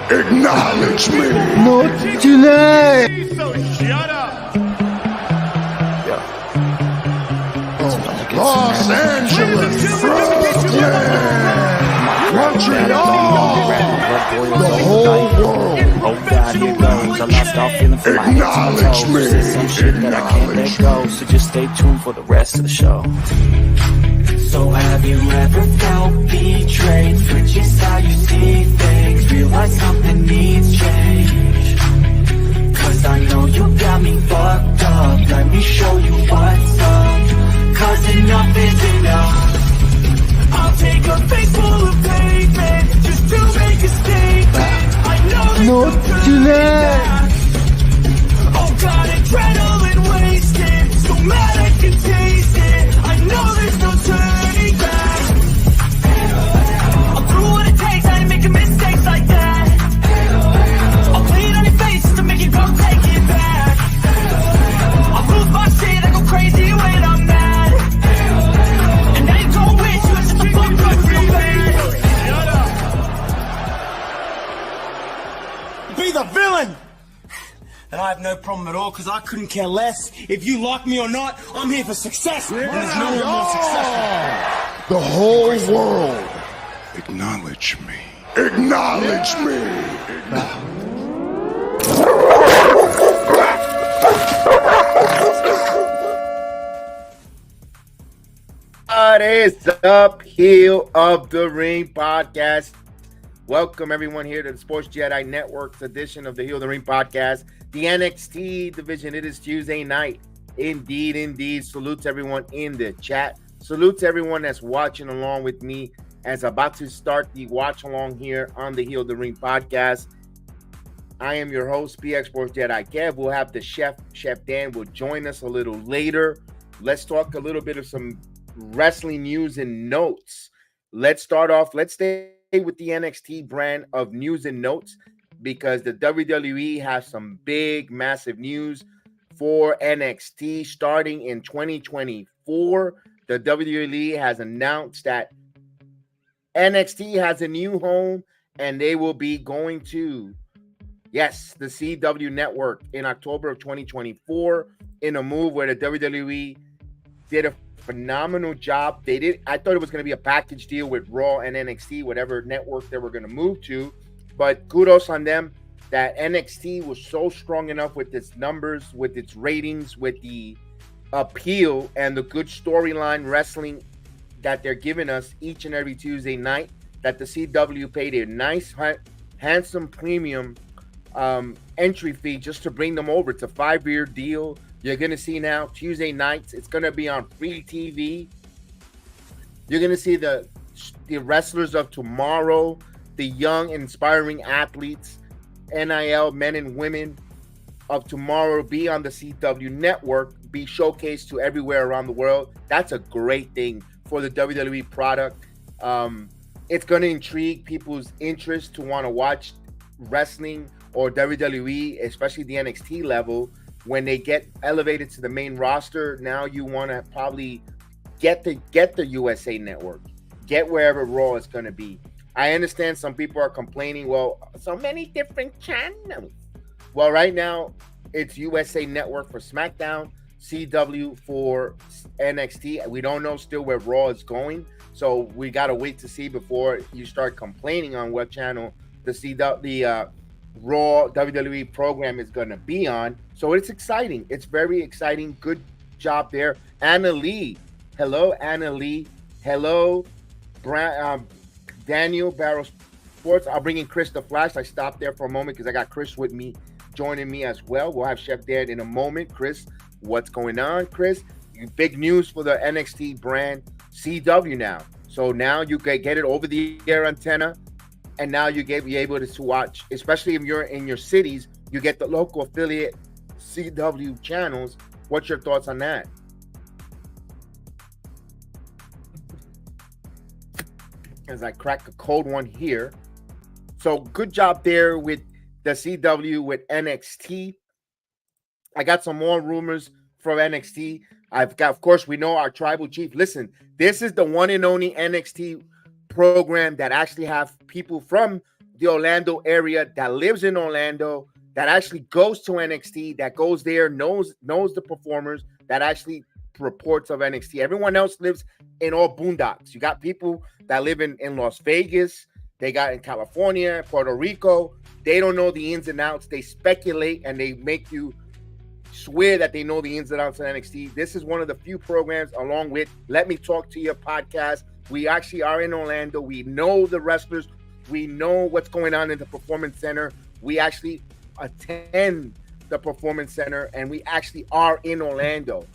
Acknowledge me. Not tonight. So shut up. Los Angeles, Montreal, the whole world. Oh God, here goes. I lost all feeling for my Acknowledge me. Said some shit that I can't let go. So just stay tuned for the rest of the show. So have you ever felt betrayed? Switch just how you see things. Realize something needs change. Cause I know you got me fucked up. Let me show you what's up. Cause enough is enough. I'll take a face full of pavement just to make a statement. I know Not tonight. oh God, adrenaline wasted. So mad I can taste it. I know there's no turning back. I'll do what it takes, I ain't making mistakes like that. I'll play it on your face just to make you go take it back. I'll lose my shit, I go crazy when I'm mad. And I ain't gon' wish you was just a fuck up real bad. Be the villain! And I have no problem at all, because I couldn't care less if you like me or not. I'm here for success, and there's no one more successful. The whole world. Acknowledge me. Acknowledge me. What is up, Heel of the Ring podcast? Welcome everyone here to the Sports Jedi Network's edition of the Heel of the Ring podcast, the NXT division. It is Tuesday night. Indeed. Salute everyone in the chat. Salute to everyone that's watching along with me as I'm about to start the watch along here on the Heel of the Ring podcast. I am your host, PX Sports Jedi Kev. We'll have the Chef Dan will join us a little later. Let's talk a little bit of some wrestling news and notes. Let's start off. Let's stay with the NXT brand of news and notes because the WWE has some big, massive news for NXT starting in 2024. The WWE has announced that NXT has a new home and they will be going to, yes, the CW network in October of 2024 in a move where the WWE did a phenomenal job. I thought it was going to be a package deal with Raw and NXT, whatever network they were going to move to, but kudos on them that NXT was so strong enough with its numbers, with its ratings, with the appeal and the good storyline wrestling that they're giving us each and every Tuesday night, that the CW paid a nice, handsome premium entry fee just to bring them over. It's a 5-year deal. You're going to see now Tuesday nights. It's going to be on free TV. You're going to see the wrestlers of tomorrow, the young, inspiring athletes, NIL men and women of tomorrow be on the CW network, be showcased to everywhere around the world. That's a great thing for the WWE product. It's going to intrigue people's interest to want to watch wrestling or WWE, especially the NXT level. When they get elevated to the main roster, now you want to probably get the USA network, get wherever Raw is going to be. I understand some people are complaining, well, so many different channels. Well, right now, it's USA Network for SmackDown, CW for NXT. We don't know still where Raw is going, so we got to wait to see before you start complaining on what channel the Raw WWE program is going to be on. So it's exciting. It's very exciting. Good job there. Anna Lee. Hello, Anna Lee. Hello, Daniel Barrow Sports. I'll bring in Chris the Flash. I stopped there for a moment because I got Chris with me, joining me as well. We'll have Chef Dan in a moment. Chris, what's going on, Chris? Big news for the NXT brand CW now. So now you can get it over the air antenna. And now you be able to watch, especially if you're in your cities, you get the local affiliate CW channels. What's your thoughts on that? As I crack a cold one here. So good job there with the CW with NXT. I got some more rumors from NXT. I've got, of course, we know our tribal chief. Listen, this is the one and only NXT program that actually have people from the Orlando area that lives in Orlando, that actually goes to NXT, that goes there, knows the performers, that actually reports of NXT. Everyone else lives in all boondocks. You got people that live in Las Vegas, they got in California, Puerto Rico. They don't know the ins and outs. They speculate and they make you swear that they know the ins and outs of NXT. This is one of the few programs, along with Let Me Talk to Your podcast. We actually are in Orlando. We know the wrestlers. We know what's going on in the Performance Center. We actually attend the Performance Center, and we actually are in Orlando.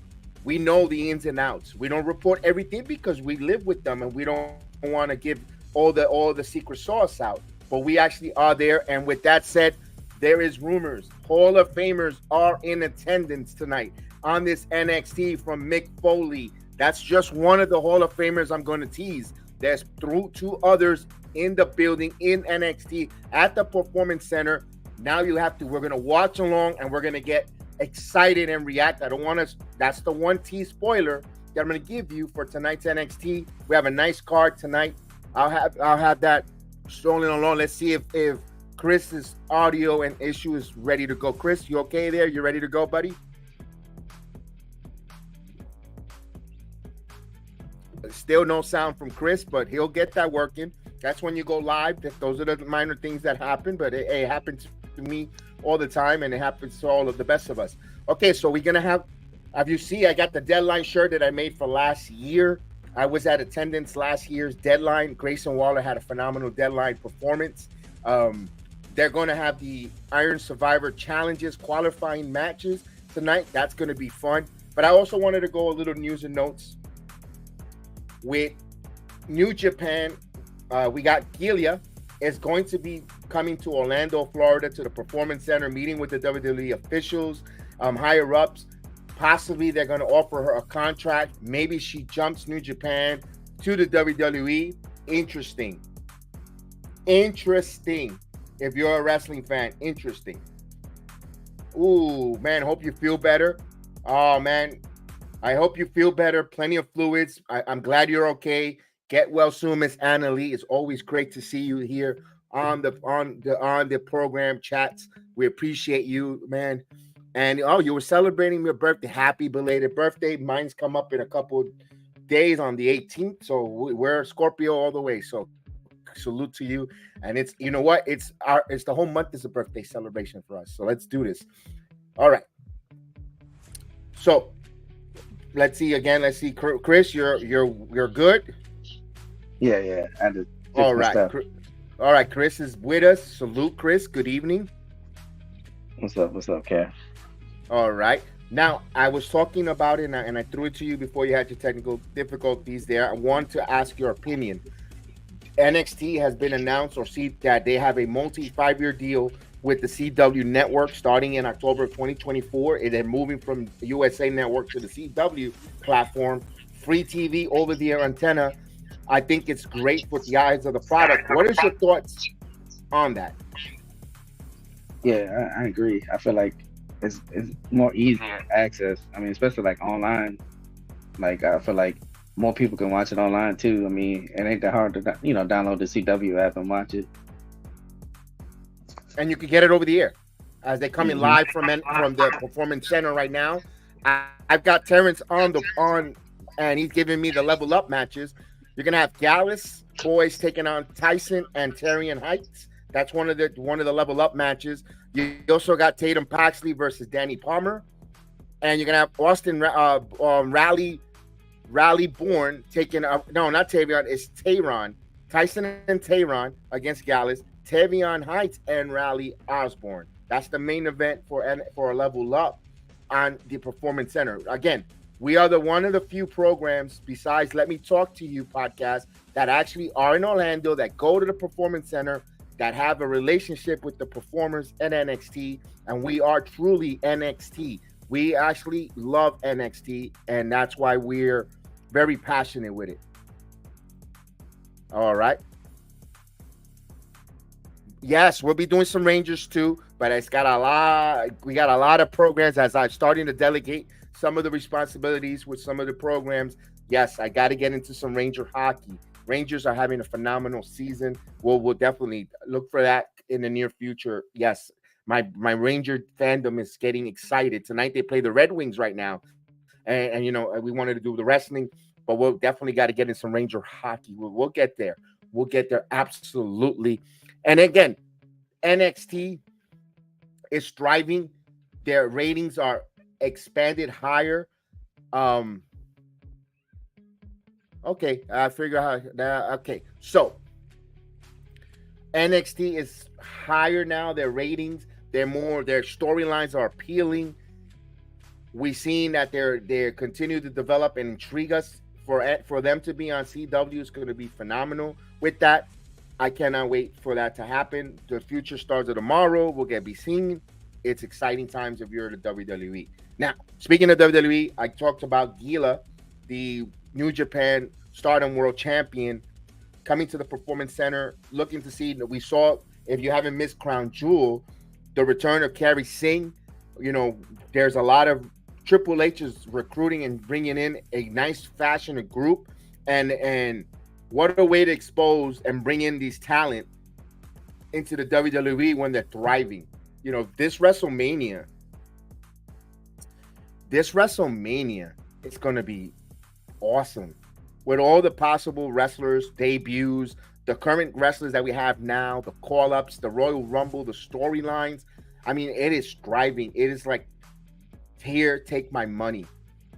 We know the ins and outs. We don't report everything because we live with them, and we don't want to give all the secret sauce out. But we actually are there. And with that said, there is rumors. Hall of Famers are in attendance tonight on this NXT from Mick Foley. That's just one of the Hall of Famers I'm going to tease. There's two others in the building in NXT at the Performance Center. Now we're going to watch along and we're going to get excited and react. I don't want to, that's the one tease spoiler that I'm going to give you for tonight's NXT. We have a nice card tonight. I'll have that strolling along. Let's see if Chris's audio and issue is ready to go. Chris, you okay there? You ready to go, buddy? Still no sound from Chris, but he'll get that working. That's when you go live. Those are the minor things that happen, but it happens to me all the time, and it happens to all of the best of us. Okay, so we're gonna have you see, I got the Deadline shirt that I made for last year. I was at attendance last year's Deadline. Grayson Waller had a phenomenal Deadline performance. They're going to have the Iron Survivor Challenges qualifying matches tonight. That's going to be fun. But I also wanted to go a little news and notes with New Japan. We got Gilia is going to be coming to Orlando, Florida, to the Performance Center, meeting with the WWE officials, higher ups. Possibly they're going to offer her a contract. Maybe she jumps New Japan to the WWE. Interesting. If you're a wrestling fan, interesting. Ooh, man, hope you feel better. Oh, man, I hope you feel better. Plenty of fluids. I'm glad you're okay. Get well soon, Miss Anna Lee. It's always great to see you here on the program chats. We appreciate you, man. And you were celebrating your birthday. Happy belated birthday. Mine's come up in a couple days on the 18th. So we're Scorpio all the way. So salute to you. And it's, you know what? It's the whole month is a birthday celebration for us. So let's do this. All right. So let's see again. Let's see, Chris. You're good. Yeah. All right. Chris is with us. Salute, Chris. Good evening. What's up, Kev? All right. Now, I was talking about it, and I threw it to you before you had your technical difficulties there. I want to ask your opinion. NXT has been announced that they have a multi-5-year deal with the CW network starting in October of 2024. And they're moving from the USA Network to the CW platform. Free TV, over-the-air antenna. I think it's great for the eyes of the product. What is your thoughts on that? Yeah, I agree. I feel like it's more easier access. I mean, especially like online. Like I feel like more people can watch it online too. I mean, it ain't that hard to download the CW app and watch it. And you can get it over the air as they come in live from the Performance Center right now. I've got Terrence on, and he's giving me the level up matches. You're gonna have Gallus boys taking on Tyson and Tyrion Heights. That's one of the level up matches. You also got Tatum Paxley versus Danny Palmer, and you're gonna have Austin Raleigh Bourne taking not Tavion, it's Tayron. Tyson and Tayron against Gallus, Tavion Heights and Raleigh Osborne. That's the main event for a level up on the Performance Center. Again, we are one of the few programs besides Let Me Talk to You podcast that actually are in Orlando, that go to the Performance Center, that have a relationship with the performers at NXT, and we are truly NXT. We actually love NXT, and that's why we're very passionate with it. All right. Yes, we'll be doing some Rangers too, but we got a lot of programs as I'm starting to delegate some of the responsibilities with some of the programs. Yes, I got to get into some Ranger hockey. Rangers are having a phenomenal season. We'll definitely look for that in the near future. Yes, my Ranger fandom is getting excited. Tonight they play the Red Wings right now. And you know, we wanted to do the wrestling, but we'll definitely got to get in some Ranger hockey. We'll get there. We'll get there, absolutely. And again, NXT is thriving. Their ratings are expanded higher. Okay, I figure how. Okay, so NXT is higher now. Their ratings, their storylines are appealing. We've seen that they continue to develop and intrigue us. For them to be on CW is going to be phenomenal. With that, I cannot wait for that to happen. The future stars of tomorrow will be seen. It's exciting times if you're at the WWE. Now, speaking of WWE, I talked about Gila, the New Japan Stardom World Champion, coming to the Performance Center, looking to see. We saw, if you haven't missed Crown Jewel, the return of Kerry Singh. You know, there's a lot of Triple H is recruiting and bringing in a nice fashion group, and what a way to expose and bring in these talent into the WWE when they're thriving. You know, this WrestleMania is going to be awesome with all the possible wrestlers, debuts, the current wrestlers that we have now, the call-ups, the Royal Rumble, the storylines. I mean, it is thriving. It is like, here, take my money,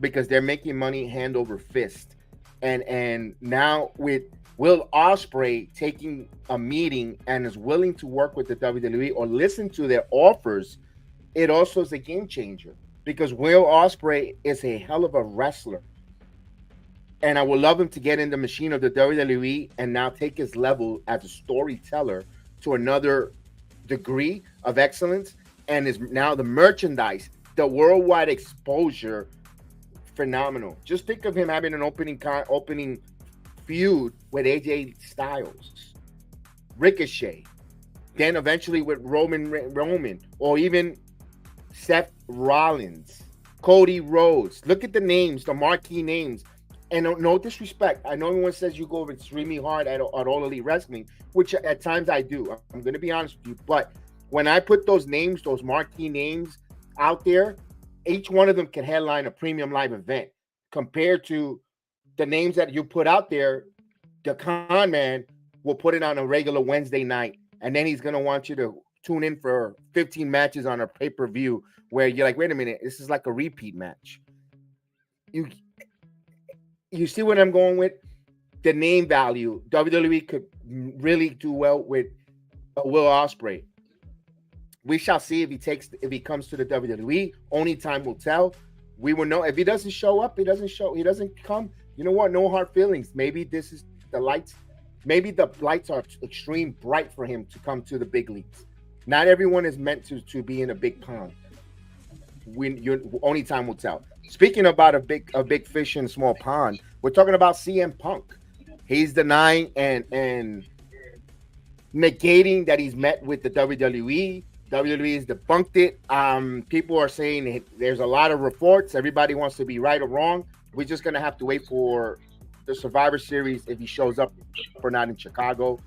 because they're making money hand over fist. And now with Will Ospreay taking a meeting and is willing to work with the WWE or listen to their offers, it also is a game changer, because Will Ospreay is a hell of a wrestler. And I would love him to get in the machine of the WWE and now take his level as a storyteller to another degree of excellence, and is now the merchandise, the worldwide exposure, phenomenal. Just think of him having an opening feud with AJ Styles, Ricochet, then eventually with Roman, or even Seth Rollins, Cody Rhodes. Look at the names, the marquee names. And no disrespect, I know everyone says you go extremely hard at All Elite Wrestling, which at times I do. I'm going to be honest with you. But when I put those names, those marquee names out there, each one of them can headline a premium live event, compared to the names that you put out there. The con man will put it on a regular Wednesday night, and then he's going to want you to tune in for 15 matches on a pay-per-view where you're like, wait a minute, this is like a repeat match. You see what I'm going with? The name value. WWE could really do well with Will Ospreay. We shall see if he comes to the WWE. Only time will tell. We will know. If he doesn't show up, he doesn't come. You know what? No hard feelings. Maybe this is the lights. Maybe the lights are extreme bright for him to come to the big leagues. Not everyone is meant to be in a big pond. Only time will tell. Speaking about a big fish in a small pond, we're talking about CM Punk. He's denying and negating that he's met with the WWE. WWE has debunked it. People are saying there's a lot of reports. Everybody wants to be right or wrong. We're just going to have to wait for the Survivor Series if he shows up or not in Chicago.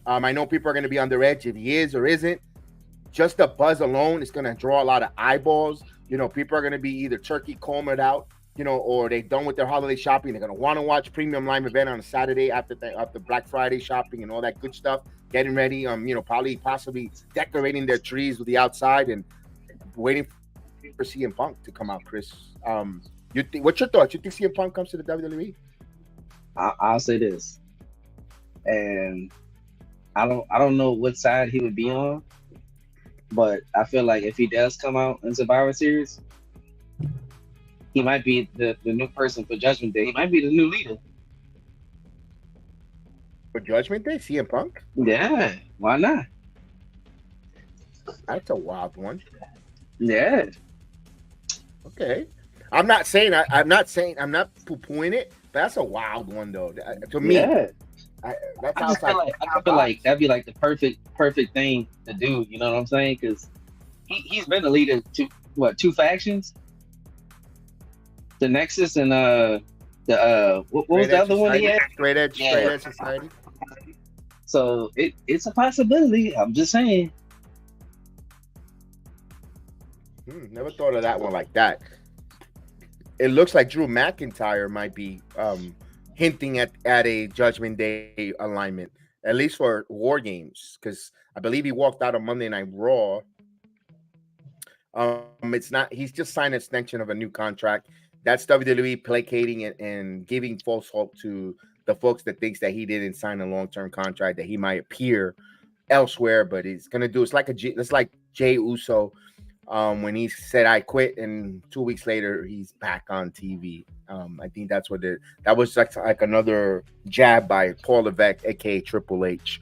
I know people are going to be on their edge if he is or isn't. Just the buzz alone is going to draw a lot of eyeballs. You know, people are going to be either turkey combed out, you know, or they're done with their holiday shopping. They're going to want to watch premium live event on a Saturday after Black Friday shopping and all that good stuff. Getting ready, you know, possibly decorating their trees with the outside and waiting for CM Punk to come out. Chris, what's your thoughts? You think CM Punk comes to the WWE? I'll say this, and I don't know what side he would be on, but I feel like if he does come out in Survivor Series, he might be the new person for Judgment Day. He might be the new leader. For Judgment Day, CM Punk? Yeah, why not? That's a wild one. Yeah. Okay. I'm not poo-pooing it, but that's a wild one though. To me, yeah. I feel like that'd be like the perfect thing to do. You know what I'm saying? Because he's been the leader to two factions. the Nexus and what was Straight the Edge other one he Society? had? Straight Edge, Yeah. Straight Edge Society. So it's a possibility. I'm just saying. Never thought of that one like that. It looks like Drew McIntyre might be hinting at a Judgment Day alignment, at least for War Games, because I believe he walked out on Monday Night Raw. It's not. He's just signed an extension of a new contract. That's WWE placating and giving false hope to the folks that thinks that he didn't sign a long-term contract, that he might appear elsewhere, but he's gonna do. It's like Jey Uso. When he said I quit, and 2 weeks later he's back on TV. I think that's what that was like another jab by Paul Levesque, aka Triple H.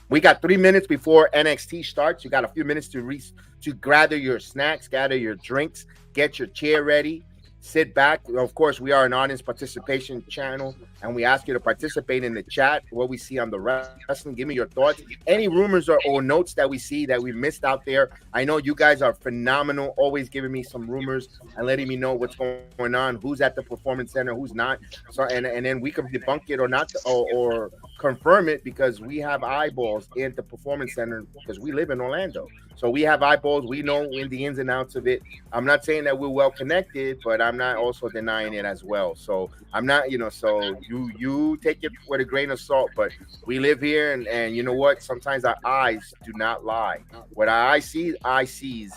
We got 3 minutes before NXT starts. You got a few minutes to gather your snacks, gather your drinks, get your chair ready, sit back. Of course, we are an audience participation channel, and we ask you to participate in the chat. What we see on the wrestling, give me your thoughts. Any rumors or notes that we see that we missed out there. I know you guys are phenomenal, always giving me some rumors and letting me know what's going on, who's at the Performance Center, who's not. So and then we can debunk it or not, or confirm it, because we have eyeballs in the Performance Center because we live in Orlando. So we have eyeballs. We know in the ins and outs of it. I'm not saying that we're well connected, but I'm not also denying it as well. So I'm not, so you take it with a grain of salt, but we live here, and you know what? Sometimes our eyes do not lie. What our eye sees,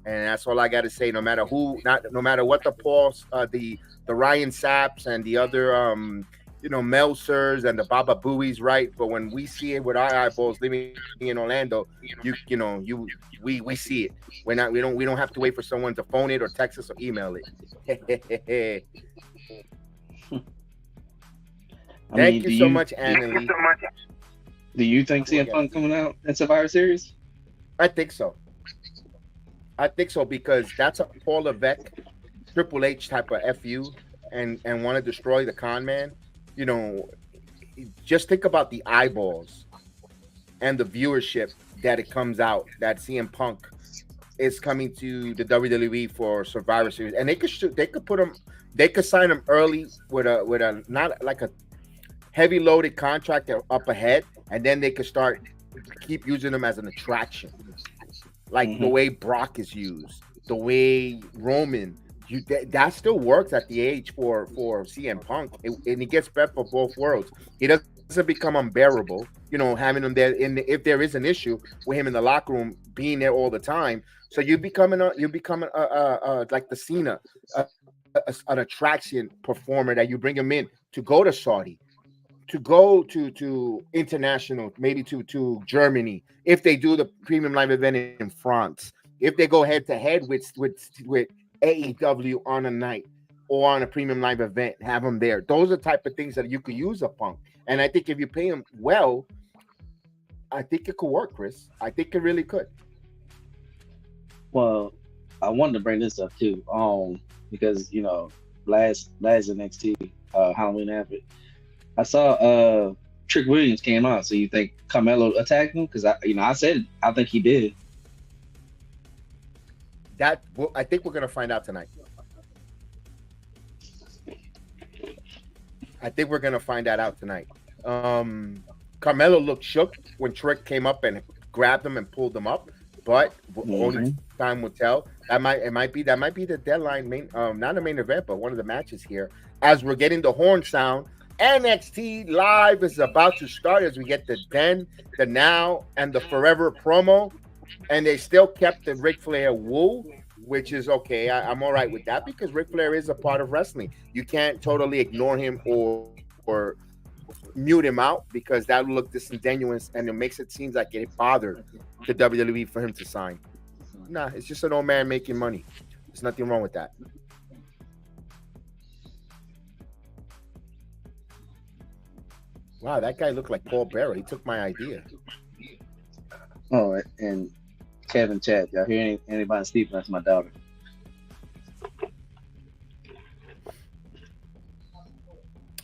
and that's all I got to say. No matter no matter what the Pauls, the Ryan Sapps and the other Melsers and the Baba Booies, right? But when we see it with our eyeballs living in Orlando, we see it. We don't have to wait for someone to phone it or text us or email it. Thank you so much, Annalie. Do you think CM Punk coming out at Survivor Series? I think so. Because that's a Paul Levesque, Triple H type of FU, and want to destroy the con man. Just think about the eyeballs and the viewership that it comes out that CM Punk is coming to the WWE for Survivor Series, and they could sign him early with a not like a heavy loaded contract up ahead, and then they could keep using him as an attraction, like the way Brock is used, the way Roman. That still works at the age for CM Punk, and he gets better for both worlds. He doesn't become unbearable, having him there. If there is an issue with him in the locker room, being there all the time, so you become like the Cena, an attraction performer that you bring him in to go to Saudi, to go to international, maybe to Germany, if they do the premium live event in France, if they go head to head with AEW on a night or on a premium live event, have him there. Those are the type of things that you could use a Punk. And I think if you pay him well, I think it could work, Chris. I think it really could. Well, I wanted to bring this up too, because last NXT Halloween Havoc, I saw Trick Williams came out. So you think Carmelo attacked him? Because I said I think he did. I think we're gonna find out tonight. Carmelo looked shook when Trick came up and grabbed him and pulled him up, but only time will tell. That might be the deadline not a main event, but one of the matches here. As we're getting the horn sound, NXT Live is about to start as we get the then, the now, and the forever promo. And they still kept the Ric Flair woo, which is okay. I'm all right with that, because Ric Flair is a part of wrestling. You can't totally ignore him or mute him out, because that would look disingenuous, and it makes it seem like it bothered the WWE for him to sign. Nah, it's just an old man making money. There's nothing wrong with that. Wow, that guy looked like Paul Bearer. He took my idea. Oh, and Kevin Chat, y'all hear anybody sleeping? That's my daughter.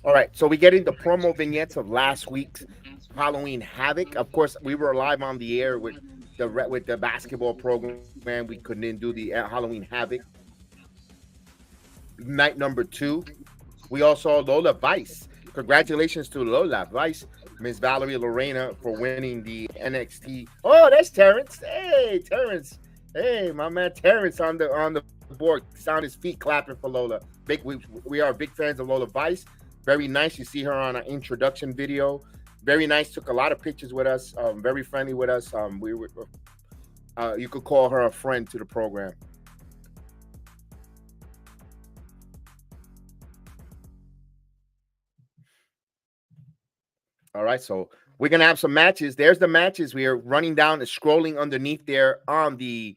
All right, so we get into promo vignettes of last week's Halloween Havoc. Of course, we were live on the air with the basketball program. We couldn't do the Halloween Havoc. night number 2. We also saw Lola Vice. Congratulations to Lola Vice, Miss Valerie Lorena, for winning the NXT. Oh, that's Terrence. Hey, Terrence. Hey, my man Terrence on the board. Sound his feet clapping for Lola. We are big fans of Lola Vice. Very nice. You see her on an introduction video. Very nice. Took a lot of pictures with us. Very friendly with us. We were. You could call her a friend to the program. All right, so we're gonna have some matches. There's the matches. We are running down and scrolling underneath there on the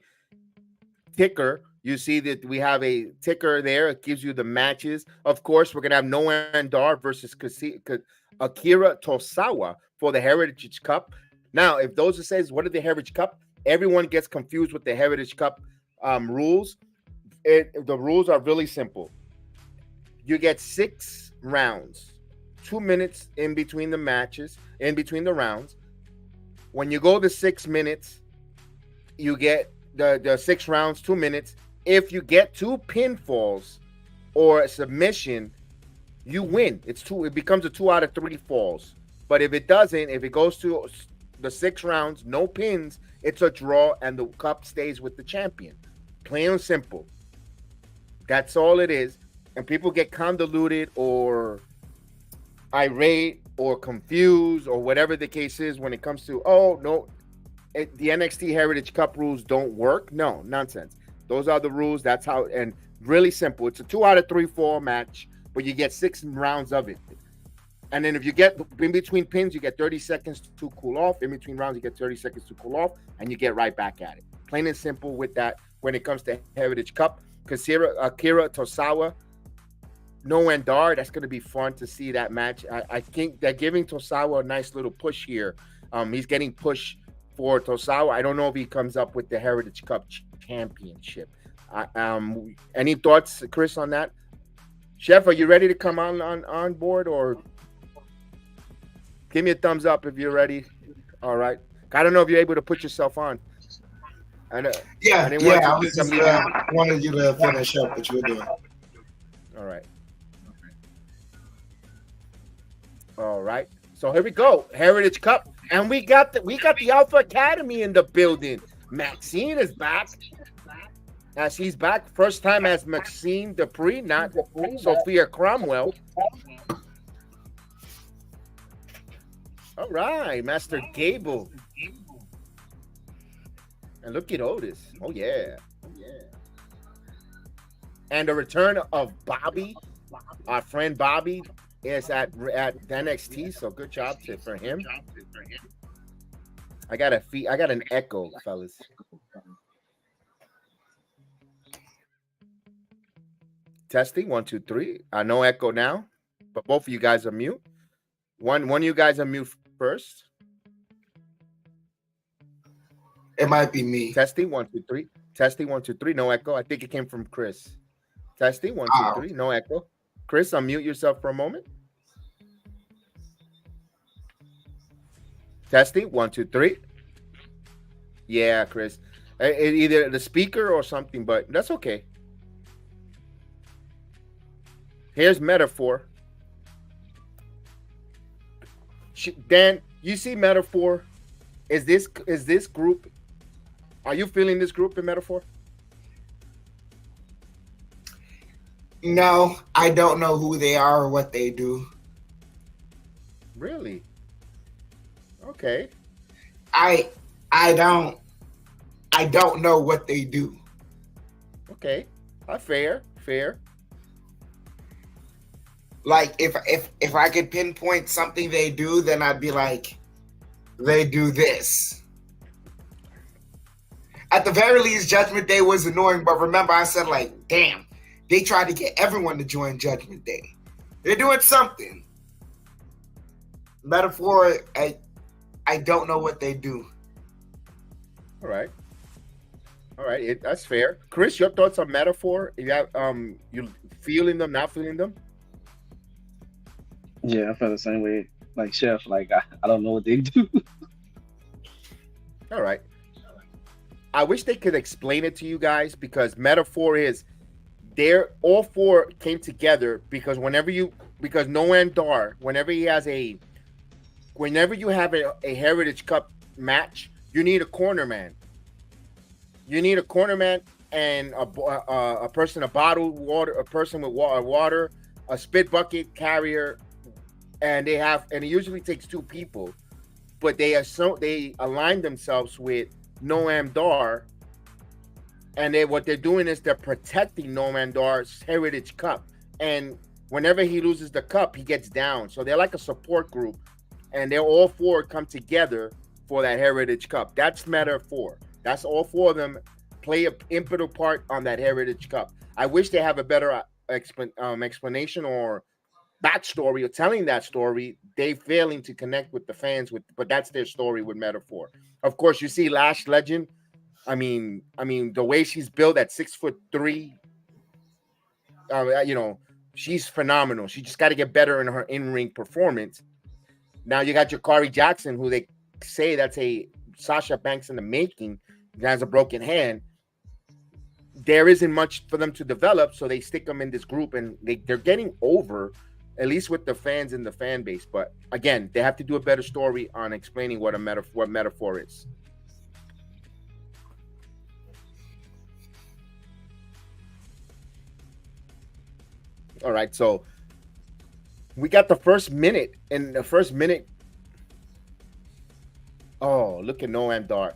ticker. You see that we have a ticker there. It gives you the matches. Of course, we're gonna have Noam Dar versus Akira Tozawa for the Heritage Cup. Now, if those who says what are the Heritage Cup, everyone gets confused with the Heritage Cup rules. The rules are really simple. You get 6 rounds. 2 minutes in between the matches, in between the rounds. When you go to 6 minutes, you get the 6 rounds, 2 minutes. If you get 2 pinfalls or a submission, you win. It becomes a 2 out of 3 falls. But if it doesn't, if it goes to the 6 rounds, no pins, it's a draw and the cup stays with the champion. Plain and simple. That's all it is. And people get convoluted or irate or confused or whatever the case is when it comes to, oh, no, the NXT Heritage Cup rules don't work. No, nonsense. Those are the rules. That's how, and really simple. It's a 2 out of 3 fall match, but you get 6 rounds of it. And then if you get in between pins, you get 30 seconds to cool off. In between rounds, you get 30 seconds to cool off, and you get right back at it. Plain and simple with that when it comes to Heritage Cup. Akira Tozawa, Noam Dar, that's going to be fun to see that match. I think they're giving Tozawa a nice little push here. He's getting pushed for Tozawa. I don't know if he comes up with the Heritage Cup championship. Any thoughts, Chris, on that? Chef, are you ready to come on board, or give me a thumbs up if you're ready? All right. I don't know if you're able to put yourself on. I wanted you to finish up what you were doing. All right. All right. So here we go. Heritage Cup. And we got the Alpha Academy in the building. Maxine is back. She's back. First time as Maxine Dupree, not Sophia Cromwell. All right, Master Gable. And look at Otis. Oh, yeah. And the return of Bobby, our friend Bobby, is at NXT. So good job for him. I got an echo, fellas. Testing 1, 2, 3. No echo now, but both of you guys are mute. One of you guys are mute first. It might be me. Testing 1, 2, 3. Testing 1, 2, 3. No echo. I think it came from Chris. Testing 1, 2, 3. No echo. Chris, unmute yourself for a moment. Testing 1, 2, 3. Yeah, Chris. Either the speaker or something, but that's okay. Here's Metaphor. Dan, you see Metaphor? Is this group? Are you feeling this group in Metaphor? No, I don't know who they are or what they do. Really? Okay. I don't know what they do. Okay. Fair. Like if I could pinpoint something they do, then I'd be like, they do this. At the very least, Judgment Day was annoying, but remember I said, like, damn, they tried to get everyone to join Judgment Day. They're doing something. Metaphor, I don't know what they do. All right. That's fair. Chris, your thoughts on Metaphor? You have you feeling them, not feeling them? Yeah, I feel the same way. Like Chef, like I don't know what they do. All right. I wish they could explain it to you guys, because Metaphor is they're all four came together because because Noam Dar, whenever you have a Heritage Cup match, you need a corner man. You need a corner man and a person, a bottled water, a person with water, a spit bucket carrier, and it usually takes two people, but they align themselves with Noam Dar, and what they're doing is they're protecting Noam Dar's Heritage Cup, and whenever he loses the cup, he gets down. So they're like a support group, and they're all four come together for that Heritage Cup. That's metaphor. That's all four of them play an pivotal part on that Heritage Cup. I wish they have a better explanation or backstory or telling that story. They failing to connect with the fans but that's their story with metaphor. Of course, you see Lash Legend. I mean, the way she's built at 6'3", she's phenomenal. She just got to get better in her in-ring performance. Now you got Jakari Jackson, who they say that's a Sasha Banks in the making. He has a broken hand. There isn't much for them to develop, so they stick them in this group, and they're getting over, at least with the fans and the fan base. But again, they have to do a better story on explaining what metaphor is. All right, so we got the first minute. In the first minute, oh, look at Noam Dar.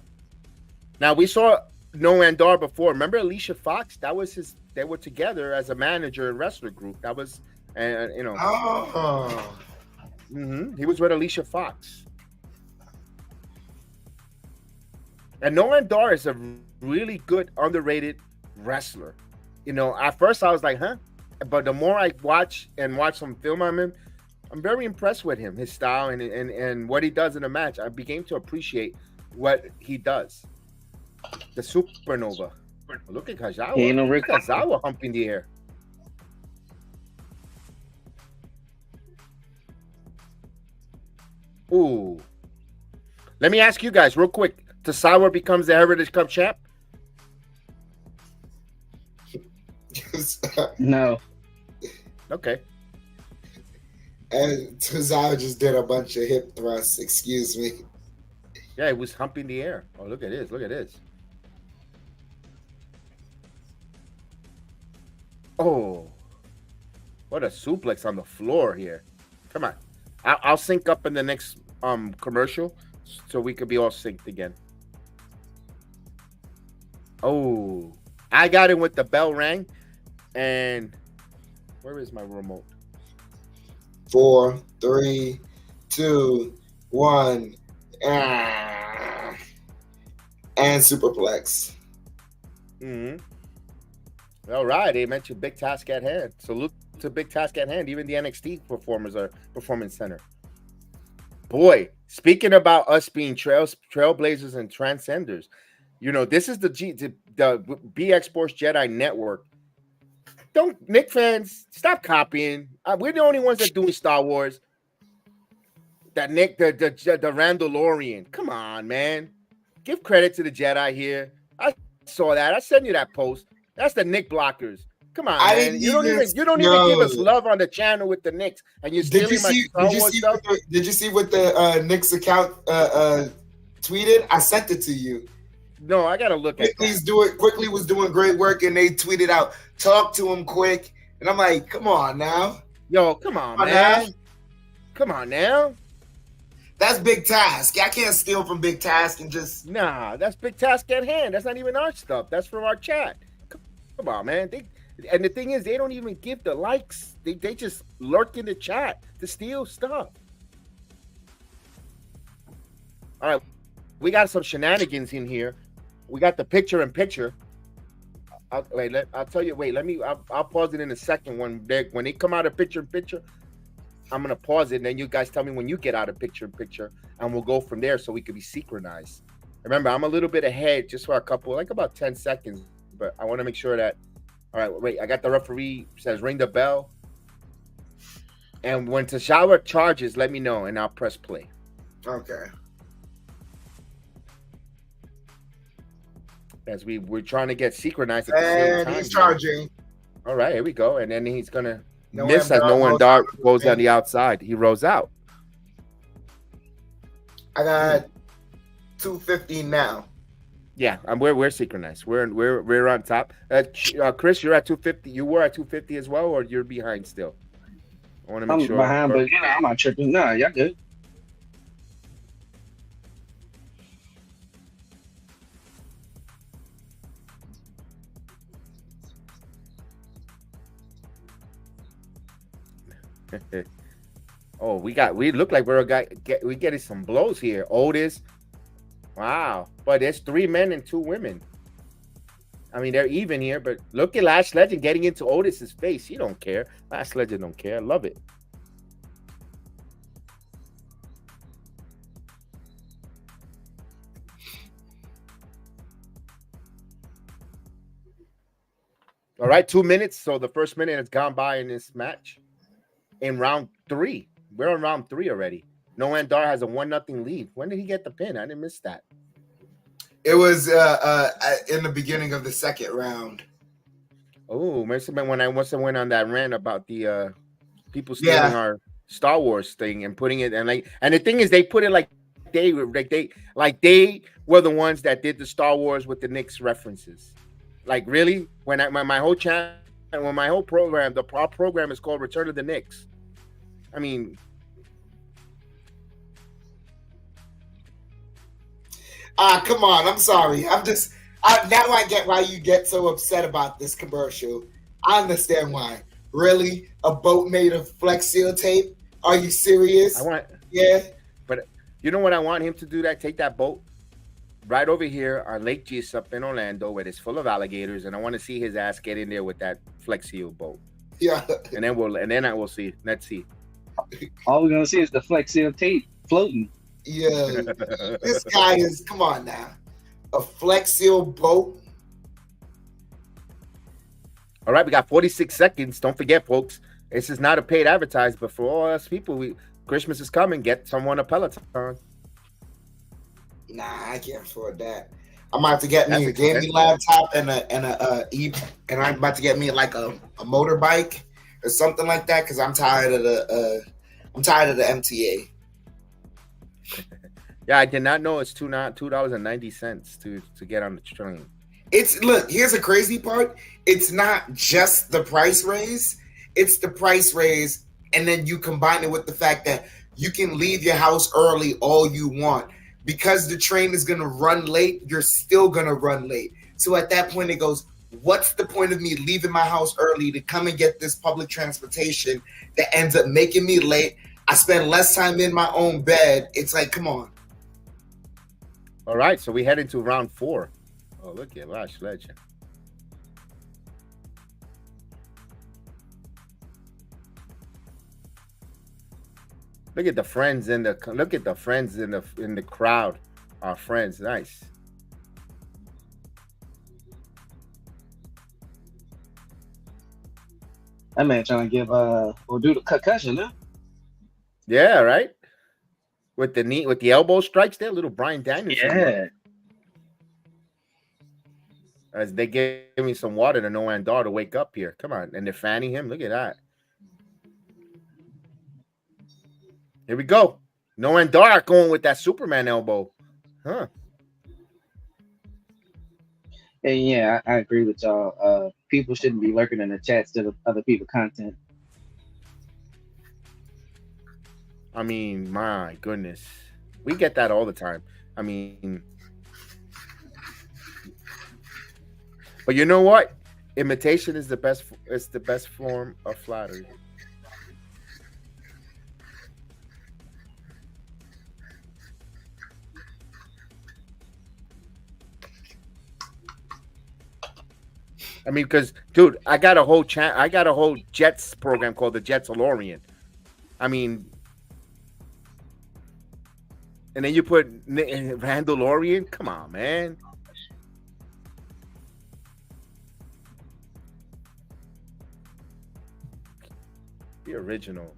Now, we saw Noam Dar before. Remember Alicia Fox? That was they were together as a manager and wrestler group. That was, Oh. He was with Alicia Fox. And Noam Dar is a really good, underrated wrestler. At first I was like, huh? But the more I watch some film on him, I'm very impressed with him, his style, and what he does in a match. I began to appreciate what he does. The Supernova. Look at Kazawa. He ain't no Rick. Kazawa humping the air. Ooh. Let me ask you guys real quick. Tasawa becomes the Heritage Cup champ? No. Okay. And Tozawa just did a bunch of hip thrusts. Excuse me. Yeah, he was humping the air. Oh, look at this. Look at this. Oh. What a suplex on the floor here. Come on. I'll sync up in the next commercial so we could be all synced again. Oh. I got it with the bell rang. And where is my remote? 4, 3, 2, 1. And superplex. All right, they mentioned big task at hand. Salute to big task at hand. Even the NXT Performance Center. Boy, speaking about us being trailblazers and transcenders, this is the BX Sports Jedi Network. Don't, Nick fans, stop copying. We're the only ones that doing Star Wars. That Nick, the Randalorian. Come on, man. Give credit to the Jedi here. I saw that. I sent you that post. That's the Nick blockers. Come on, man. You don't even give us love on the channel with the Knicks, and you're stealing my Star Wars stuff. Did you see what the Knicks account tweeted? I sent it to you. No, I gotta look at that. Quickly was doing great work, and they tweeted out, "Talk to him quick." And I'm like, "Come on now, yo, come on, man, come on now." That's Big Task. I can't steal from Big Task and just that's Big Task at hand. That's not even our stuff. That's from our chat. Come on, man. And the thing is, they don't even give the likes. They just lurk in the chat to steal stuff. All right, we got some shenanigans in here. We got the picture-in-picture. I'll tell you. Wait, I'll pause it in a second. When they come out of picture-in-picture, I'm gonna pause it, and then you guys tell me when you get out of picture-in-picture, and we'll go from there so we can be synchronized. Remember, I'm a little bit ahead, just for a couple, like about 10 seconds, but I want to make sure that. All right, wait. I got the referee says ring the bell, and when Tashawa charges, let me know, and I'll press play. Okay. As we're trying to get synchronized at the same time. And he's charging. All right, here we go. And then he's gonna Noam miss as Dar Noam goes Dar out to the goes on ring. the outside. He rolls out. I got 250 now. Yeah, we're synchronized. We're on top. Chris, you're at 250. You were at 250 as well, or you're behind still? I want to make I'm sure. behind, but I'm not tripping. Nah, y'all good. Oh, we look like we getting some blows here. Otis, wow, but there's 3 men and 2 women. I mean, they're even here, but look at Lash Legend getting into Otis's face. He don't care. Lash Legend don't care. I love it. All right, 2 minutes. So the first minute has gone by in this match. In round 3, we're on round 3 already. Noam Dar has a 1-0 lead. When did he get the pin? I didn't miss that. It was in the beginning of the second round. Oh, must have been when I went on that rant about the people stealing our Star Wars thing and putting it and the thing is they put it like they were the ones that did the Star Wars with the Knicks references. Like really, when my whole channel, when my whole program, the program is called Return of the Knicks. I mean, come on. I'm sorry. Now I get why you get so upset about this commercial. I understand why. Really? A boat made of Flex Seal tape? Are you serious? Yeah. But you know what I want him to do? Take that boat right over here on Lake Gis up in Orlando, where it's full of alligators, and I want to see his ass get in there with that Flex Seal boat. Yeah. And then I will see. Let's see. All we're gonna see is the Flex Seal tape floating. Yeah. This guy is, come on now. A Flex Seal boat. All right, we got 46 seconds. Don't forget, folks, this is not a paid advertisement, but for all us people, Christmas is coming. Get someone a Peloton. Nah, I can't afford that. I'm about to get me a gaming laptop and I'm about to get me like a motorbike or something like that because I'm tired of the MTA. Yeah, I did not know it's $2.90 to get on the train. Here's the crazy part. It's not just the price raise. It's the price raise, and then you combine it with the fact that you can leave your house early all you want. Because the train is going to run late, you're still going to run late. So at that point, it goes, what's the point of me leaving my house early to come and get this public transportation that ends up making me late? I spend less time in my own bed. It's like, come on. All right, so we head into round 4. Oh, look at Lash Legend. Look at the friends in the crowd. Our friends, nice. That man trying to give do the concussion, huh? Yeah, right. With the knee, with the elbow strikes there, little Brian Daniels. Yeah. As they gave me some water to Noam Dar to wake up here. Come on, and they're fanning him. Look at that. Here we go. Noam Dar going with that Superman elbow. Huh. And yeah, I agree with y'all. People shouldn't be lurking in the chats to the other people's content. I mean, my goodness. We get that all the time. I mean, but you know what? Imitation is the best form of flattery. I mean, because, dude, I got a whole Jets program called the Jetsalorian. I mean, and then you put Randallorian. Come on, man. The original.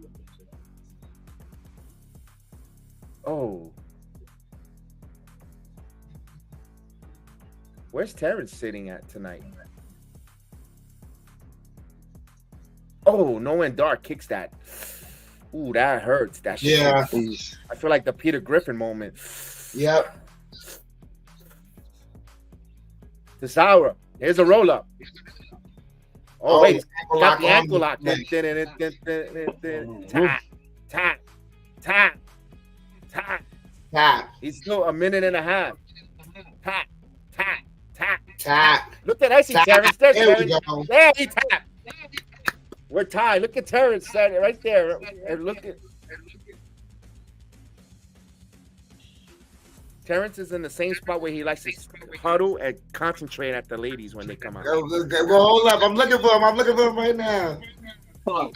Oh. Where's Terrence sitting at tonight? Oh, no and dark kicks that. Ooh, that hurts. That shit. Yeah. I feel like the Peter Griffin moment. Yep. The Sour. Here's a roll up. Oh, wait, he's got the ankle lock. Yeah. Tap, tap, tap, tap. Tap. He's still a minute and a half. Tap, tap, tap. Tap. Look at that. Terrence. There's There we Terrence. go. There, he tapped. We're tied. Look at Terrence right there. And look at Terrence is in the same spot where he likes to huddle and concentrate at the ladies when they come out. Go, hold up. I'm looking for him right now.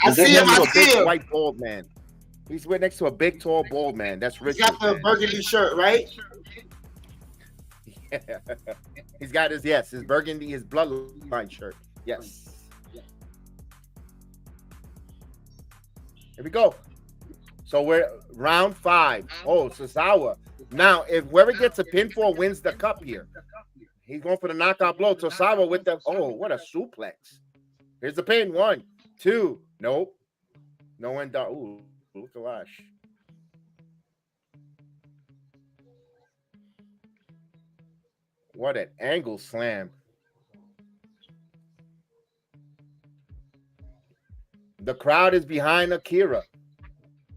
I see him. I see him. White bald man. He's right next to a big, tall, bald man. That's He's Richard. got the burgundy shirt, right? Yeah. He's got his burgundy, his bloodline shirt. Yes. Here we go. So we're round 5. Oh, Tozawa. Now, if whoever gets a pinfall wins the cup here. He's going for the knockout blow. Tozawa with the, oh, what a suplex. Here's the pin. 1, 2. Nope. No one down. Ooh, look at Lash. What an angle slam. The crowd is behind Akira.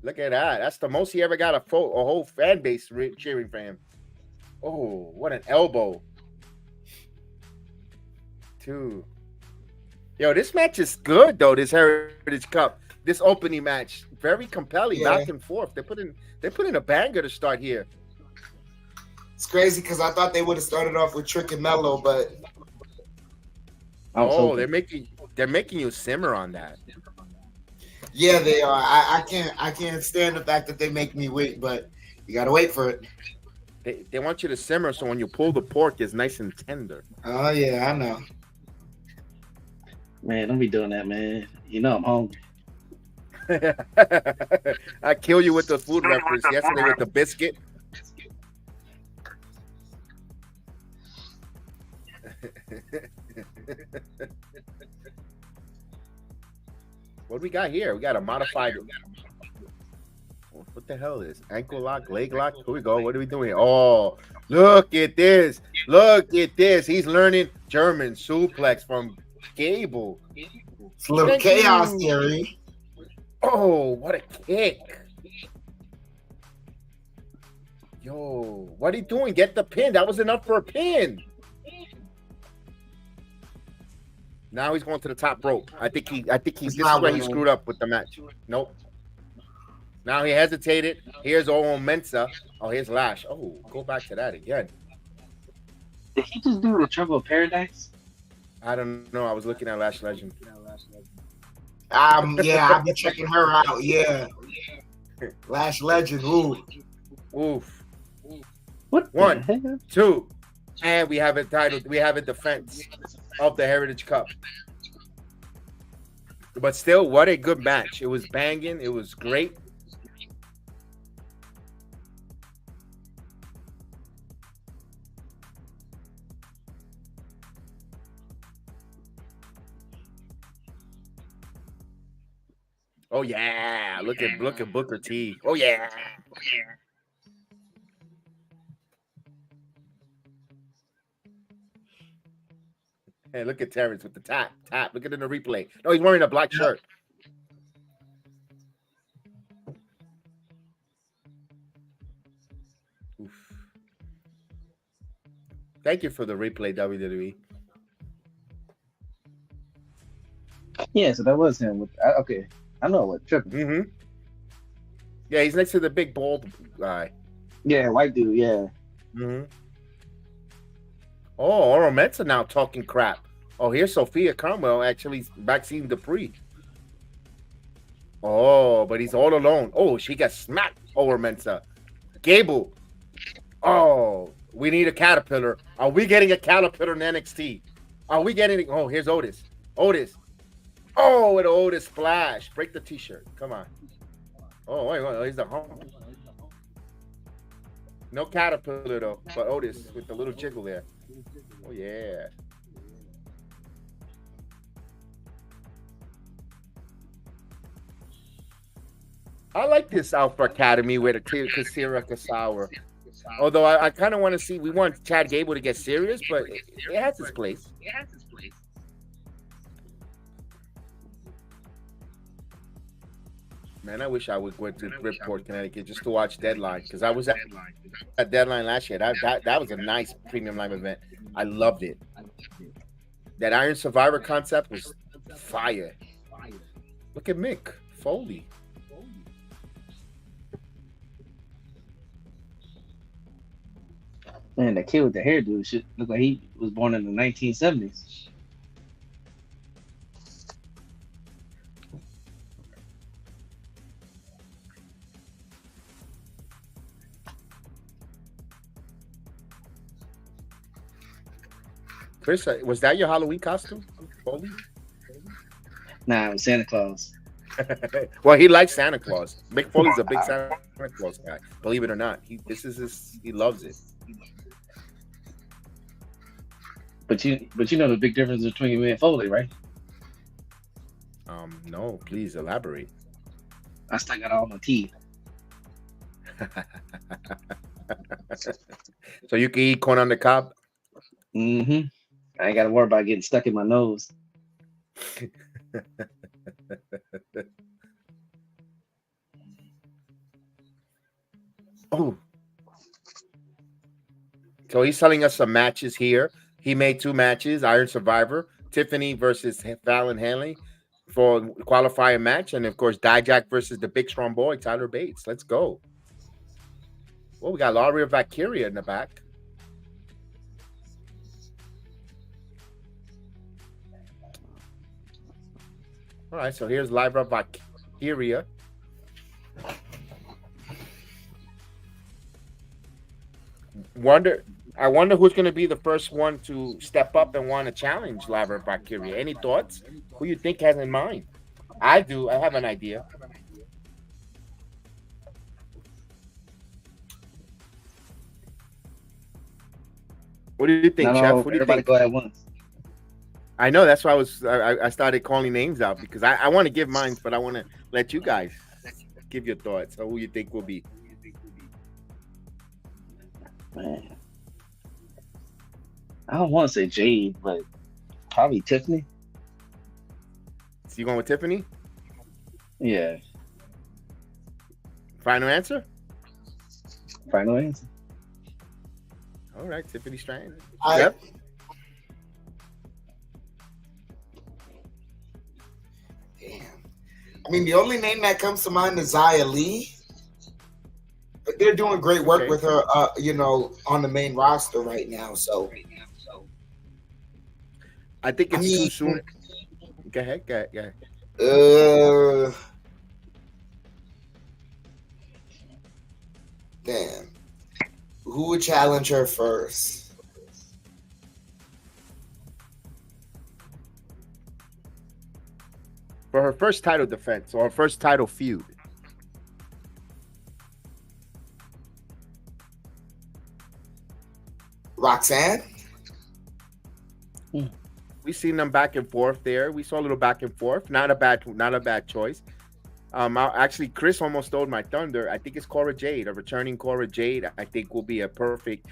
Look at that. That's the most he ever got a whole fan base cheering for him. Oh, what an elbow. 2. Yo, this match is good, though, this Heritage Cup. This opening match. Very compelling, back and forth. They put in a banger to start here. It's crazy because I thought they would have started off with Trick and Mello, but they're making you simmer on that. Yeah, they are. I can't stand the fact that they make me wait, but you gotta wait for it. They want you to simmer so when you pull the pork, it's nice and tender. Oh yeah, I know. Man, don't be doing that, man. You know I'm hungry. I kill you with the food reference yesterday with the biscuit. What do we got here? We got a modified. What the hell is ankle lock, leg lock? Here we go. What are we doing? Oh, look at this! Look at this! He's learning German suplex from Gable. It's a little chaos theory. Oh, what a kick! Yo, what are you doing? Get the pin. That was enough for a pin. Now he's going to the top rope. I think this is where he screwed up with the match. Nope. Now he hesitated. Here's Owen Mensa. Oh, here's Lash. Oh, go back to that again. Did he just do the Trouble of Paradise? I don't know. I was looking at Lash Legend. Yeah, I'll be checking her out. Yeah. Lash Legend. Ooh. Oof. What? 1, 2. And we have a title. We have a defense of the Heritage Cup. But still, what a good match. It was banging. It was great. Oh yeah. Look at Booker T. Oh yeah. Hey, look at Terrence with the tap. Look at it in the replay. No, he's wearing a black shirt. Oof. Thank you for the replay, WWE. Yeah, so that was him. Okay, I know what tripping. Mm-hmm. Yeah, he's next to the big bald guy. Yeah, white dude. Yeah. Mm-hmm. Oh, Oro Mets are now talking crap. Oh, here's Sophia Cromwell actually vaccinating Dupree. Oh, but he's all alone. Oh, she got smacked. Oro Mensa. Gable. Oh, we need a caterpillar. Are we getting a caterpillar in NXT? Are we getting? Oh, here's Otis. Oh, with Otis splash. Break the t-shirt. Come on. Oh, wait. He's the home. No caterpillar though, but Otis with the little jiggle there. Oh yeah. I like this Alpha Academy with a Kasira Kasawa. Although I kind of want to see, we want Chad Gable to get serious, but it has its place. Man, I wish I would go to Bridgeport, Connecticut, just to watch Deadline, because I was at Deadline last year. That was a nice premium live event. I loved it. That Iron Survivor concept was fire. Look at Mick Foley. Man, that kid with the hairdo shit look like he was born in the 1970s. Chris, was that your Halloween costume, Foley? Nah, it was Santa Claus. Well, he likes Santa Claus. Mick Foley's a big Santa Claus guy. Believe it or not, he loves it. But you know the big difference between me and Foley, right? No, please elaborate. I still got all my teeth. So you can eat corn on the cob? Mm-hmm. I ain't got to worry about getting stuck in my nose. Oh. So he's telling us some matches here. He made 2 matches, Iron Survivor, Tiffany versus Fallon Henley for qualifying match. And, of course, Dijak versus the big strong boy, Tyler Bates. Let's go. Well, we got Laura Valkyria in the back. All right, so here's Lyra Valkyria. I wonder who's going to be the first one to step up and want to challenge Lyra Valkyria. Any thoughts? Who you think has in mind? I do. I have an idea. What do you think, No, Chef? What do you everybody think? go at once. I know that's why I started calling names out, because I want to give mine, but I want to let you guys give your thoughts on who you think will be. Man, I don't want to say Jade, but probably Tiffany. So you going with Tiffany? Yeah, Final answer? final answer. All right, Tiffany Stratton. Yep. Damn. I mean, the only name that comes to mind is Xia Li. But they're doing great work with her, on the main roster right now. So I think it's too soon. Go ahead. Damn. Who would challenge her first? For her first title defense or her first title feud. Roxanne? We've seen them back and forth there. We saw a little back and forth. Not a bad choice. Actually, Chris almost stole my thunder. I think it's Cora Jade, a returning Cora Jade. I think will be a perfect.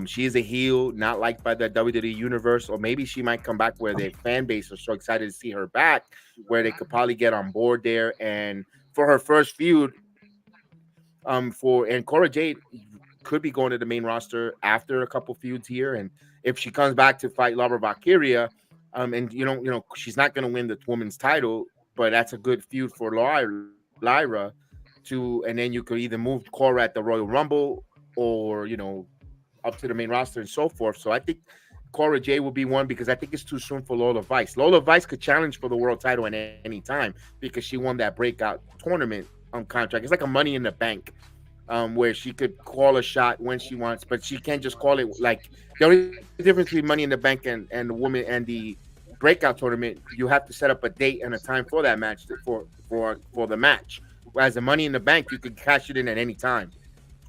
She is a heel, not liked by the WWE universe, or maybe she might come back where the fan base are so excited to see her back, where they could probably get on board there. And for her first feud, and Cora Jade could be going to the main roster after a couple feuds here, and if she comes back to fight Laura Valkyria, and she's not going to win the women's title, but that's a good feud for Lyra to, and then you could either move Cora at the Royal Rumble or up to the main roster and so forth. So I think Cora Jade will be one, because I think it's too soon for Lola Vice. Lola Vice could challenge for the world title at any time because she won that breakout tournament contract. It's like a Money in the Bank. Where she could call a shot when she wants, but she can't just call it. Like, the only difference between Money in the Bank and the woman and the breakout tournament, you have to set up a date and a time for that match for the match. Whereas the Money in the Bank, you could cash it in at any time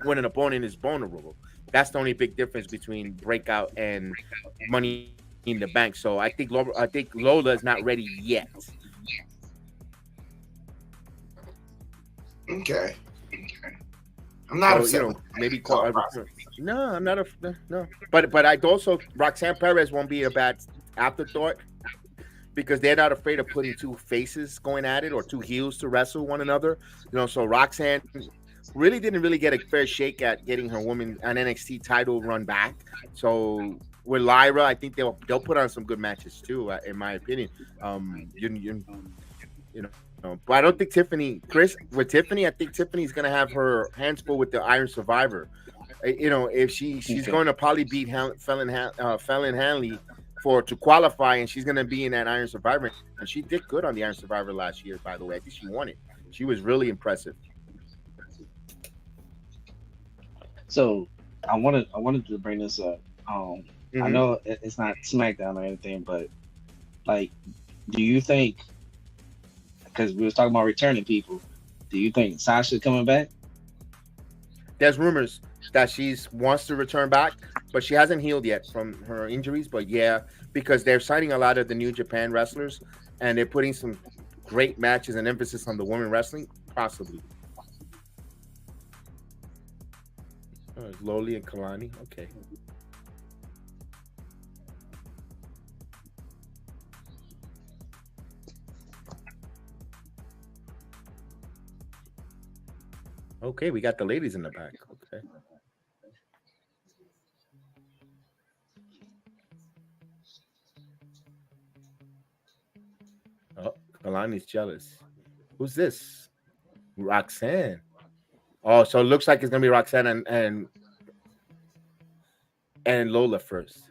when an opponent is vulnerable. That's the only big difference between breakout and Money in the Bank. So I think Lola is not ready yet. Okay. I'm not upset. Maybe call. No, I'm not no. But I'd also Roxanne Perez won't be a bad afterthought because they're not afraid of putting two faces going at it or two heels to wrestle one another. So Roxanne really didn't get a fair shake at getting her an NXT title run back. So with Lyra, I think they'll put on some good matches too, in my opinion. But I don't think Tiffany, with Tiffany, I think Tiffany's gonna have her hands full with the Iron Survivor. If she's going to probably beat Fallon Hanley to qualify, and she's gonna be in that Iron Survivor. And she did good on the Iron Survivor last year, by the way. I think she won it. She was really impressive. So I wanted to bring this up. I know it's not SmackDown or anything, but like, do you think? Because we was talking about returning people. Do you think Sasha's coming back? There's rumors that she wants to return back, but she hasn't healed yet from her injuries. But yeah, because they're signing a lot of the New Japan wrestlers, and they're putting some great matches and emphasis on the women wrestling, possibly. Loli and Kalani, okay. Okay, we got the ladies in the back. Okay. Oh, Kalani's jealous. Who's this? Roxanne. Oh, so it looks like it's gonna be Roxanne and Lola first.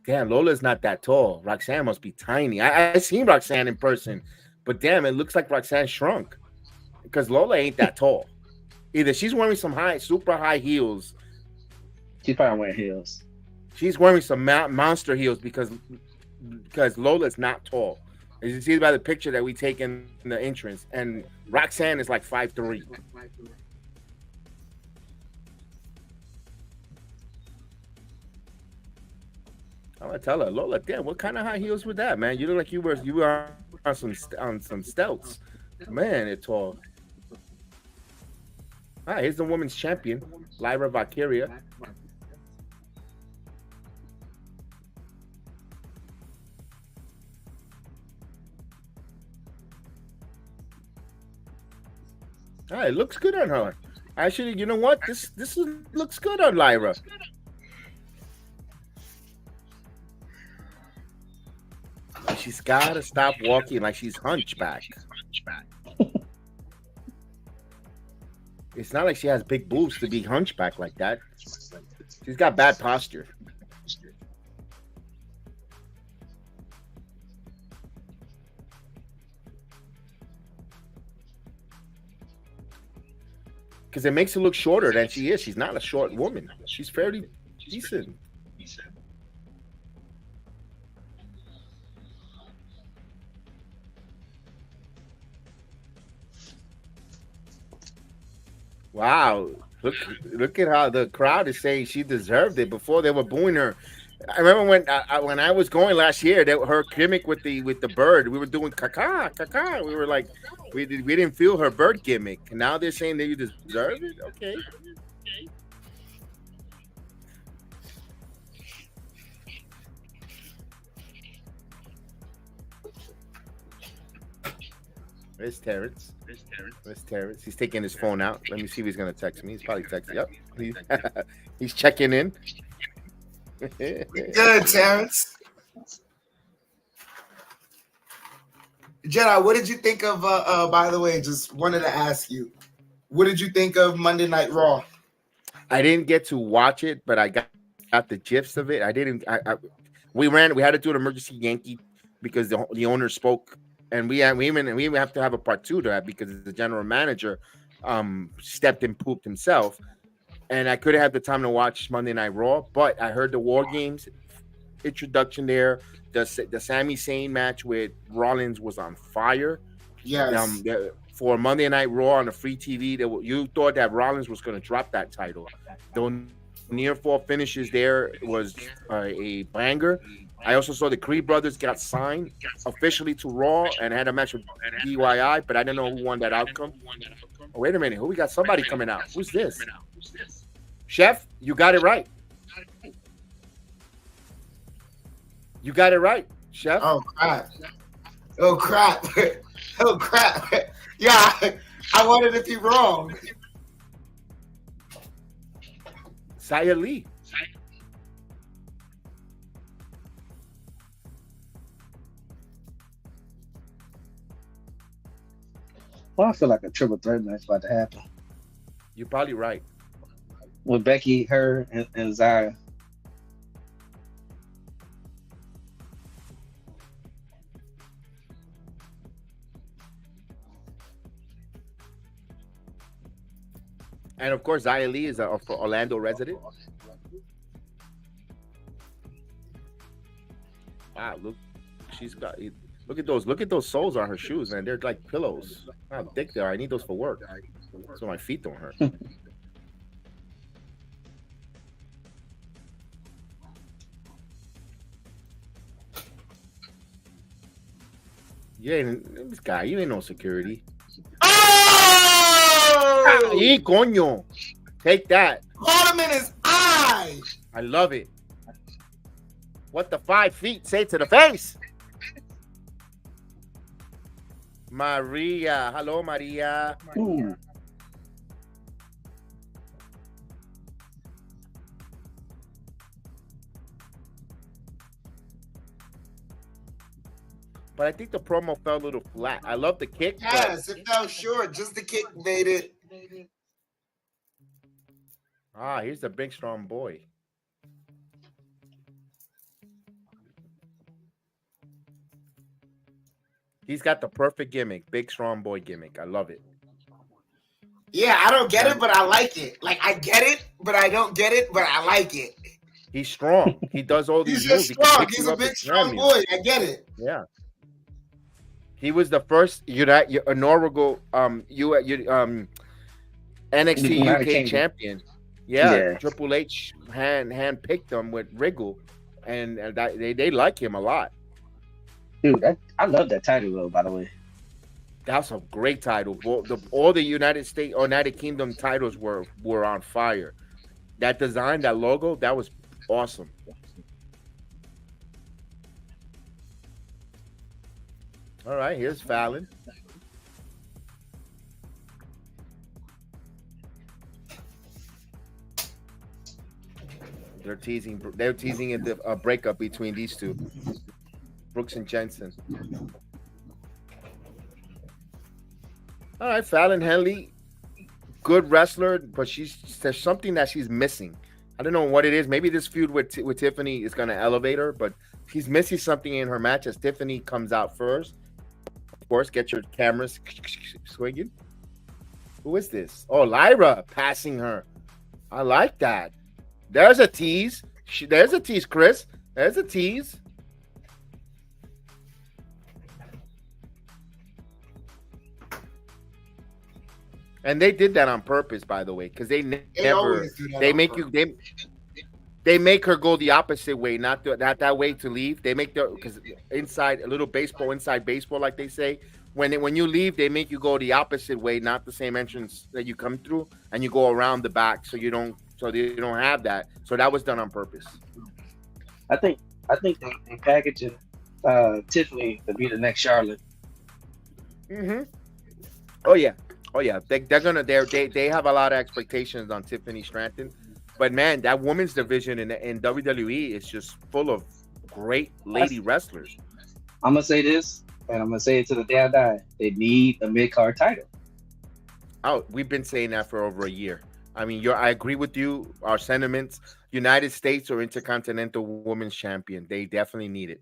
Damn, Lola's not that tall. Roxanne must be tiny. I seen Roxanne in person, but damn, it looks like Roxanne shrunk. Because Lola ain't that tall. Either she's wearing some super high heels. She's probably wearing heels. She's wearing some monster heels because Lola's not tall. As you can see by the picture that we take in the entrance. And Roxanne is like 5'3". I'm gonna tell her, Lola, damn, what kind of high heels were that, man? You look like you were on some stilts. Man, it's tall. All right, here's the women's champion, Lyra Valkyria. All right, looks good on her. Actually, you know what? This looks good on Lyra. She's got to stop walking like she's hunchback. It's not like she has big boobs to be hunchback like that. She's got bad posture. Because it makes her look shorter than she is. She's not a short woman. She's fairly decent. Wow, look at how the crowd is saying she deserved it before they were booing her. I remember when I was going last year, her gimmick with the bird, we were doing caca. We were like, we didn't feel her bird gimmick. And now they're saying that you deserve it. Okay. Where's Terrence? He's taking his phone out. Let me see if he's gonna text me. He's probably texting. Yep. He's checking in. Good, Terrence. Jedi, what did you think of? By the way, just wanted to ask you, what did you think of Monday Night Raw? I didn't get to watch it, but I got the gist of it. We had to do an emergency Yankee because the owner spoke. And we even have to have a part 2 to that because the general manager stepped and pooped himself. And I couldn't have the time to watch Monday Night Raw, but I heard the War Games introduction there. The Sami Zayn match with Rollins was on fire. Yes. For Monday Night Raw on the free TV, you thought that Rollins was going to drop that title. The near fall finishes there was a banger. I also saw the Creed brothers got signed officially to Raw and had a match with DYI, but I didn't know who won that outcome. Oh, wait a minute. Who we got? Somebody coming out. Who's this? Chef, you got it right. You got it right, Chef. Oh crap! Oh crap! Oh crap! Yeah, I wanted to be wrong. Saya Lee. Well, I feel like a triple threat match about to happen You're probably right. with Becky, her, and Zaya. And of course, Zia Lee is a Orlando resident. Wow, look, she's got. Look at those soles on her shoes, man. They're like pillows. How thick they are. I need those for work, so my feet don't hurt. You ain't this guy. You ain't no security. Oh! Y coño, take that. Caught him in his eye. I love it. What the 5 feet say to the face? Maria. Hello, Maria. Ooh. But I think the promo fell a little flat. I love the kick. Yes, it fell short. Just the kick made it. Here's the big strong boy. He's got the perfect gimmick, big strong boy gimmick. I love it. Yeah, I don't get it, but I like it. Like I get it, but I don't get it, but I like it. He's strong. He does all these He's moves. just He can strong. pick He's you a up big and strong slam you. boy. I get it. Yeah. He was the first inaugural NXT United UK Kingdom. champion. Yeah, Yeah. Triple H hand picked him with Wriggle, and they like him a lot. Dude, I love that title though, by the way. That's a great title. All the United Kingdom titles were on fire. That design, that logo, that was awesome. All right, here's Fallon. They're teasing a breakup between these two, Brooks and Jensen. All right, Fallon Henley, good wrestler, but there's something that she's missing. I don't know what it is. Maybe this feud with Tiffany is going to elevate her, but she's missing something in her match as Tiffany comes out first. Of course, get your cameras swinging. Who is this? Oh, Lyra passing her. I like that. There's a tease. There's a tease, Chris. There's a tease. And they did that on purpose, by the way, because they always do that they on make purpose. they make her go the opposite way, not that way to leave. They make because inside a little baseball, inside baseball, like they say. When you leave, they make you go the opposite way, not the same entrance that you come through, and you go around the back, so you don't have that. So that was done on purpose. I think they packaging Tiffany to be the next Charlotte. Mm-hmm. Oh yeah. They have a lot of expectations on Tiffany Stratton, but man, that women's division in WWE is just full of great lady wrestlers. I'm gonna say this, and I'm gonna say it to the day I die. They need a mid-card title. Oh, we've been saying that for over a year. I mean, I agree with you. Our sentiments: United States or Intercontinental Women's Champion. They definitely need it.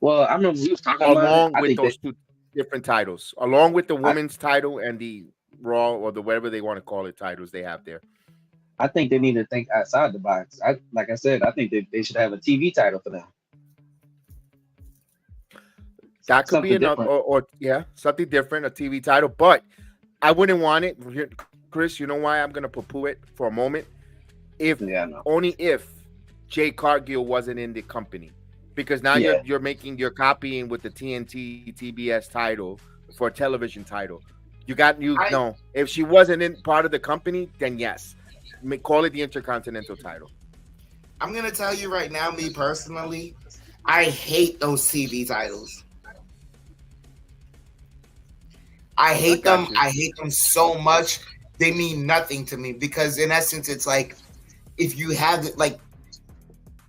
Well, I remember we was talking about Along it. with those two different titles, along with the women's title and the Raw or the whatever they want to call it titles they have there. I think they need to think outside the box. Like I said, I think they should have a TV title for them. That could be Something another, different. or something different, a TV title. But I wouldn't want it, Chris. You know why I'm gonna poo-poo it for a moment? Yeah, I know. Only if Jay Cargill wasn't in the company, because now you're copying with the TNT TBS title for a television title. No. If she wasn't in part of the company, then yes, call it the Intercontinental title. I'm gonna tell you right now, me personally, I hate those TV titles. I hate them. I hate them so much. They mean nothing to me, because in essence, it's like, if you have it, like,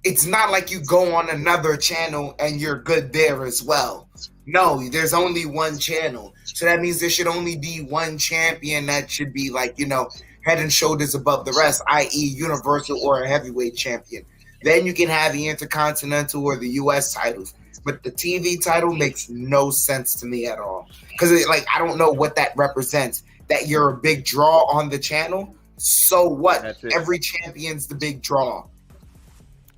it's not like you go on another channel and you're good there as well. No, there's only one channel. So that means there should only be one champion that should be, like, you know, head and shoulders above the rest, i.e. Universal or a heavyweight champion. Then you can have the Intercontinental or the US titles. But the TV title makes no sense to me at all. Because, like, I don't know what that represents. That you're a big draw on the channel. So what? Every champion's the big draw.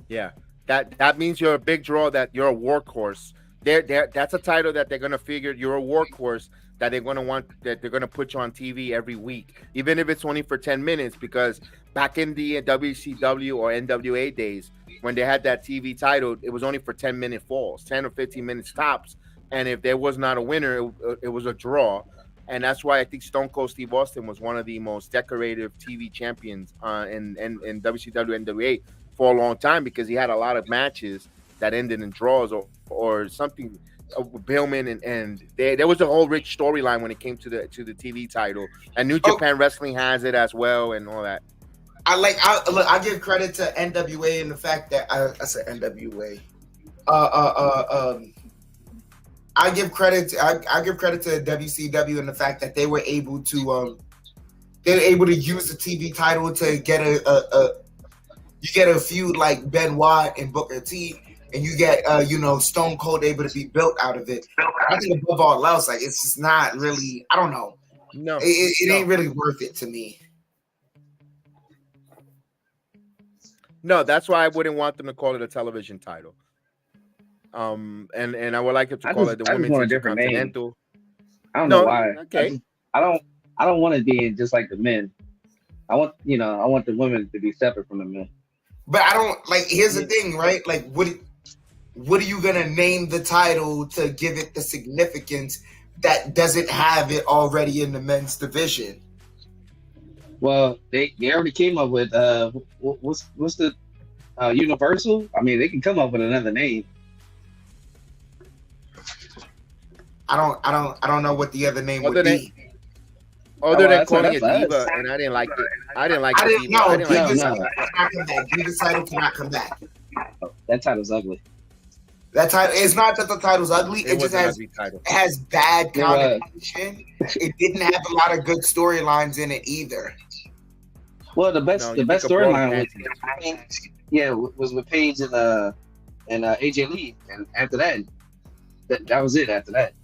Yeah, that means you're a big draw, that you're a workhorse. That's a title that they're gonna figure you're a workhorse, that they're gonna put you on TV every week, even if it's only for 10 minutes. Because back in the WCW or NWA days, when they had that TV title, it was only for 10-minute falls, 10 or 15 minutes tops. And if there was not a winner, it was a draw. And that's why I think Stone Cold Steve Austin was one of the most decorative TV champions in WCW NWA for a long time, because he had a lot of matches that ended in draws or something. Billman and there was a whole rich storyline when it came to the TV title, and New Japan Wrestling has it as well and all that. I give credit to NWA in the fact that I said NWA. I give credit to WCW in the fact that they were able to use the TV title to get you get a feud like Benoit and Booker T, and you get Stone Cold able to be built out of it. I think above all else, like, it's just not really, I don't know. No, it ain't really worth it to me. No, that's why I wouldn't want them to call it a television title. And I would like them to call it the Women's Intercontinental. I don't know why. Okay. I don't want it being just like the men. I want the women to be separate from the men. But I don't, like, here's the thing, right? Like, what are you gonna name the title to give it the significance that doesn't have it already in the men's division? Well, they already came up with what's the Universal? I mean, they can come up with another name. I don't know what the other name would be. Other than calling it Diva, and I didn't like it. I didn't like it. No, Diva's title cannot come back. That title's ugly. That title, it's not that the title's ugly. It just has bad connotation. It didn't have a lot of good storylines in it either. Well, the best storyline was with Paige and AJ Lee, and after that was it. After that.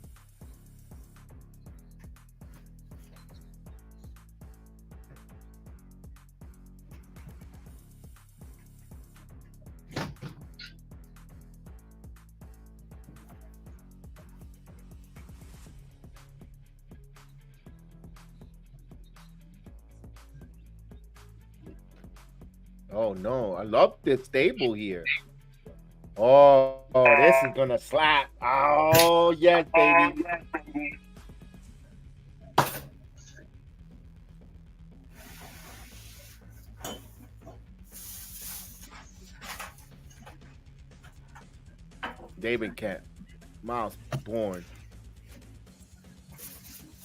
Oh no, I love this stable here. Oh, this is gonna slap. Oh yes, baby. David Kent, Miles Bourne,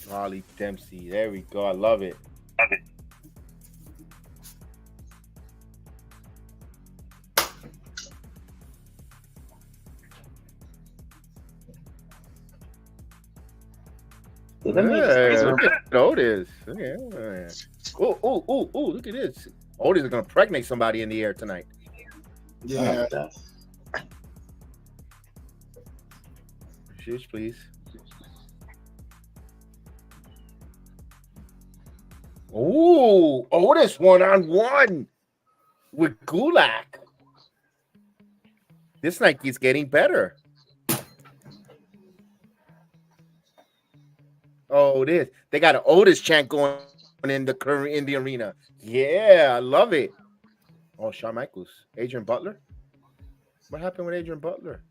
Harley Dempsey. There we go. I love it. Look at Otis. Oh, look at this. Otis is gonna pregnate somebody in the air tonight. Yeah. Shush, please. Oh, Otis 1-on-1 with Gulak. This night keeps getting better. Oh, this. They got an Otis chant going in the arena. Yeah, I love it. Oh, Shawn Michaels. Adrian Butler. What happened with Adrian Butler?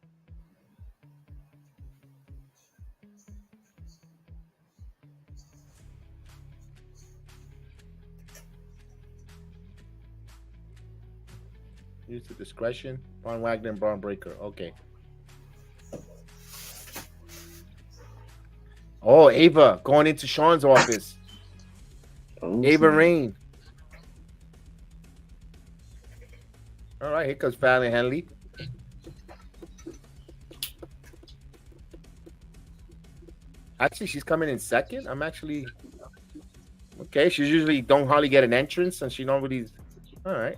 Use the discretion. Von Wagner and Braun Breaker. Okay. Oh, Ava going into Sean's office. Ava Rain. All right, here comes Fallon Henley. Actually, she's coming in second. I'm actually okay. She's usually don't hardly get an entrance, and she nobody's. All right.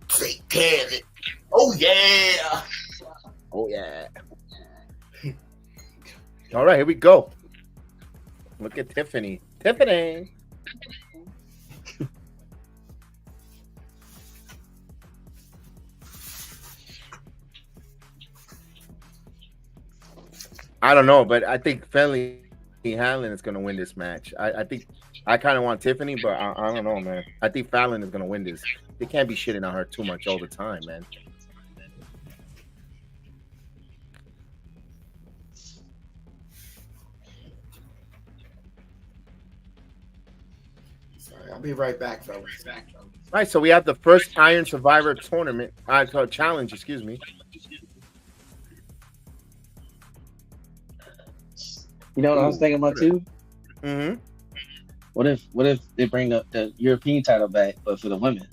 Take care of it. Oh yeah. Oh yeah. All right, here we go. Look at Tiffany. Tiffany. I don't know, but I think Finley Hanlon is going to win this match. I think I kind of want Tiffany, but I don't know, man. I think Fallon is going to win this. They can't be shitting on her too much all the time, man. Sorry, I'll be right back, fellas. All right, so we have the first Iron Survivor tournament, challenge, excuse me. You know what I was thinking about too? Mm-hmm. What if they bring up the European title back, but for the women?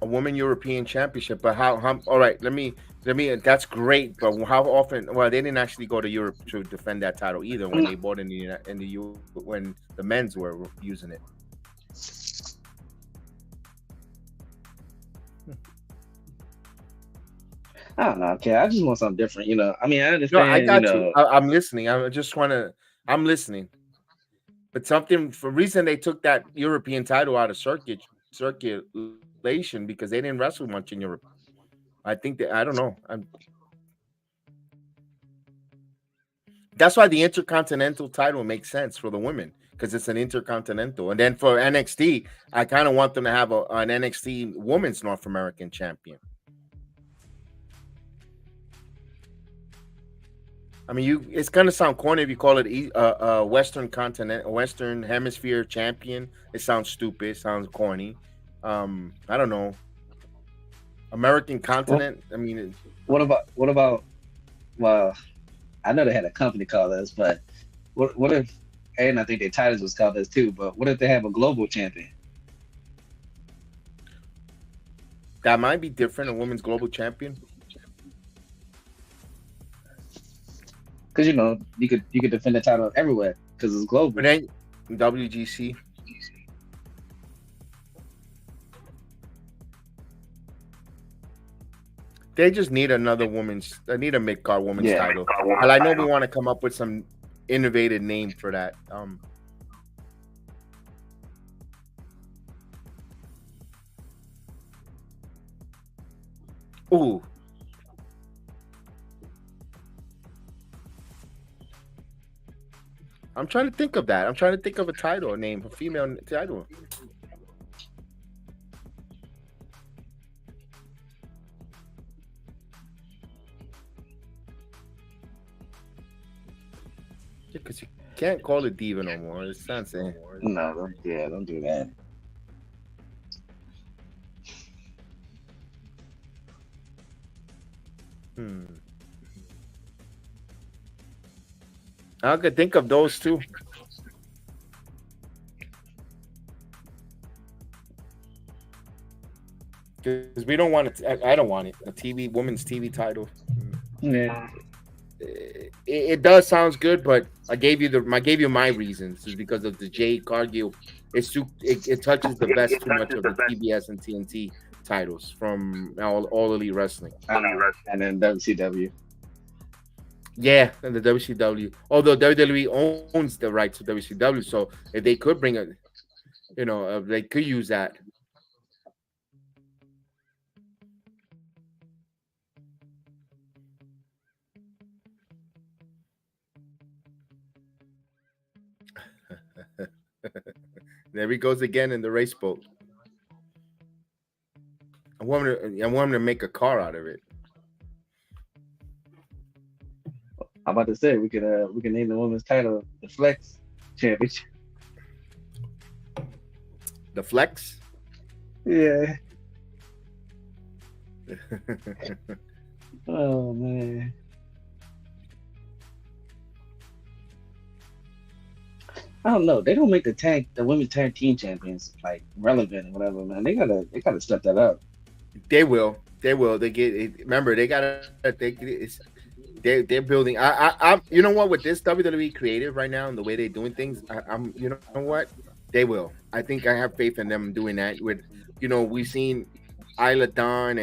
A woman European Championship, but how? All right, let me. That's great, but how often? Well, they didn't actually go to Europe to defend that title either when they bought in the U when the men's were using it. I don't know. Okay, I just want something different. You know, I mean, I No, understand. I got you. you. Know, I'm listening. I'm listening. But something for reason they took that European title out of circulation because they didn't wrestle much in Europe. I think that I don't know. That's why the Intercontinental title makes sense for the women because it's an Intercontinental. And then for NXT, I kind of want them to have an NXT Women's North American Champion. I mean, it's gonna sound corny if you call it Western Hemisphere Champion. It sounds stupid. It sounds corny. I don't know. American Continent. I mean, what about? Well, I know they had a company called this, but what if? And I think their titles was called this too. But what if they have a global champion? That might be different. A women's global champion. Because you know you could defend the title everywhere because it's global. But then WGC. They just need another women's. They need a mid-card women's title. But I know we want to come up with some innovative name for that. Ooh. I'm trying to think of that. I'm trying to think of a title, a name, a female title. Because you can't call it diva no more. It's nonsense. No, don't do that. I could think of those two. Because we don't want it. I don't want it. A women's TV title. Yeah. It does sounds good, but I gave you my reasons. Is because of the Jade Cargill. It touches the best too much of the TBS and TNT titles from all Elite Wrestling. And then WCW. Yeah, and the WCW. Although WWE owns the rights to WCW, so if they could bring they could use that. There he goes again in the race boat. I want him to make a car out of it. I'm about to say we can name the women's title the Flex Championship. The Flex? Yeah. Oh man. I don't know. They don't make the women's tag team champions like relevant or whatever, man. They gotta step that up. They will. They get. Remember, they gotta. They're building. I'm. You know what? With this WWE creative right now and the way they're doing things, I'm. You know what? They will. I think I have faith in them doing that. With, we've seen Isla Dawn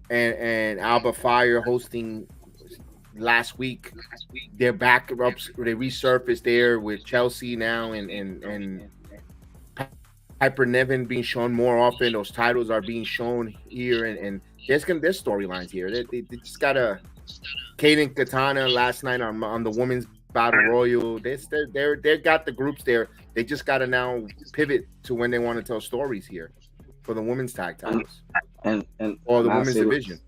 and Alba Fire hosting last week. They're back up. They resurfaced there with Chelsea now and Piper Niven being shown more often. Those titles are being shown here, and there's storylines here. They just gotta. Kaden Katana last night on the women's battle royal. They got the groups there. They just gotta now pivot to when they want to tell stories here for the women's tag titles And or the women's division.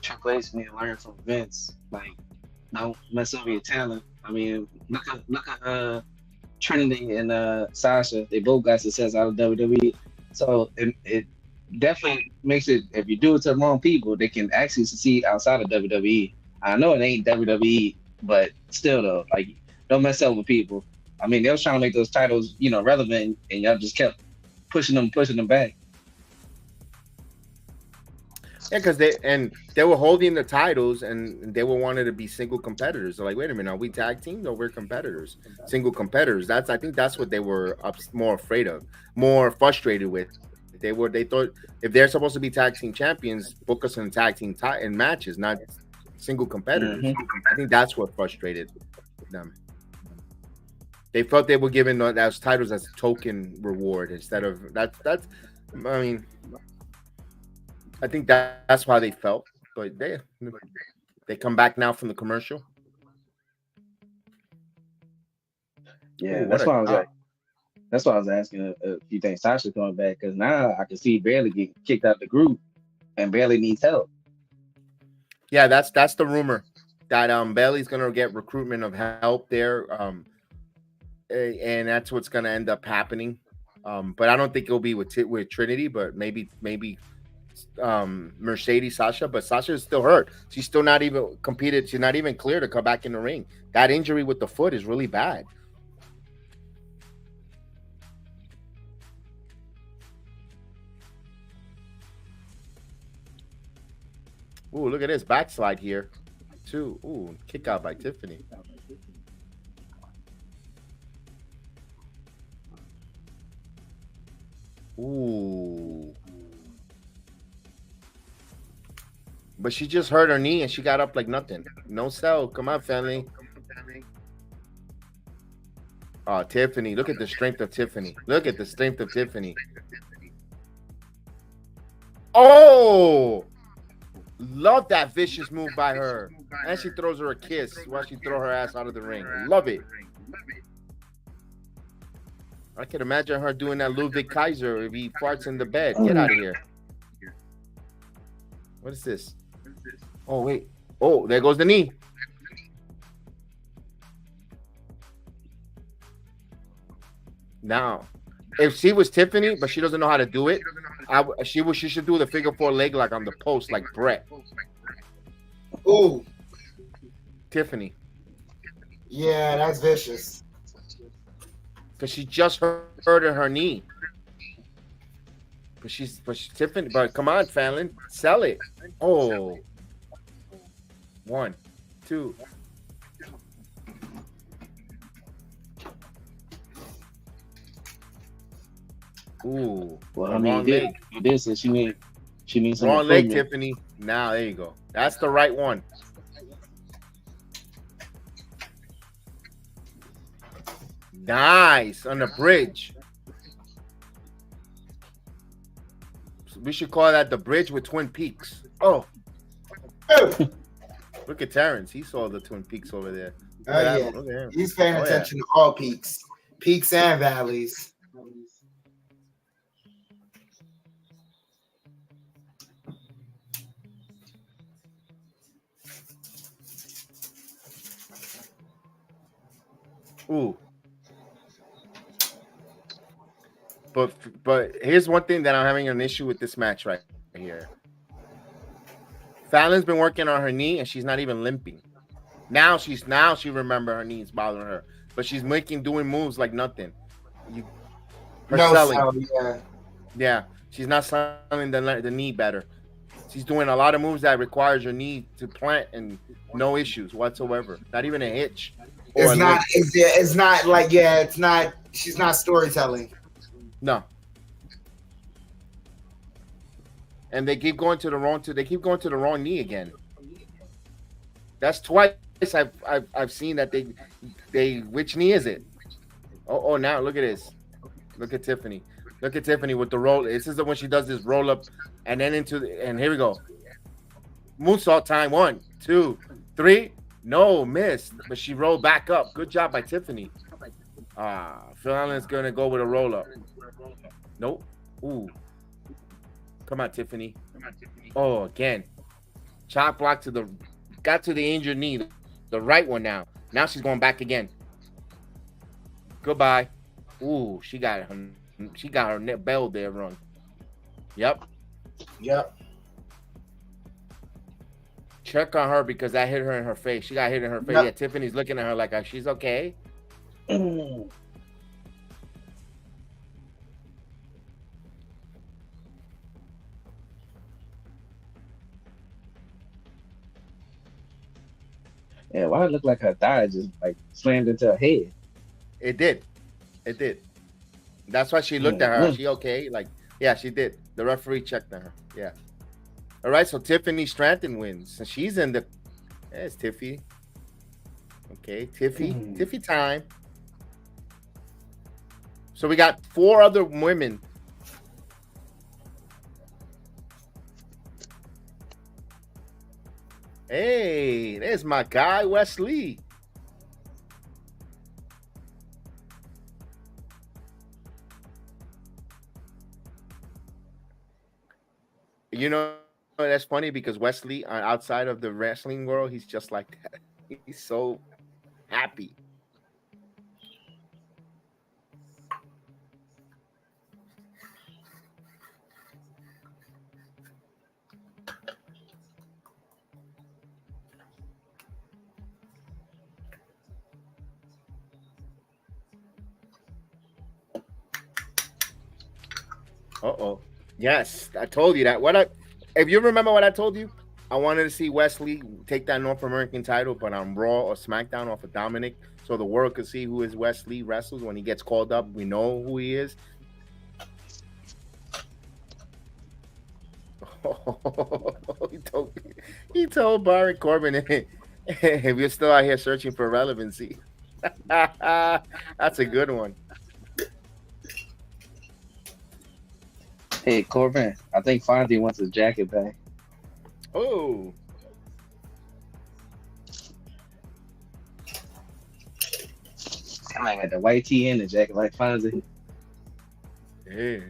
Triple H need to learn from Vince. Like, don't mess up your talent. I mean, look at Trinity and Sasha. They both got success out of WWE. So it definitely makes it, if you do it to the wrong people, they can actually succeed outside of WWE. I know it ain't WWE, but still though, like, don't mess up with people. I mean, they was trying to make those titles, relevant, and y'all just kept pushing them back. Yeah, because they were holding the titles and they were wanted to be single competitors. They're like, wait a minute, are we tag team? No, we're competitors, single competitors. I think that's what they were more afraid of, more frustrated with. They thought if they're supposed to be tag team champions, book us in tag team in matches, not single competitors. I think that's what frustrated them. They felt they were giving those titles as a token reward instead of that's. I mean, I think that's why they felt. But they come back now from the commercial. Yeah, that's why I was like. That's why I was asking if you think Sasha's coming back, because now I can see Bayley get kicked out of the group, and Bayley needs help. Yeah, that's the rumor that Bayley's gonna get recruitment of help there, and that's what's gonna end up happening. But I don't think it'll be with Trinity, but maybe Mercedes Sasha. But Sasha is still hurt. She's still not even competed. She's not even clear to come back in the ring. That injury with the foot is really bad. Ooh, look at this backslide here, too. Ooh, kick out by Tiffany. Ooh. But she just hurt her knee and she got up like nothing. No sell. Come on, family. Oh, Tiffany. Look at the strength of Tiffany. Look at the strength of Tiffany. Oh! Love that vicious move by her. And she throws her a kiss while she throw her ass out of the ring. Love it. I can imagine her doing that Ludwig Kaiser if he farts in the bed. Get out of here. What is this? Oh, wait. Oh, there goes the knee. Now, if she was Tiffany, but she doesn't know how to do it, she should do the figure four leg lock on the post like Brett. Ooh. Tiffany. Yeah, that's vicious. Because she just hurted her knee. But she's Tiffany. But come on, Fallon, sell it. Oh. 1, 2. Ooh. Well, I mean, you did say she needs some wrong leg, Tiffany. Now there you go. That's the right one. Nice on the bridge. We should call that the bridge with Twin Peaks. Oh. Look at Terrence. He saw the Twin Peaks over there. Oh yeah, Look at him. he's paying attention to all peaks and valleys. Ooh. But here's one thing that I'm having an issue with this match right here. Fallon's been working on her knee and she's not even limping. Now she remember her knees bothering her, but she's doing moves like nothing. Yeah, she's not selling the knee better. She's doing a lot of moves that requires your knee to plant and no issues whatsoever. Not even a hitch. It's not. She's not storytelling. No. And they keep going to the wrong knee again. That's twice I've seen that they which knee is it? Oh now look at this. Look at Tiffany. Look at Tiffany with the roll. This is when she does this roll up and then and here we go. Moonsault time. 1, 2, 3. No, missed. But she rolled back up. Good job by Tiffany. Phil Allen's gonna go with a roll up. Nope. Ooh. Come on, Tiffany. Oh, again. Chop block got to the injured knee. The right one now. Now she's going back again. Goodbye. Ooh, she got her neck bell there run. Yep. Check on her because that hit her in her face. She got hit in her face. Yep. Yeah, Tiffany's looking at her like she's okay. Yeah, why it look like her thigh just like slammed into her head? It did. That's why she looked at her. Is she okay? Like, yeah, she did. The referee checked on her. Yeah. All right, so Tiffany Stratton wins. So she's in the. There's Tiffy. Okay, Tiffy time. So we got 4 other women. Hey, there's my guy, Wesley. You know, that's funny because Wesley, outside of the wrestling world, he's just like that. He's so happy. Uh-oh. Yes, I told you that. If you remember what I told you, I wanted to see Wesley take that North American title, but on Raw or SmackDown off of Dominic, so the world could see who is Wesley wrestles. When he gets called up, we know who he is. He told Baron Corbin, if you're still out here searching for relevancy. That's a good one. Hey, Corbin, I think Fonzie wants his jacket back. Oh. I might got the white tee and the jacket like Fonzie. Hey.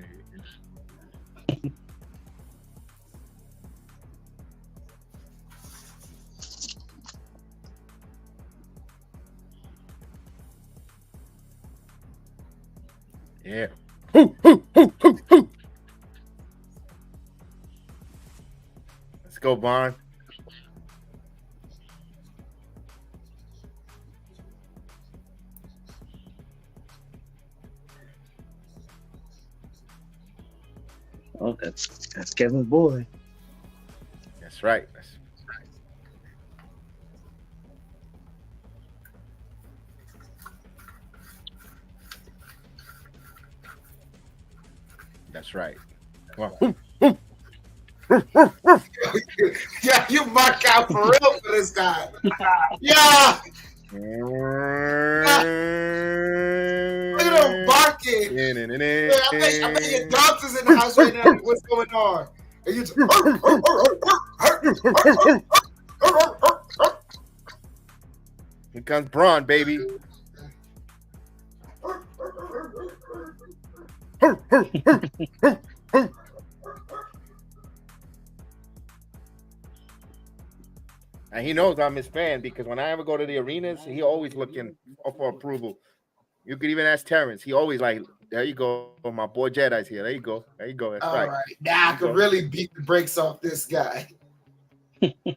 Yeah. Hoo, hoo, hoo, hoo, hoo. Let's go, Barn. Oh, that's Kevin's boy. That's right. That's right. Well, yeah, you mark out for real for this guy. Yeah. Look at him barking. Yeah, I bet your dogs is in the house right now. What's going on? And you just... Here comes Braun, baby. And he knows I'm his fan because when I ever go to the arenas, he always looking for approval. You could even ask Terrence. He always like, there you go. My boy Jedi's here. There you go. There you go. That's All right. right. Now I can really beat the brakes off this guy. Jedi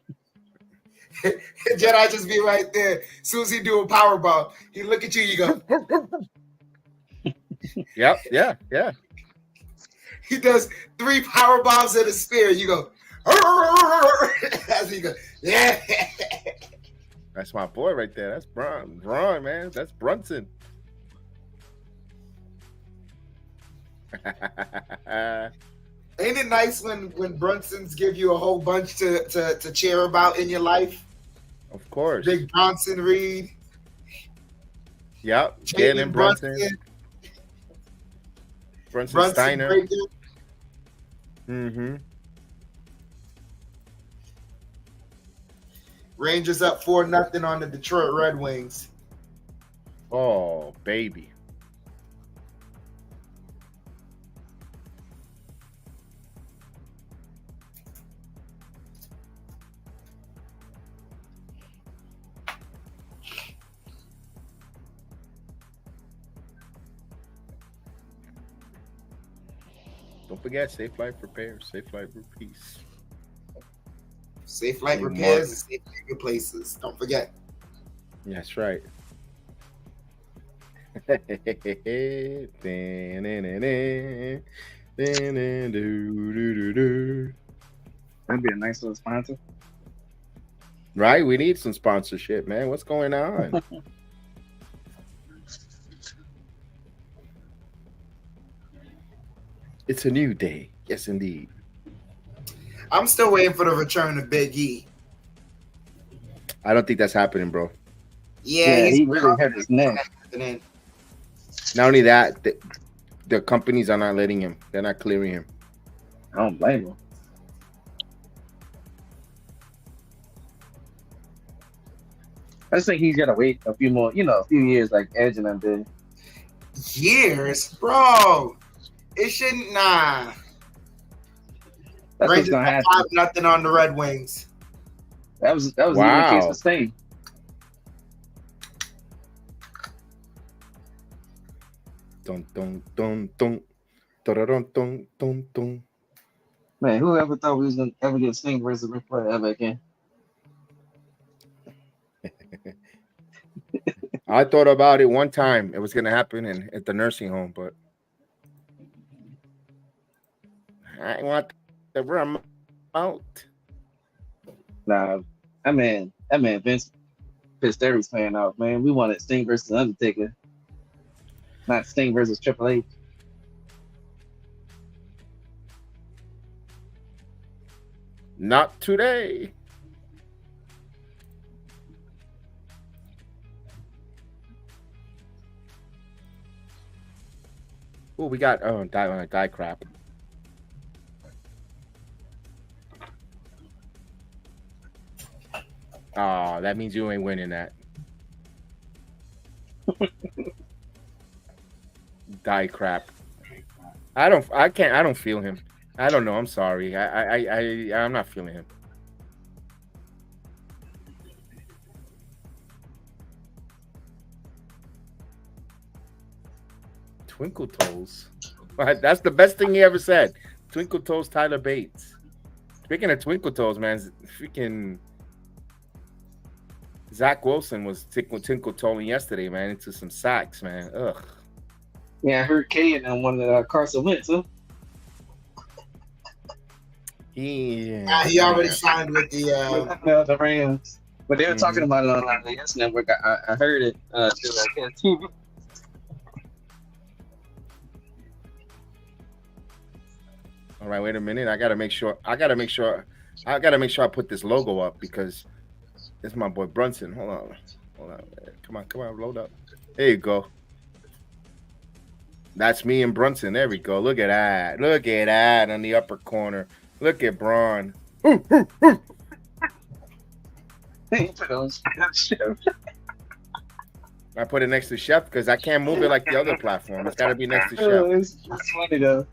just be right there. As soon as he do a power bomb, he look at you, you go. Yep. Yeah. He does 3 power bombs and a spear. You go. As he go, yeah. That's my boy right there. That's Braun. Braun, man. That's Brunson. Ain't it nice when Brunsons give you a whole bunch to cheer about in your life? Of course. Big Bronson Reed. Yep. Jalen Brunson. Brunson Steiner. Mm-hmm. Rangers up 4-0 on the Detroit Red Wings. Oh, baby. Don't forget, safe life repairs, safe life for peace. Safe light repairs and safe light places. Don't forget. That's right. That'd That'd be a nice little sponsor. Right? We need some sponsorship, man. What's going on? It's a new day. Yes, indeed. I'm still waiting for the return of Big E. I don't think that's happening, bro. Yeah, he really hurt his neck. Not only that, the companies are not letting him. They're not clearing him. I don't blame him. I just think he's got to wait a few more, a few years like Edge and them did. Years? Bro. It shouldn't, nah. That's what's going to happen. 5-0 on the Red Wings. That was Wow. even the case for Sting. Dun, dun, dun, dun. Dun, dun, dun, dun. Man, whoever thought we was going to ever get Sting versus Ric Flair ever again? I thought about it one time. It was going to happen at the nursing home, but I want the rum out. Nah, that man Vince pissed every fan off, man. We wanted Sting versus Undertaker, not Sting versus Triple H. Not today. Oh, we got die crap. Oh, that means you ain't winning that. Die crap. I don't feel him. I don't know. I'm sorry. I'm not feeling him. Twinkle Toes. That's the best thing he ever said. Twinkle Toes Tyler Bates. Speaking of Twinkle Toes, man, freaking Zach Wilson was twinkle toeing yesterday, man, into some sacks, man. Ugh. Yeah, I heard Kay and one of Carson Wentz, huh? He already signed with the Rams. But they were talking about it on the Yes Network. I heard it through TV. All right, wait a minute. I gotta make sure I put this logo up because it's my boy Brunson. Hold on. Come on, load up. There you go. That's me and Brunson. There we go. Look at that on the upper corner. Look at Braun. I put it next to Chef because I can't move it like the other platform. It's got to be next to Oh, Chef. it's funny though.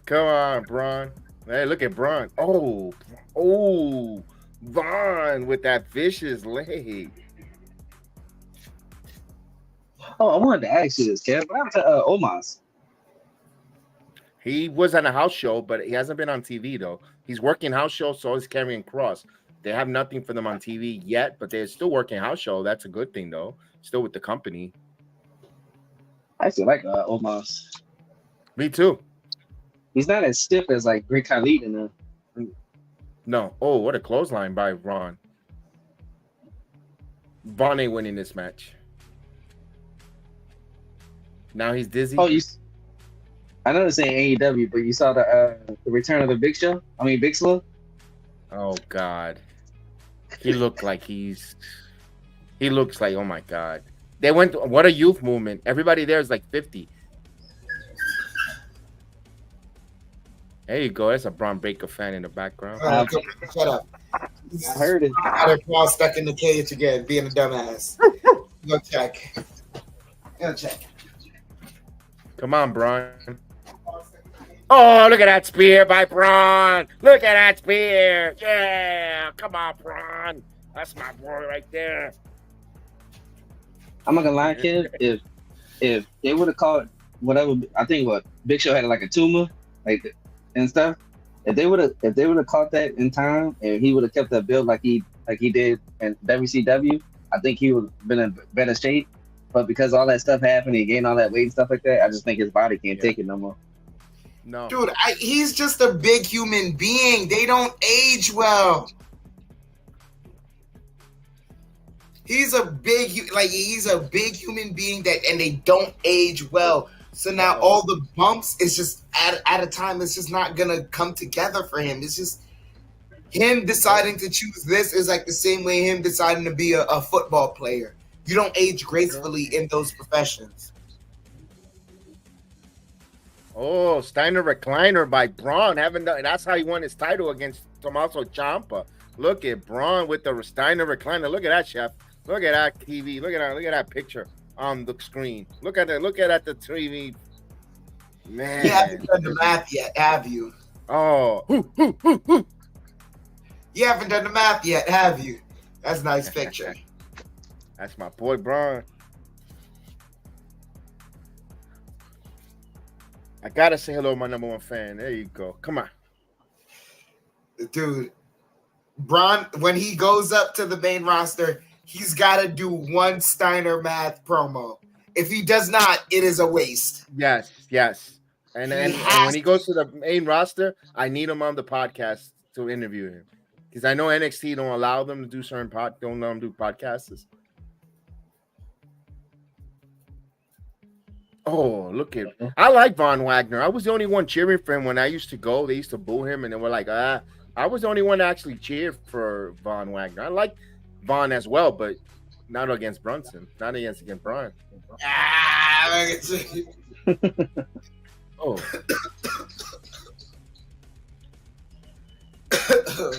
Come on, Braun. Hey, look at Braun. Oh, Vaughn with that vicious leg. Oh, I wanted to ask you this, Kev. What happened to Omos? He was on a house show, but he hasn't been on TV though. He's working house shows, so he's carrying cross. They have nothing for them on TV yet, but they're still working house show. That's a good thing though. Still with the company. I actually like Omos. Me too. He's not as stiff as like Great Khali in the. No. Oh, what a clothesline by Ron. Vaughn ain't winning this match. Now he's dizzy. Oh, I know this ain't AEW, but you saw the return of the Big Show. I mean, Big Slow. Oh God, he looked like he looks like, oh my God. They went. What a youth movement. Everybody there is like 50. There you go. That's a Braun Breaker fan in the background. Shut up. I heard it. Got her paw stuck in the cage again, being a dumbass. Go check. Go check. Come on, Braun. Oh, look at that spear by Braun. Look at that spear. Yeah. Come on, Braun. That's my boy right there. I'm not gonna lie, Kev. If they would have called whatever, I think what Big Show had like a tumor, like and stuff. If they would have caught that in time, and he would have kept that build like he did in WCW, I think he would have been in better shape. But because all that stuff happened, he gained all that weight and stuff like that, I just think his body can't take it no more. No, Dude, he's just a big human being. They don't age well. He's a big human being and they don't age well. So now all the bumps is just at a time it's just not gonna come together for him. It's just him deciding to choose this is like the same way him deciding to be a football player. You don't age gracefully in those professions. Oh, Steiner Recliner by Braun. That's how he won his title against Tommaso Ciampa. Look at Braun with the Steiner Recliner. Look at that, Chef. Look at that TV. Look at that picture on the screen. Look at the TV. Man. You haven't done the math yet, have you? Oh. You haven't done the math yet, have you? That's a nice picture. That's my boy Braun. I gotta say hello to my number one fan. There you go. Come on. Dude, Braun, when he goes up to the main roster, he's got to do one Steiner math promo. If he does not, it is a waste. Yes. And when he goes to the main roster, I need him on the podcast to interview him. Because I know NXT don't allow them to do don't let them do podcasts. Oh, look at I like Von Wagner. I was the only one cheering for him when I used to go. They used to boo him, and they were like, I was the only one that actually cheered for Von Wagner. I like Von as well, but not against Brunson. Not against Braun. Oh.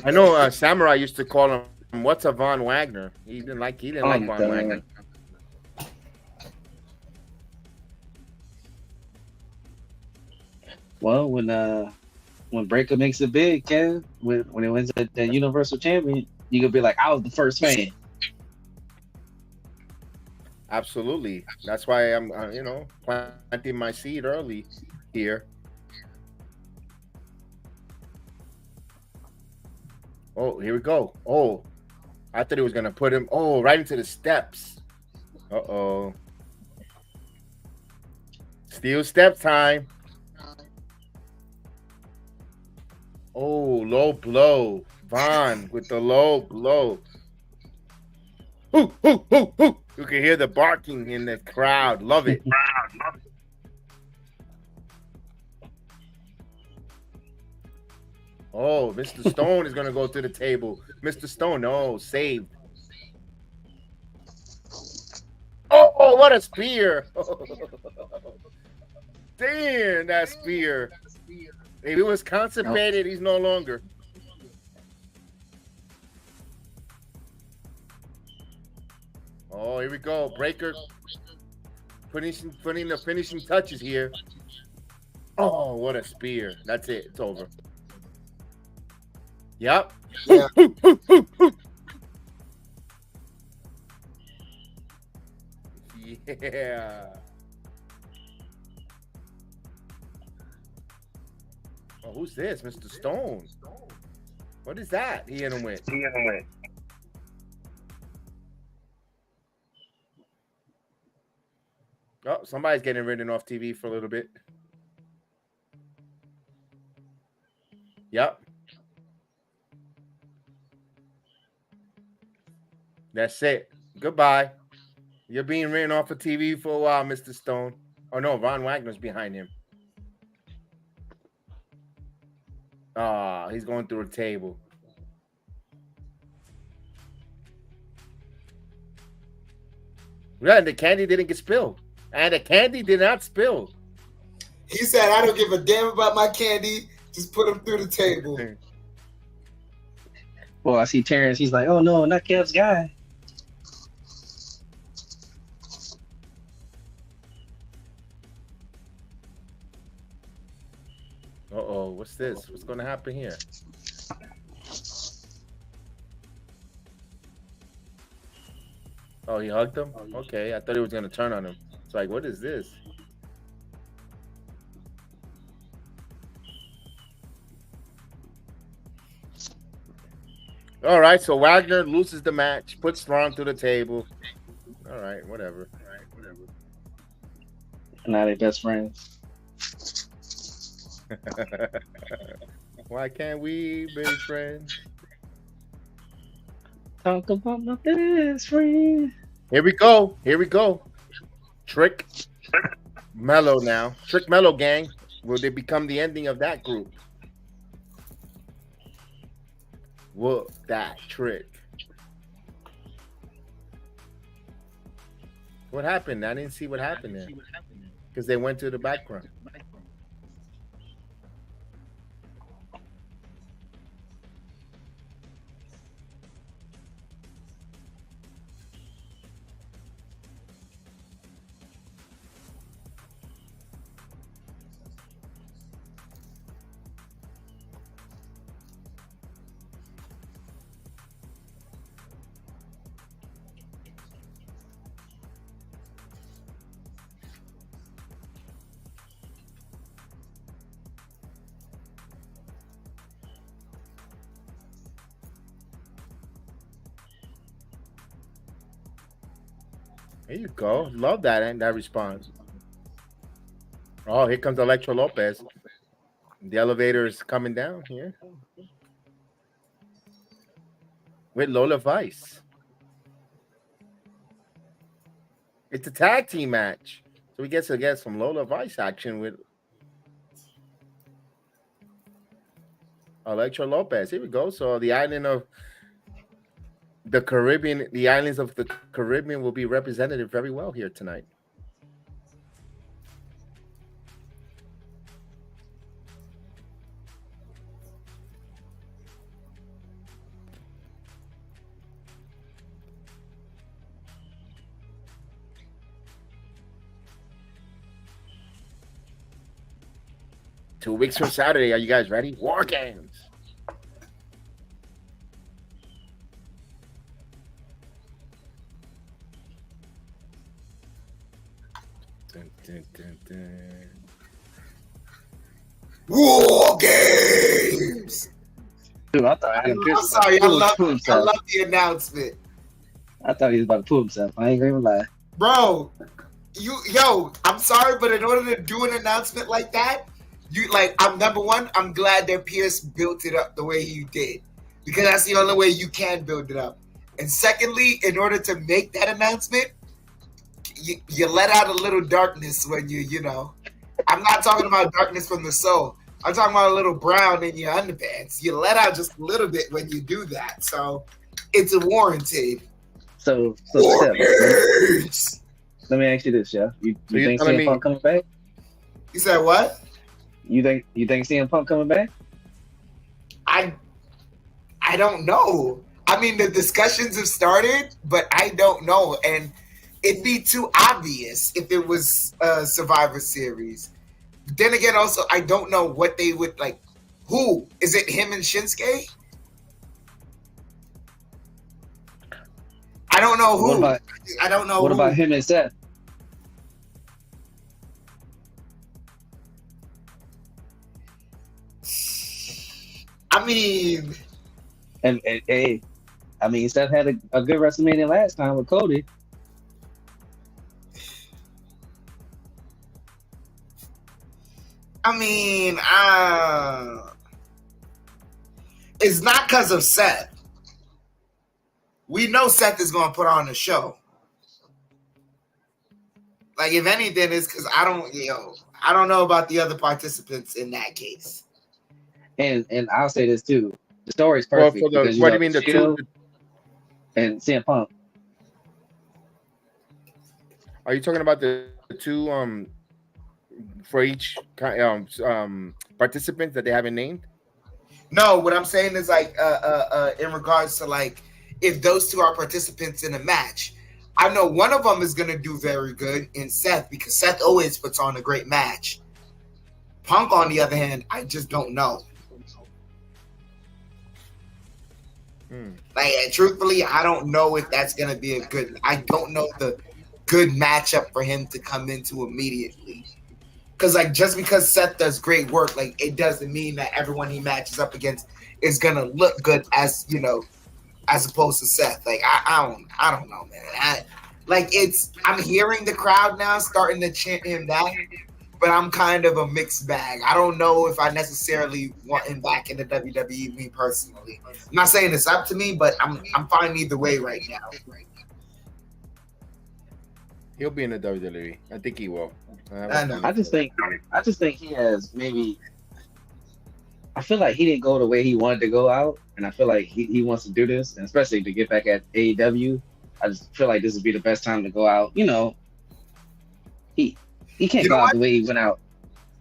I know Samurai used to call him, what's a Von Wagner? He didn't like Von Wagner. Well, when Breaker makes it big, Ken, when he wins the Universal Champion, you could be like, I was the first fan. Absolutely. That's why I'm, planting my seed early here. Oh, here we go. Oh, I thought he was gonna put him. Oh, right into the steps. Uh-oh. Steel step time. Oh, low blow. Von with the low blow. Ooh, ooh, ooh, ooh. You can hear the barking in the crowd. Love it. Oh, Mr. Stone is going to go to the table. Mr. Stone, no, saved. Oh, what a spear. Damn, that spear. If he was constipated, he's no longer. Oh, here we go. Breaker putting the finishing touches here. Oh, what a spear. That's it. It's over. Yep. Yeah. Yeah. Oh, who's this? Mr. Stone. What is that he hit him with? Oh, somebody's getting ridden off TV for a little bit. Yep. That's it. Goodbye. You're being ridden off of TV for a while, Mr. Stone. Oh, no, Von Wagner's behind him. Ah, he's going through a table. Yeah, the candy didn't get spilled. And the candy did not spill. He said, I don't give a damn about my candy. Just put him through the table. Well, I see Terrence. He's like, oh no, not Kev's guy. Uh-oh, what's this? What's going to happen here? Oh, he hugged him? Okay, I thought he was going to turn on him. It's like, what is this? All right, so Wagner loses the match, puts Thrawn through the table. All right, whatever. Now they're best friends. Why can't we be friends? Talk about my best friend. Here we go. Here we go. Trick Mello now. Trick Mello gang. Will they become the ending of that group? Whoop that trick. What happened? I didn't see what happened there. Because they went to the background. There you go. Love that and that response. Oh, here comes Electro Lopez. The elevator is coming down here. With Lola Vice. It's a tag team match. So we get to get some Lola Vice action with Electro Lopez. Here we go. So the island of the Caribbean, the islands of the Caribbean will be represented very well here tonight. Two weeks from Saturday. Are you guys ready? War Games. Dun, dun, dun, dun. War Games. Dude, I thought I'm sorry, I love the announcement. I thought he was about to pull himself. I ain't gonna even lie. Bro, I'm sorry, but in order to do an announcement like that, I'm glad that Pierce built it up the way he did, because that's the only way you can build it up. And secondly, in order to make that announcement, you let out a little darkness when I'm not talking about darkness from the soul. I'm talking about a little brown in your underpants. You let out just a little bit when you do that. So it's a warranted. So War Steph, Games. let me ask you this, yeah. You you're think telling CM Punk coming back? You said what? You think CM Punk coming back? I don't know. I mean, the discussions have started, but I don't know. And it'd be too obvious if it was a Survivor Series. Then again, also, I don't know what they would like. Who? Is it him and Shinsuke? I don't know who. I don't know What who. about him and Seth? I mean, And hey, I mean, Seth had a good WrestleMania last time with Cody. it's not because of Seth. We know Seth is going to put on a show. Like, if anything, it's because I don't know about the other participants in that case. And I'll say this too: the story's perfect. What do you mean the two? And CM Punk. Are you talking about the two for each participant that they haven't named? No, what I'm saying is like in regards to like if those two are participants in a match, I know one of them is going to do very good in Seth because Seth always puts on a great match. Punk, on the other hand, I just don't know. Like, truthfully, I don't know if that's going to be a good. I don't know the good matchup for him to come into immediately. Because, like, just because Seth does great work, like, it doesn't mean that everyone he matches up against is going to look good as, you know, as opposed to Seth. Like, I don't know, man. I'm hearing the crowd now starting to chant him down, but I'm kind of a mixed bag. I don't know if I necessarily want him back in the WWE, me personally. I'm not saying it's up to me, but I'm fine either way right now. He'll be in the WWE. I think he will. I just think he has maybe. I feel like he didn't go the way he wanted to go out, and I feel like he wants to do this, and especially to get back at AEW. I just feel like this would be the best time to go out. You know, he can't go out the way he went out.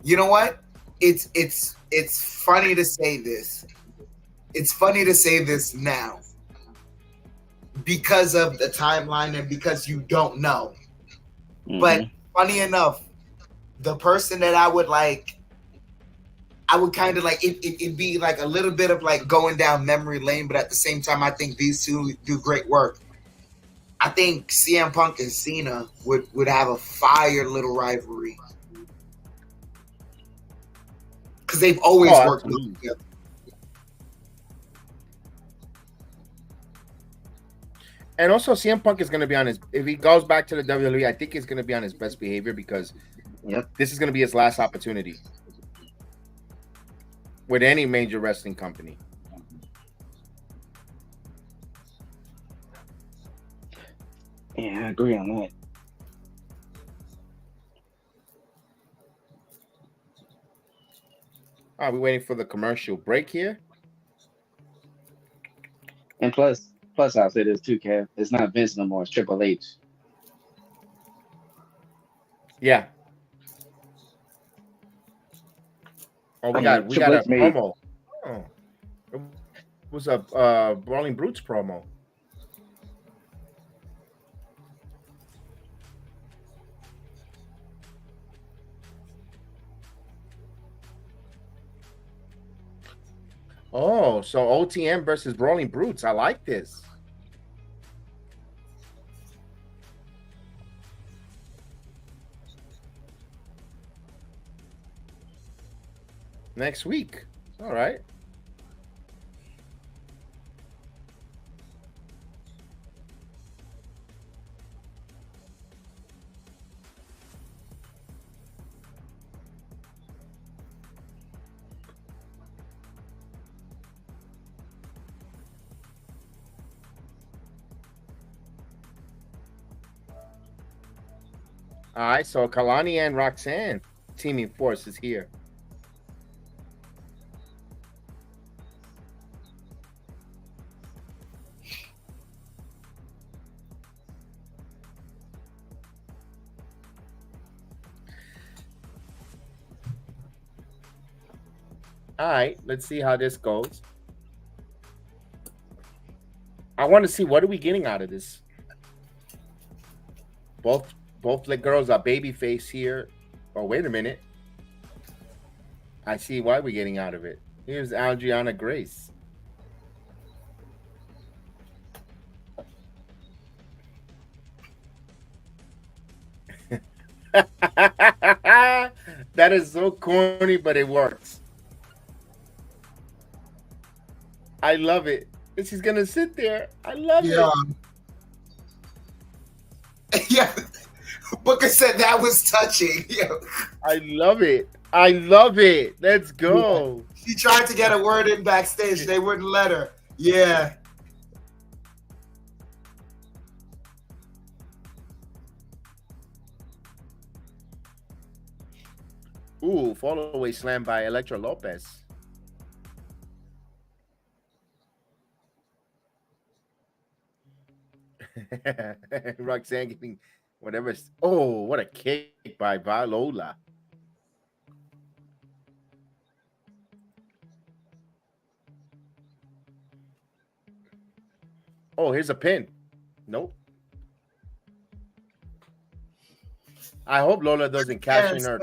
You know what? It's funny to say this. It's funny to say this now because of the timeline and because you don't know. Mm-hmm. But funny enough, the person that I would kind of like it'd be like a little bit of like going down memory lane, but at the same time, I think these two do great work. I think CM Punk and Cena would have a fire little rivalry because they've always worked together. And also, CM Punk is going to be on his. If he goes back to the WWE, I think he's going to be on his best behavior because this is going to be his last opportunity with any major wrestling company. Yeah, I agree on that. Are we waiting for the commercial break here? And plus I'll say this too, Kev. It's not Vince no more. It's Triple H. Yeah. Oh, we got a promo. Oh, it was a Brawling Brutes promo. Oh, so OTM versus Brawling Brutes. I like this. Next week. All right. All right, so Kalani and Roxanne teaming force is here. All right, let's see how this goes. I want to see what are we getting out of this. Both the girls are babyface here. Oh, wait a minute. I see why we're getting out of it. Here's Adriana Grace. That is so corny, but it works. I love it. And she's gonna sit there. I love it. Yeah. Booker said that was touching. Yeah. I love it. I love it. Let's go. Yeah. She tried to get a word in backstage. They wouldn't let her. Yeah. Ooh, follow away slam by Elektra Lopez. Roxanne getting whatever. Oh, what a kick by Viola. Oh, here's a pin. Nope. I hope Lola doesn't cash in her.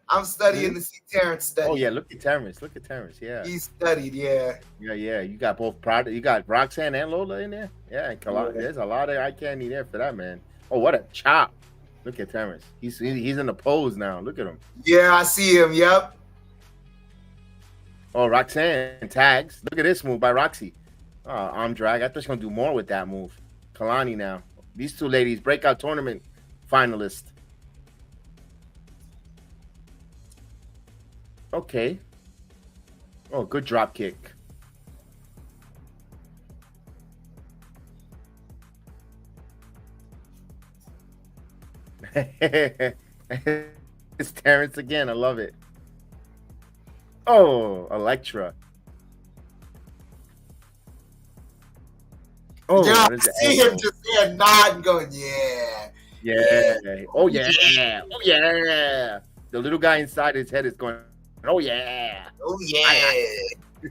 I'm studying to see Terrence study. Oh yeah, look at Terrence. Look at Terrence. Yeah, he studied. Yeah. Yeah. You got both product. You got Roxanne and Lola in there. Yeah, and there's a lot of eye candy there for that man. Oh, what a chop! Look at Terrence. He's in the pose now. Look at him. Yeah, I see him. Yep. Oh, Roxanne tags. Look at this move by Roxy. Arm drag. I thought she was gonna do more with that move. Kalani now. These two ladies, breakout tournament finalists. Okay. Oh, good drop kick. It's Terrence again. I love it. Oh, Elektra. Oh, yeah, I see him just there nodding, going, yeah. Yeah. Oh, yeah. Oh, yeah. The little guy inside his head is going, oh, yeah. Oh, yeah.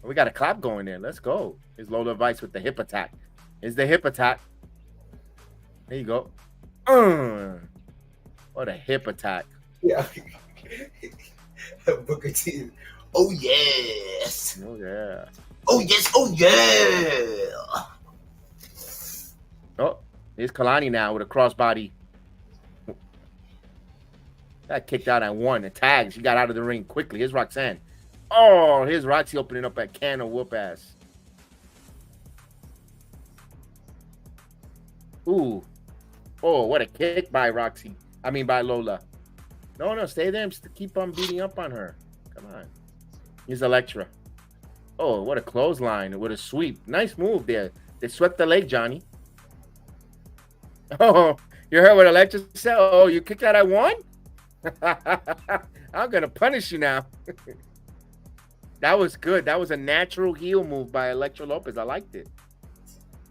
We got a clap going there. Let's go. Here's Lola Vice with the hip attack. Here's the hip attack. There you go. What a hip attack. Yeah. Booker T. Oh, yes. Oh, yeah. Oh, yes. Oh, yeah. Oh, here's Kalani now with a crossbody. Got kicked out at one. The tag. She got out of the ring quickly. Here's Roxanne. Oh, here's Roxy opening up that can of whoop ass. Ooh. Oh, what a kick by Roxy. I mean, by Lola. No, stay there and keep on beating up on her. Come on. Here's Elektra. Oh, what a clothesline with a sweep. Nice move there. They swept the leg, Johnny. Oh, you heard what Elektra said? Oh, you kicked out at one? I'm going to punish you now. That was good. That was a natural heel move by Elektra Lopez. I liked it.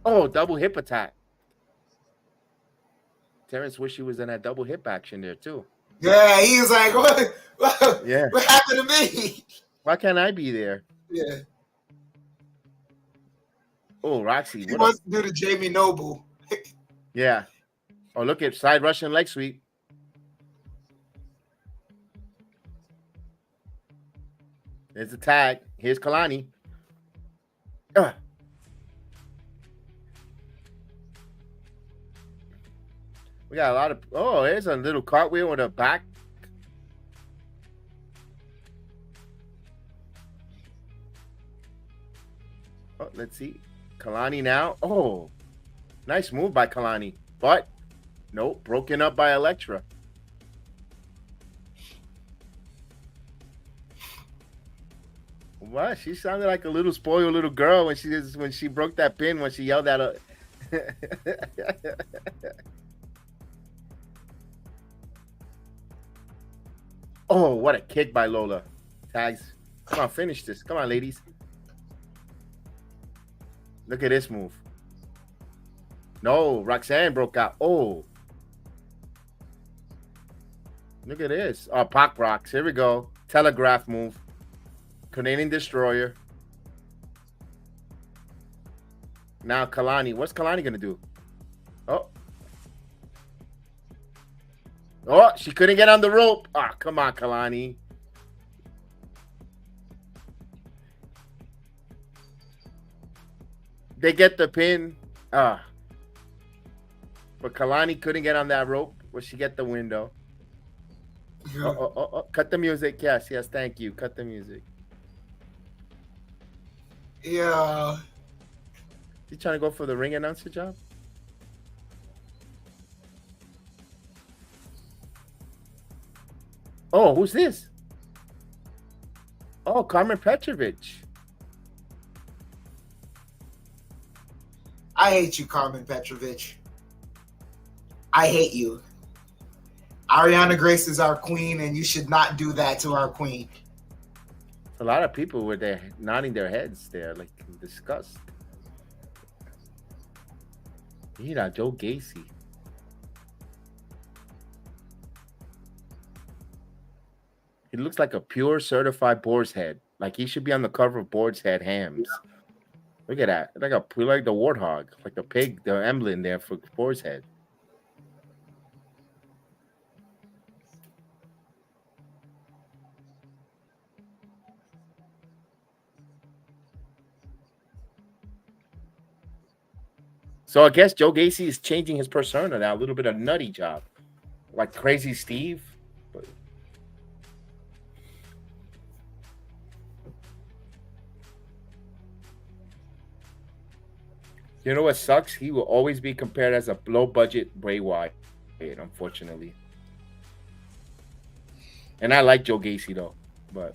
Oh, double hip attack. Terrence wish he was in that double hip action there, too. Yeah, he was like, what Yeah. What happened to me? Why can't I be there? Yeah. Oh, Roxy. He wants to do the Jamie Noble. Yeah. Oh, look at side Russian leg sweep. There's the tag. Here's Kalani. We got a lot of... Oh, there's a little cartwheel with a back. Oh, let's see. Kalani now. Oh, nice move by Kalani. But, nope, broken up by Elektra. What? She sounded like a little spoiled little girl when she broke that pin when she yelled at her. Oh, what a kick by Lola. Tags. Come on, finish this. Come on, ladies. Look at this move. No, Roxanne broke out. Oh. Look at this. Oh, Pac rocks. Here we go. telegraph move. Canadian Destroyer. Now Kalani. What's Kalani gonna do? Oh. Oh, she couldn't get on the rope. Ah, come on, Kalani. They get the pin. But Kalani couldn't get on that rope. Will she get the window? Oh. Cut the music. Yes, thank you. Cut the music. Yeah. You trying to go for the ring announcer job? Oh, who's this? Oh, Carmen Petrovic. I hate you, Carmen Petrovic. I hate you. Ariana Grace is our queen, and you should not do that to our queen. A lot of people were there nodding their heads there, like in disgust. Mira, Joe Gacy. He looks like a pure certified boar's head. Like he should be on the cover of Boar's Head Hams. Look at that. Like the warthog, like the pig, the emblem there for Boar's Head. So I guess Joe Gacy is changing his persona now, a little bit of nutty job, like Crazy Steve. But you know what sucks? He will always be compared as a low-budget Bray Wyatt, unfortunately. And I like Joe Gacy though, but.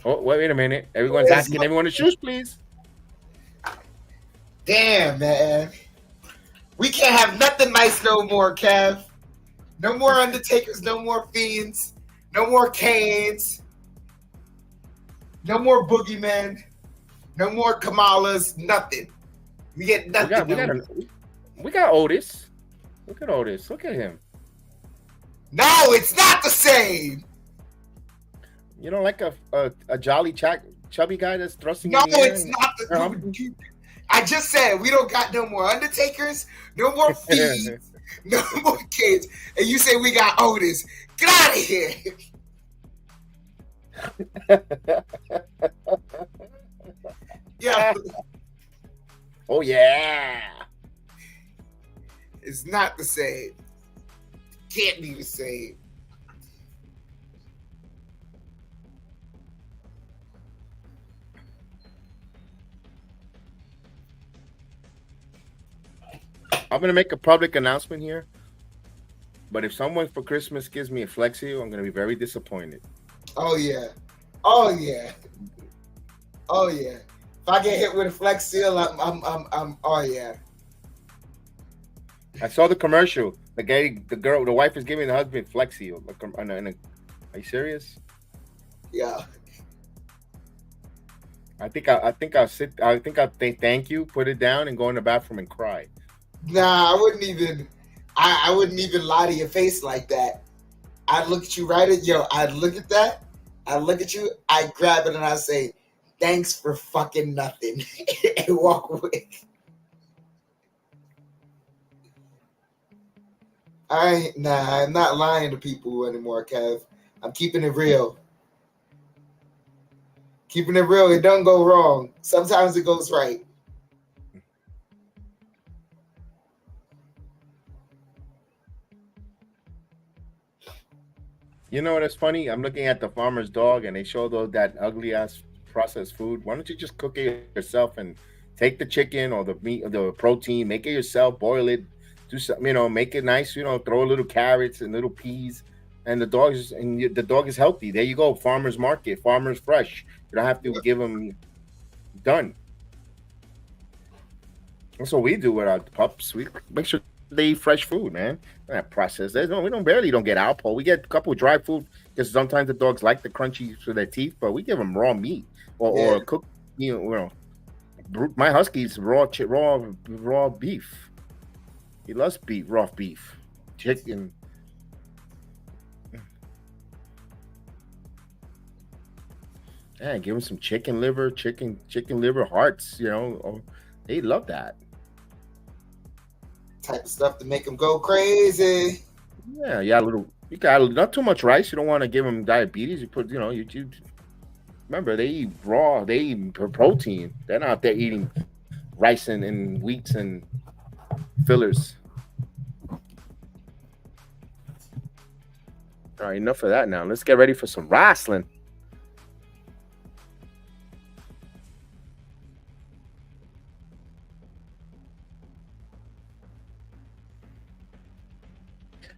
Oh, wait a minute. Everyone's asking everyone to choose, please. Damn, man. We can't have nothing nice no more, Kev. No more Undertakers, no more Fiends, no more Canes, no more Boogeymen, no more Kamalas, nothing. We get nothing. We got Otis. Look at Otis. Look at him. No, it's not the same. You don't like a jolly chubby guy that's thrusting no, in the air? It's not the I just said we don't got no more Undertakers, no more Fiends, no more kids. And you say we got Otis. Get out of here. Yeah. Oh, yeah. It's not the same. Can't be the same. I'm going to make a public announcement here. But if someone for Christmas gives me a Flex Seal, I'm going to be very disappointed. Oh, yeah. Oh, yeah. Oh, yeah. If I get hit with a Flex Seal, I'm oh, yeah. I saw the commercial. The wife is giving the husband Flex Seal. Are you serious? Yeah. I think I'll say thank you, put it down, and go in the bathroom and cry. Nah, I wouldn't even lie to your face like that. I'd look at you I'd look at that, I'd look at you, I'd grab it and I'd say, thanks for fucking nothing, and walk away. I'm not lying to people anymore, Kev. I'm keeping it real. Keeping it real, it don't go wrong. Sometimes it goes right. You know what's funny? I'm looking at the farmer's dog, and they show that ugly ass processed food. Why don't you just cook it yourself and take the chicken or the meat or the protein, make it yourself, boil it, do something, make it nice. Throw a little carrots and little peas, and the dog is healthy. There you go, farmer's market, farmer's fresh. You don't have to give them done. That's what we do with our pups. We make sure they eat fresh food, man. Not processed. We don't get Alpo. We get a couple of dry food because sometimes the dogs like the crunchy for their teeth, but we give them raw meat or cooked. My husky's raw beef. He loves raw beef. chicken. Yeah, give them some chicken liver hearts. You know, they love that. Type of stuff to make them go crazy. Yeah, you got not too much rice. You don't want to give them diabetes. You put, you remember they eat raw. They eat protein. They're not out there eating rice and wheats and fillers. All right, enough of that now. Let's get ready for some wrestling.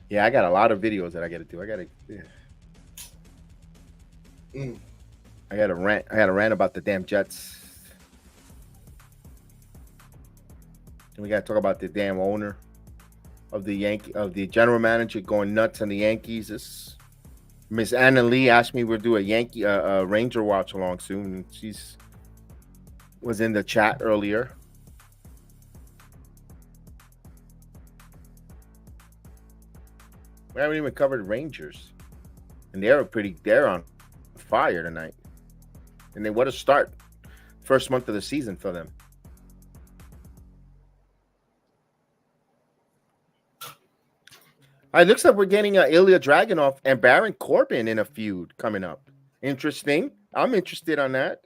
Yeah, I got a lot of videos that I got to do. I got to rant. I got to rant about the damn Jets. And we got to talk about the damn owner of the general manager going nuts on the Yankees. This Miss Anna Lee asked me we'll do a Ranger watch along soon. And she's was in the chat earlier. We haven't even covered Rangers, and they're on fire tonight. And then what a start! First month of the season for them. It looks like we're getting Ilya Dragunov and Baron Corbin in a feud coming up. Interesting. I'm interested on that.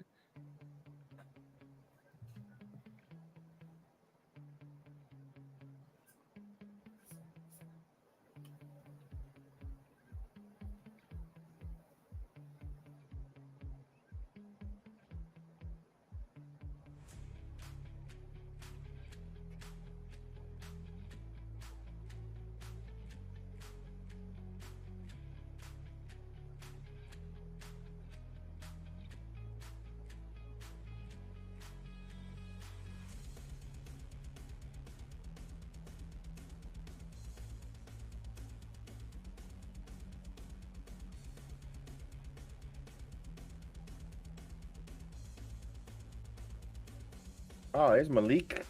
Oh, there's Malik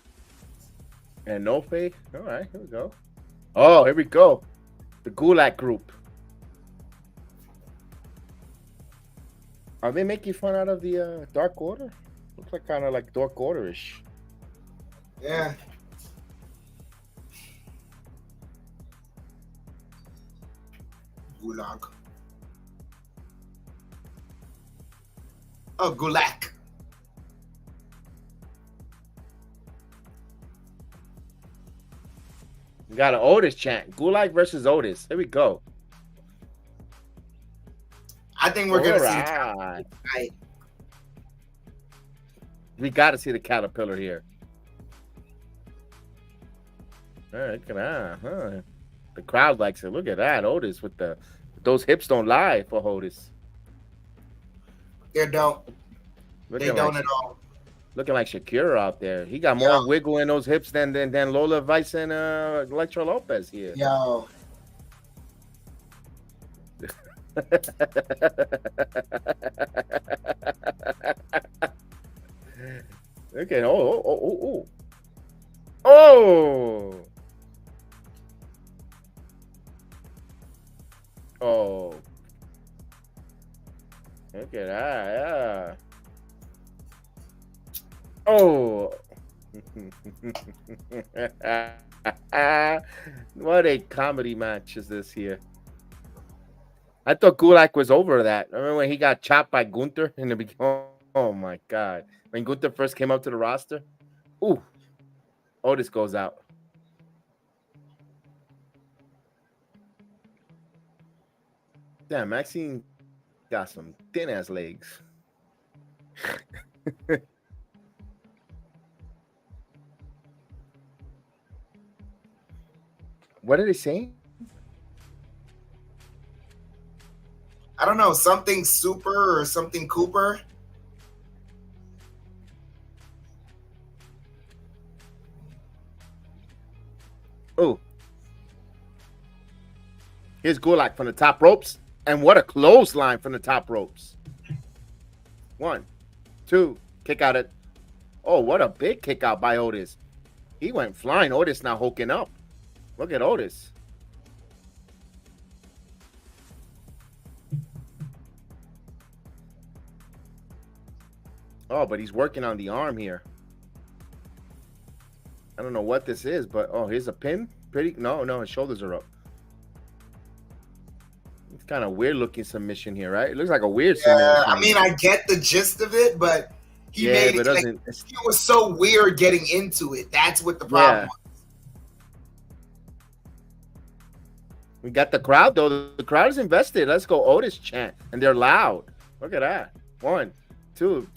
and Nofe. All right, here we go. Oh, here we go. The Gulag group. Are they making fun out of the Dark Order? Looks like kind of like Dark Order-ish. Yeah. Gulag. Oh, Gulag. We got an Otis chant. Gulag versus Otis. Here we go. I think we're going to see the tonight. We got to see the Caterpillar here. All right, look at that. Huh? The crowd likes it. Look at that. Otis with those hips don't lie for Otis. They don't. Looking They don't like, at all. Looking like Shakira out there. He got more wiggle in those hips than Lola Vice and Electra Lopez here. Yo. Okay. Oh. Look at that. Yeah. Oh. What a comedy match is this here. I thought Gulak was over that. I remember when he got chopped by Gunther in the beginning. Oh my God. When Gunther first came up to the roster. Ooh. Otis goes out. Damn, Maxine got some thin ass legs. What are they saying? I don't know, something super or something Cooper. Oh. Here's Gulak from the top ropes. And what a clothesline from the top ropes. 1, 2, kick out it. Oh, what a big kick out by Otis. He went flying. Otis now hulking up. Look at Otis. Oh, but he's working on the arm here. I don't know what this is, but here's a pin. No, his shoulders are up. It's kind of weird looking submission here, right? It looks like a weird submission. I mean, I get the gist of it, but he made it. Like, it was so weird getting into it. That's what the problem was. We got the crowd though. The crowd is invested. Let's go Otis chant, and they're loud. Look at that. 1, 2.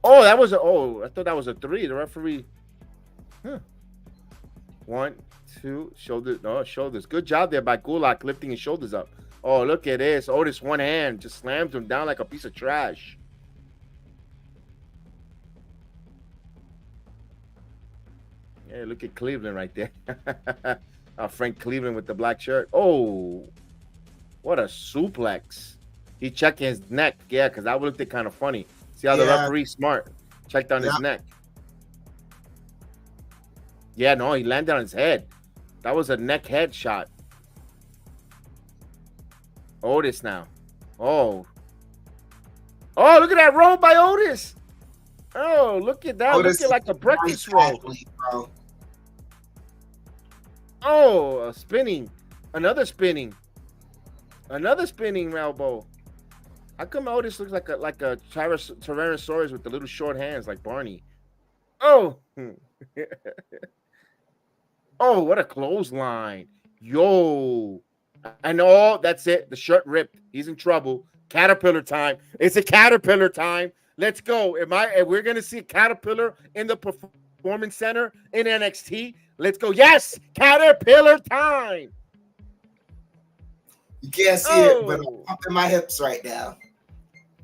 Oh, that was I thought that was a 3. The referee. 1, 2. Shoulders. No, shoulders. Good job there by Gulak lifting his shoulders up. Oh, look at this. Otis, one hand, just slams him down like a piece of trash. Yeah, look at Cleveland right there. Frank Cleveland with the black shirt. Oh, what a suplex. He checked his neck. Yeah, because that looked kind of funny. See how the referee smart. Checked on his neck. Yeah, no, he landed on his head. That was a neck head shot. Otis now. Oh, look at that roll by Otis. Oh, look at that. Look at like a breakfast roll. Bro. Oh, spinning. Another spinning elbow. How come Otis looks like a Tyrannosaurus with the little short hands like Barney? Oh. Oh, what a clothesline. Yo. And that's it. The shirt ripped. He's in trouble. Caterpillar time. It's a Caterpillar time. Let's go. We're going to see a Caterpillar in the Performance Center in NXT. Let's go. Yes, Caterpillar time. You can't see it, but I'm pumping my hips right now.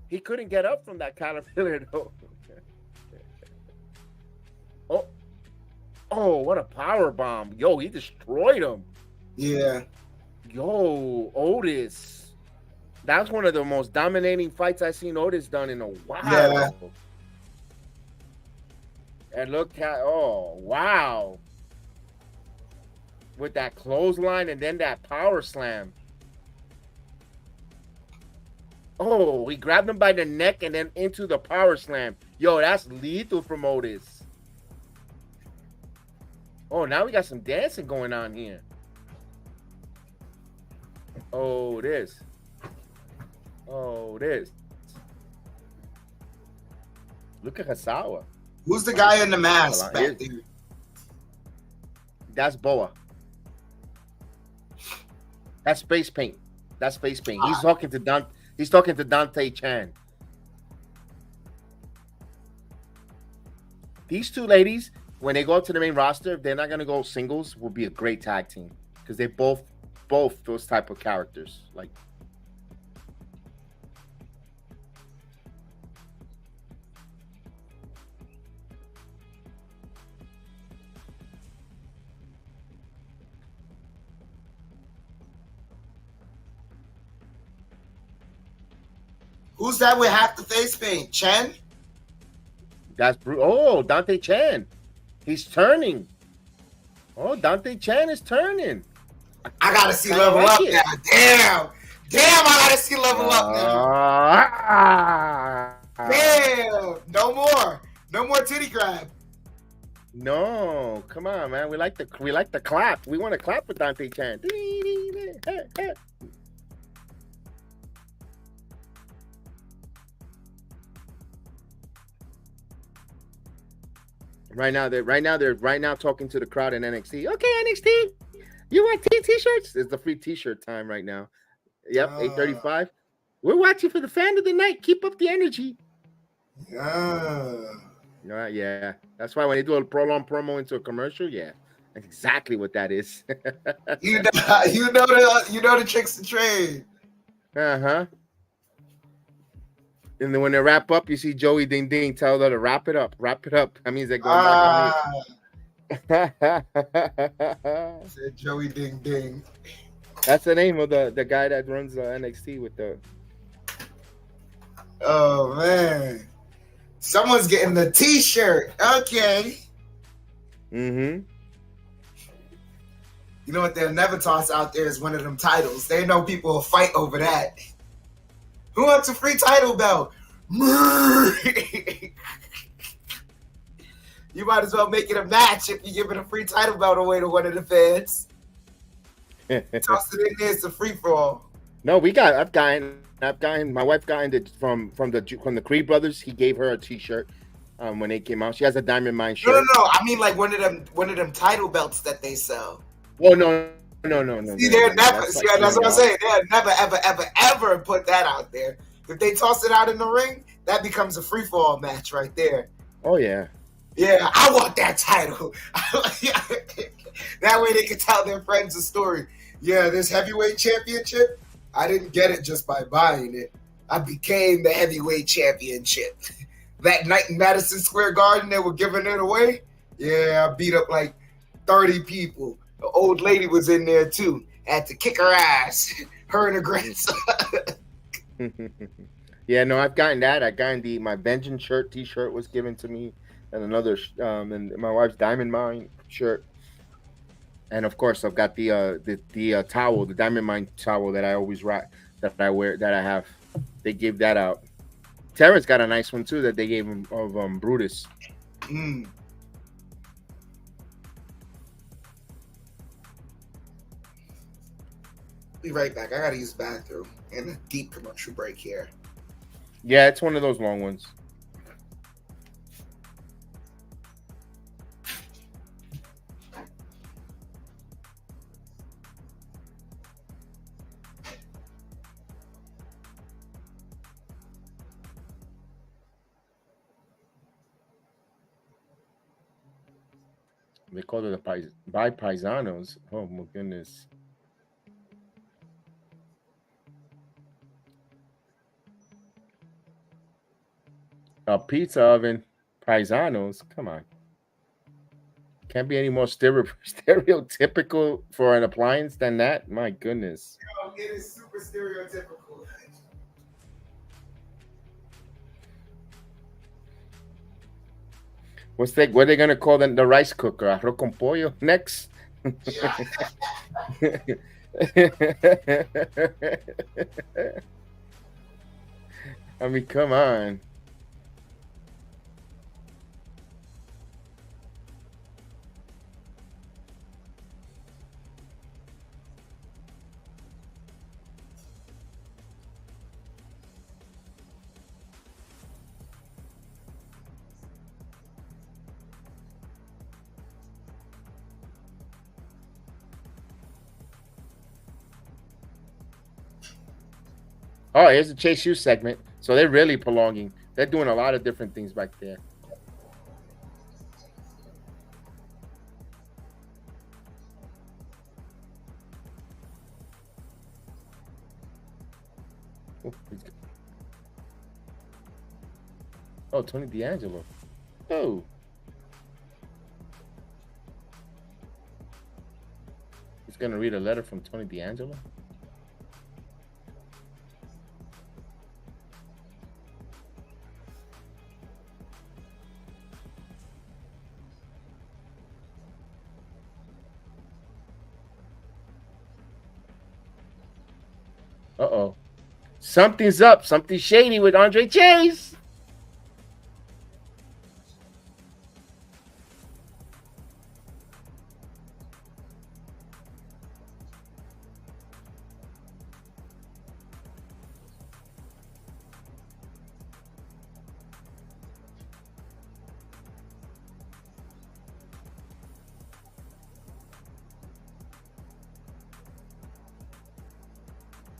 He couldn't get up from that Caterpillar, though. Oh, what a power bomb. Yo, he destroyed him. Yeah. Yo, Otis. That's one of the most dominating fights I've seen Otis done in a while. Yeah. And look at, wow. With that clothesline and then that power slam. Oh, he grabbed him by the neck and then into the power slam. Yo, that's lethal from Otis. Oh, now we got some dancing going on here. Oh, this. Look at Hasawa. Who's the guy in the mask back there? That's Boa. That's face paint. He's talking to Dante Chan. These two ladies, when they go up to the main roster, if they're not gonna go singles, will be a great tag team because they both those type of characters. Like, who's that with half the face paint? Chen? That's Dante Chan. He's turning. Oh, Dante Chan is turning. I gotta see Level Up now. Damn, I gotta see Level Up now. Damn, no more titty grab. No, come on, man. We like the clap. We want to clap with Dante Chan. Right now they're talking to the crowd in NXT. Okay, NXT, you want t-shirts? It's the free t-shirt time right now. Yep, 8:35. We're watching for the fan of the night. Keep up the energy. Yeah. That's why when they do a prolonged promo into a commercial, that's exactly what that is. you know the tricks to trade. Uh-huh. And then when they wrap up, you see Joey Ding Ding tell them to wrap it up. That means they're going back on it. Said Joey Ding Ding. That's the name of the guy that runs NXT with the. Oh man, someone's getting the T-shirt. Okay. Mm-hmm. You know what they'll never toss out there is one of them titles. They know people will fight over that. Who wants a free title belt? You might as well make it a match if you give it a free title belt away to one of the fans. Toss it in there, it's a free for all. No, I've gotten. My wife got it from the Creed brothers. He gave her a T-shirt when they came out. She has a Diamond Mine shirt. No. I mean, like one of them title belts that they sell. Oh no. See, they're never. That's what I'm saying. They'll never, ever put that out there. If they toss it out in the ring, that becomes a free for all match right there. Oh yeah. Yeah, I want that title. That way they can tell their friends the story. Yeah, this heavyweight championship, I didn't get it just by buying it. I became the heavyweight championship. That night in Madison Square Garden, they were giving it away. Yeah, I beat up like 30 people. The old lady was in there too. Had to kick her ass. Her and her grandson. Yeah, no, I've gotten that. I gotten my Vengeance shirt, T-shirt was given to me, and another, and my wife's Diamond Mine shirt, and of course I've got the towel, the Diamond Mine towel that I always rock, that I wear, that I have. They gave that out. Terrence got a nice one too that they gave him of Brutus. Be right back. I gotta use the bathroom and a deep commercial break here. Yeah, it's one of those long ones. They call it by Paisanos. Oh my goodness. A pizza oven, Paisanos. Come on. Can't be any more stereotypical for an appliance than that. My goodness. Yo, it is super stereotypical. What are they gonna call the rice cooker? Arroz con pollo next. I mean, come on. Oh, here's the Chase U segment. So they're really prolonging. They're doing a lot of different things back there. Oh, Tony D'Angelo. Oh. He's going to read a letter from Tony D'Angelo? Uh-oh. Something's up. Something shady with Andre Chase.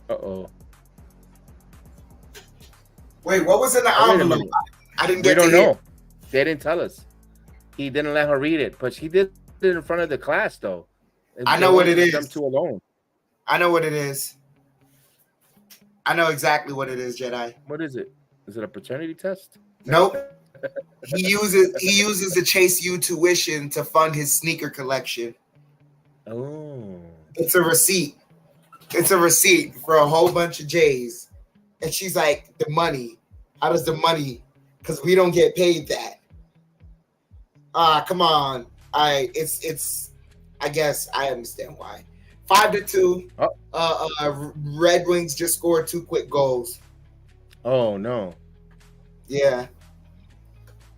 Uh-oh. Wait, what was in the envelope? I didn't get. We don't know. They didn't tell us. He didn't let her read it, but she did it in front of the class, though. I know what it is. Them two alone. I know what it is. I know exactly what it is, Jedi. What is it? Is it a paternity test? Nope. He uses the Chase U tuition to fund his sneaker collection. Oh. It's a receipt. It's a receipt for a whole bunch of J's. And she's like, the money. How does the money? Because we don't get paid that. Come on. It's I guess I understand why. 5-2. Oh. Red Wings just scored 2 quick goals. Oh no. Yeah.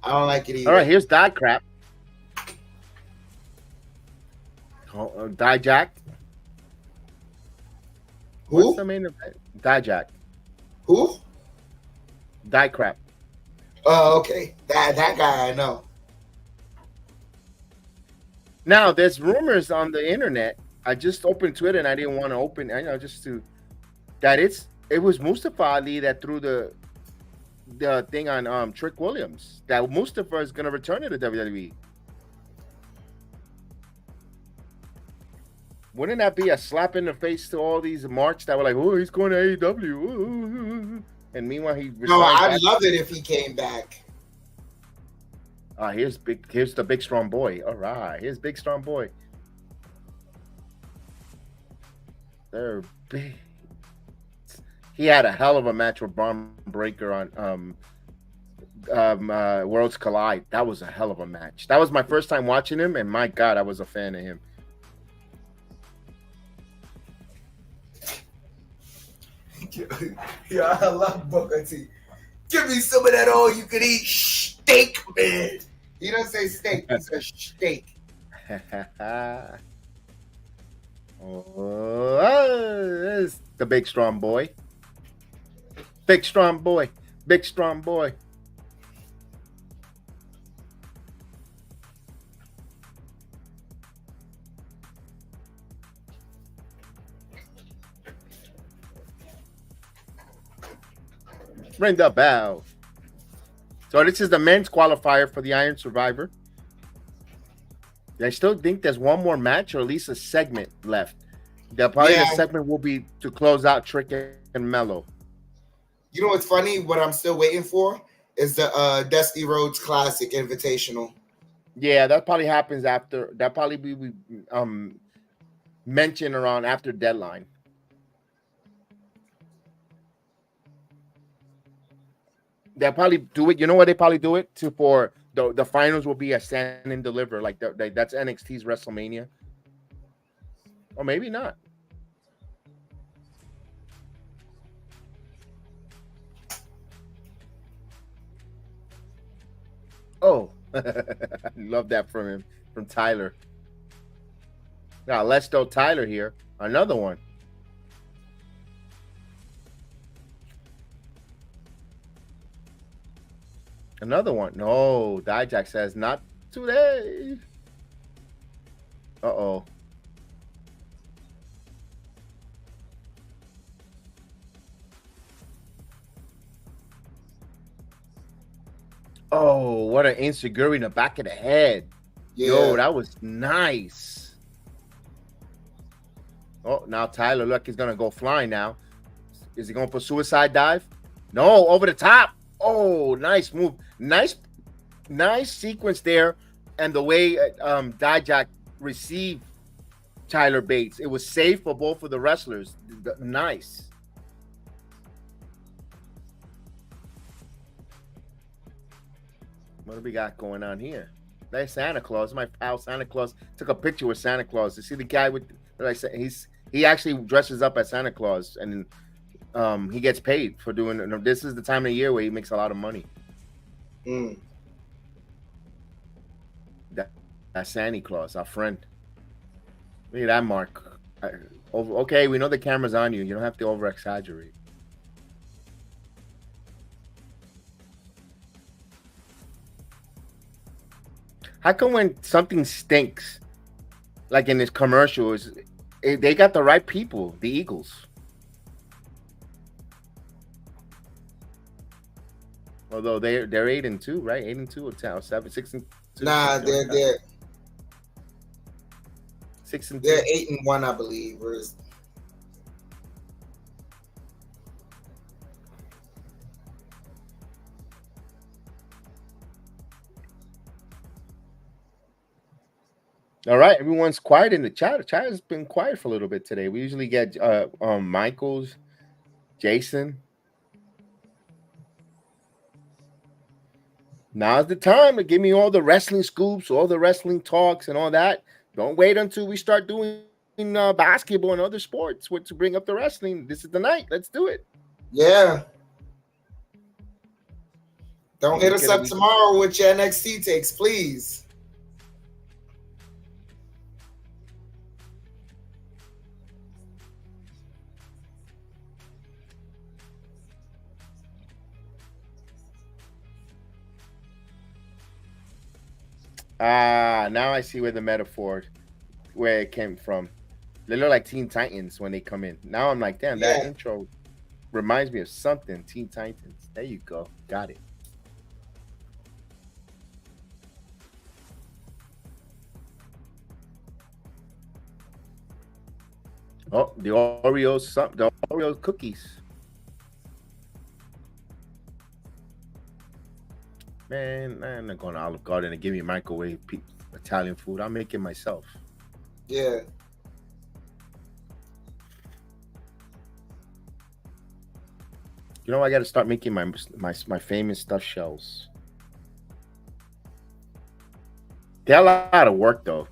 I don't like it either. All right, here's Die Crap. Die Jack. What's Who? the main event? Die Jack. Who? Die Crap. Oh, okay. That guy I know. Now, there's rumors on the internet. I just opened Twitter and I didn't want to open. I know just to that it was Mustafa Ali that threw the thing on Trick Williams that Mustafa is going to return to the WWE. Wouldn't that be a slap in the face to all these marks that were like, "Oh, he's going to AEW," ooh. And meanwhile he No, I'd love it if he came back. Here's the big strong boy. All right, here's big strong boy. They're big. He had a hell of a match with Braun Breaker on Worlds Collide. That was a hell of a match. That was my first time watching him, and my God, I was a fan of him. Yeah, I love Booker T. Give me some of that all-you-can-eat steak, man. He doesn't say steak, he says steak. There's the big strong boy. Big strong boy. Big strong boy. Ring the bell. So this is the men's qualifier for the Iron Survivor. I still think there's one more match or at least a segment left. The segment will be to close out Trick and Mello. You know what's funny? What I'm still waiting for is the Dusty Rhodes Classic Invitational. Yeah, that probably happens after. That probably be mentioned around after Deadline. They'll probably do it. You know what they probably do it for the finals will be a stand and deliver like that's NXT's WrestleMania, or maybe not. Oh, I love that from Tyler. Now let's go Tyler here. Another one. Another one. No, Dijak says not today. Uh-oh. Oh, what an insecurity in the back of the head. Yeah. Yo, that was nice. Oh, now Tyler, look, he's going to go flying now. Is he going for suicide dive? No, over the top. Oh, nice move. Nice sequence there. And the way Dijak received Tyler Bates. It was safe for both of the wrestlers. Nice. What do we got going on here? That's Santa Claus. My pal Santa Claus took a picture with Santa Claus. You see the guy with, like I said, he actually dresses up as Santa Claus, and he gets paid for doing it. This is the time of year where he makes a lot of money. That's Santa Claus, our friend. Look at that, Mark. Okay, we know the camera's on you. You don't have to over exaggerate. How come when something stinks, like in this commercial, they got the right people, the Eagles? Although they're 8-2, right? 8-2 or 10 or 7, 6-2. Nah, they're 6-2. They're 8-1, I believe. Whereas all right, everyone's quiet in the chat. The chat has been quiet for a little bit today. We usually get Michaels, Jason. Now's the time to give me all the wrestling scoops, all the wrestling talks, and all that. Don't wait until we start doing basketball and other sports to bring up the wrestling. This is the night. Let's do it. Yeah. Don't hit us up tomorrow with your NXT takes, please. Now I see where it came from. They look like Teen Titans when they come in. Now I'm like, damn, that intro reminds me of something. Teen Titans. There you go. Got it. Oh, the Oreos cookies. Man, I'm not going to Olive Garden and give me microwave Italian food. I'll make it myself. Yeah. You know, I got to start making my famous stuffed shells. They're a lot of work, though.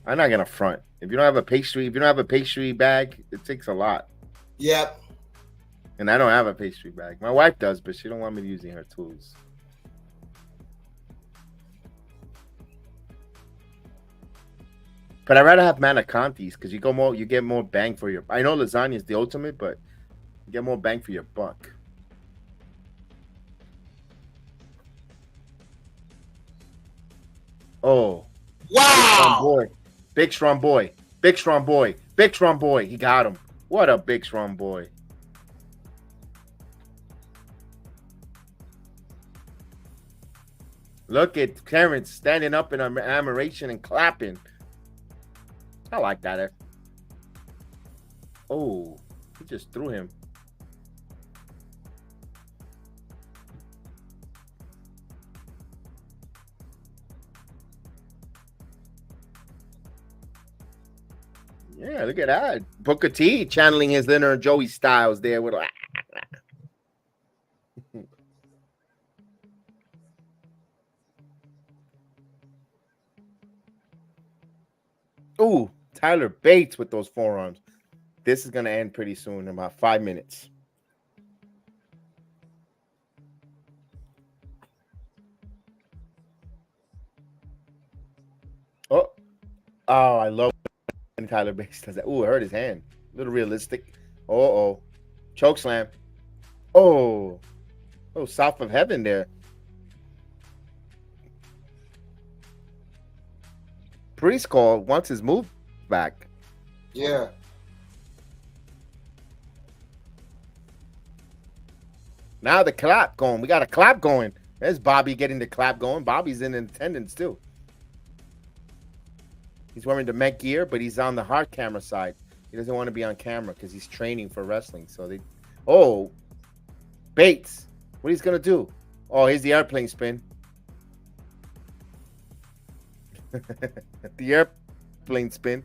I'm not gonna front. If you don't have a pastry bag, it takes a lot. Yep. And I don't have a pastry bag. My wife does, but she don't want me using her tools. But I'd rather have manicantes because you get more bang for your. I know lasagna is the ultimate, but you get more bang for your buck. Oh, wow! Big strong boy. He got him. What a big strong boy. Look at Terrence standing up in admiration and clapping. I like that. Oh, he just threw him. Yeah, look at that. Booker T channeling his inner Joey Styles there with like. Ooh, Tyler Bates with those forearms. This is going to end pretty soon, in about 5 minutes. Oh, I love when Tyler Bates does that. Ooh, it hurt his hand. A little realistic. Oh, choke slam. Oh, south of heaven there. Priest call wants his move back. Yeah. Now the clap going. We got a clap going. There's Bobby getting the clap going. Bobby's in attendance too. He's wearing the Met gear, but he's on the hard camera side. He doesn't want to be on camera because he's training for wrestling. So they, Bates, what he's gonna do? Oh, here's the airplane spin. The airplane spin.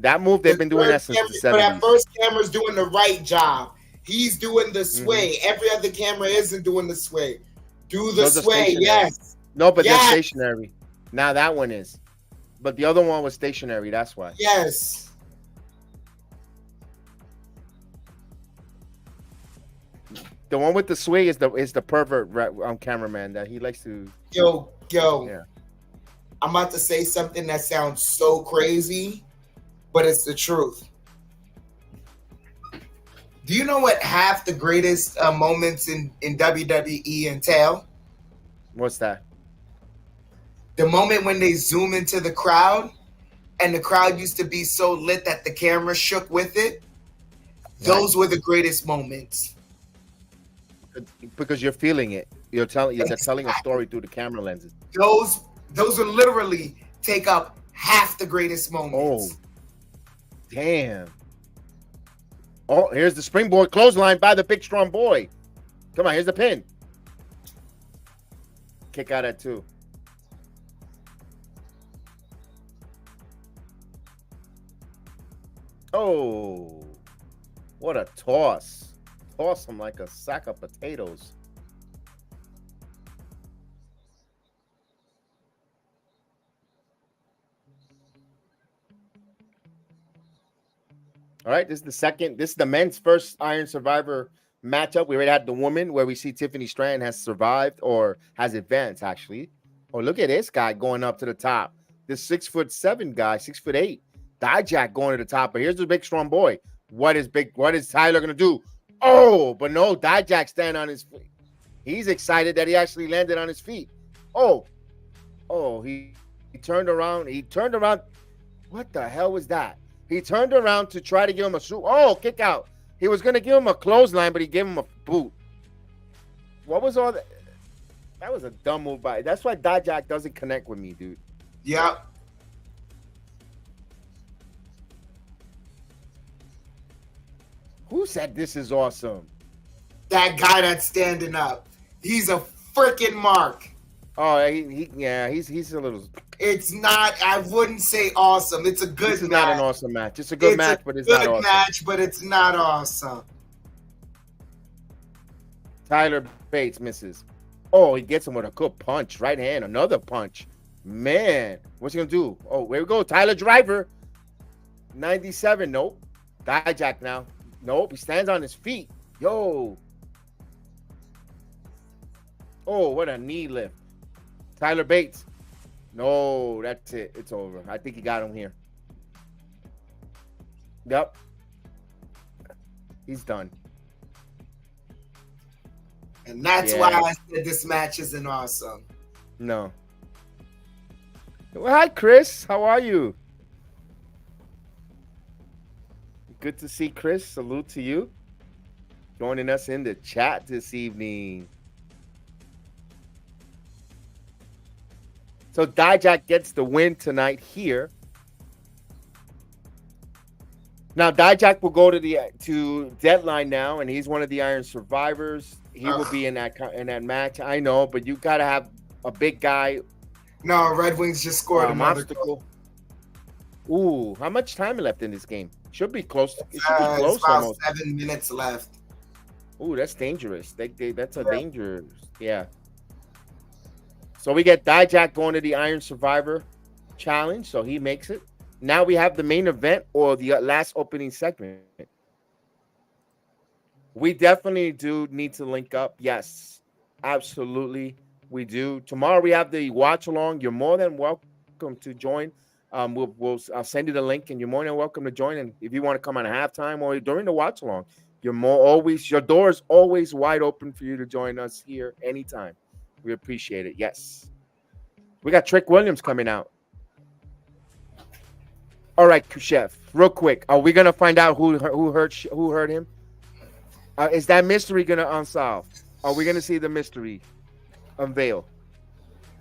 That move they've been doing that since the 70s. But that first camera's doing the right job. He's doing the sway. Every other camera isn't doing the sway. Do the sway, yes. No, but they're stationary. Now that one is. But the other one was stationary, that's why. Yes. The one with the sway is the pervert cameraman that he likes to. Yo. Yeah. I'm about to say something that sounds so crazy, but it's the truth. Do you know what half the greatest moments in WWE entail? What's that? The moment when they zoom into the crowd, and the crowd used to be so lit that the camera shook with it. Those were the greatest moments. Because you're feeling it. You're telling a story through the camera lenses. Those will literally take up half the greatest moments. Oh, damn. Oh, here's the springboard clothesline by the big strong boy. Come on, here's the pin. Kick out at 2. Oh, what a toss. Toss him like a sack of potatoes. All right, this is the men's first Iron Survivor matchup. We already had the woman where we see Tiffany Stratton has survived or has advanced, actually. Oh, look at this guy going up to the top. This 6'7" guy, 6'8". Dijak going to the top. But here's the big strong boy. What is Tyler gonna do? Oh, but no, Dijak stand on his feet. He's excited that he actually landed on his feet. Oh, he turned around. He turned around. What the hell was that? He turned around to try to give him a shoot. Oh, kick out. He was gonna give him a clothesline, but he gave him a boot. What was all that? That was a dumb move by. That's why Dijak doesn't connect with me, dude. Yep. Who said this is awesome? That guy that's standing up. He's a freaking mark. Oh, he's a little. It's not. I wouldn't say awesome. It's a good This is match. not an awesome match. It's a good match, but it's not awesome. Match, but it's not awesome. Tyler Bates misses. Oh, he gets him with a good punch. Right hand, another punch. Man, what's he gonna do? Oh, here we go. Tyler Driver. 97. Nope. Dijak now. Nope. He stands on his feet. Yo. Oh, what a knee lift. Tyler Bates. No, that's it. It's over. I think he got him here. Yep. He's done. And that's why I said this match isn't awesome. No. Well, hi, Chris. How are you? Good to see Chris. Salute to you. Joining us in the chat this evening. So Dijak gets the win tonight here. Now Dijak will go to Deadline now, and he's one of the Iron Survivors. He will be in that match. I know, but you gotta have a big guy. No, Red Wings just scored another obstacle. Ooh, how much time left in this game? Should be close. It should be it's close. about Almost. 7 minutes left. Ooh, that's dangerous. That's a dangerous. Yeah. So we get Dijak going to the Iron Survivor Challenge, so he makes it. Now we have the main event or the last opening segment. We definitely do need to link up. Yes, absolutely, we do. Tomorrow we have the watch along. You're more than welcome to join. I'll send you the link, and you're more than welcome to join. And if you want to come on halftime or during the watch along, your door is always wide open for you to join us here anytime. We appreciate it. Yes. We got Trick Williams coming out. All right, Chef. Real quick, are we gonna find out who hurt him? Is that mystery gonna unsolve? Are we gonna see the mystery unveil?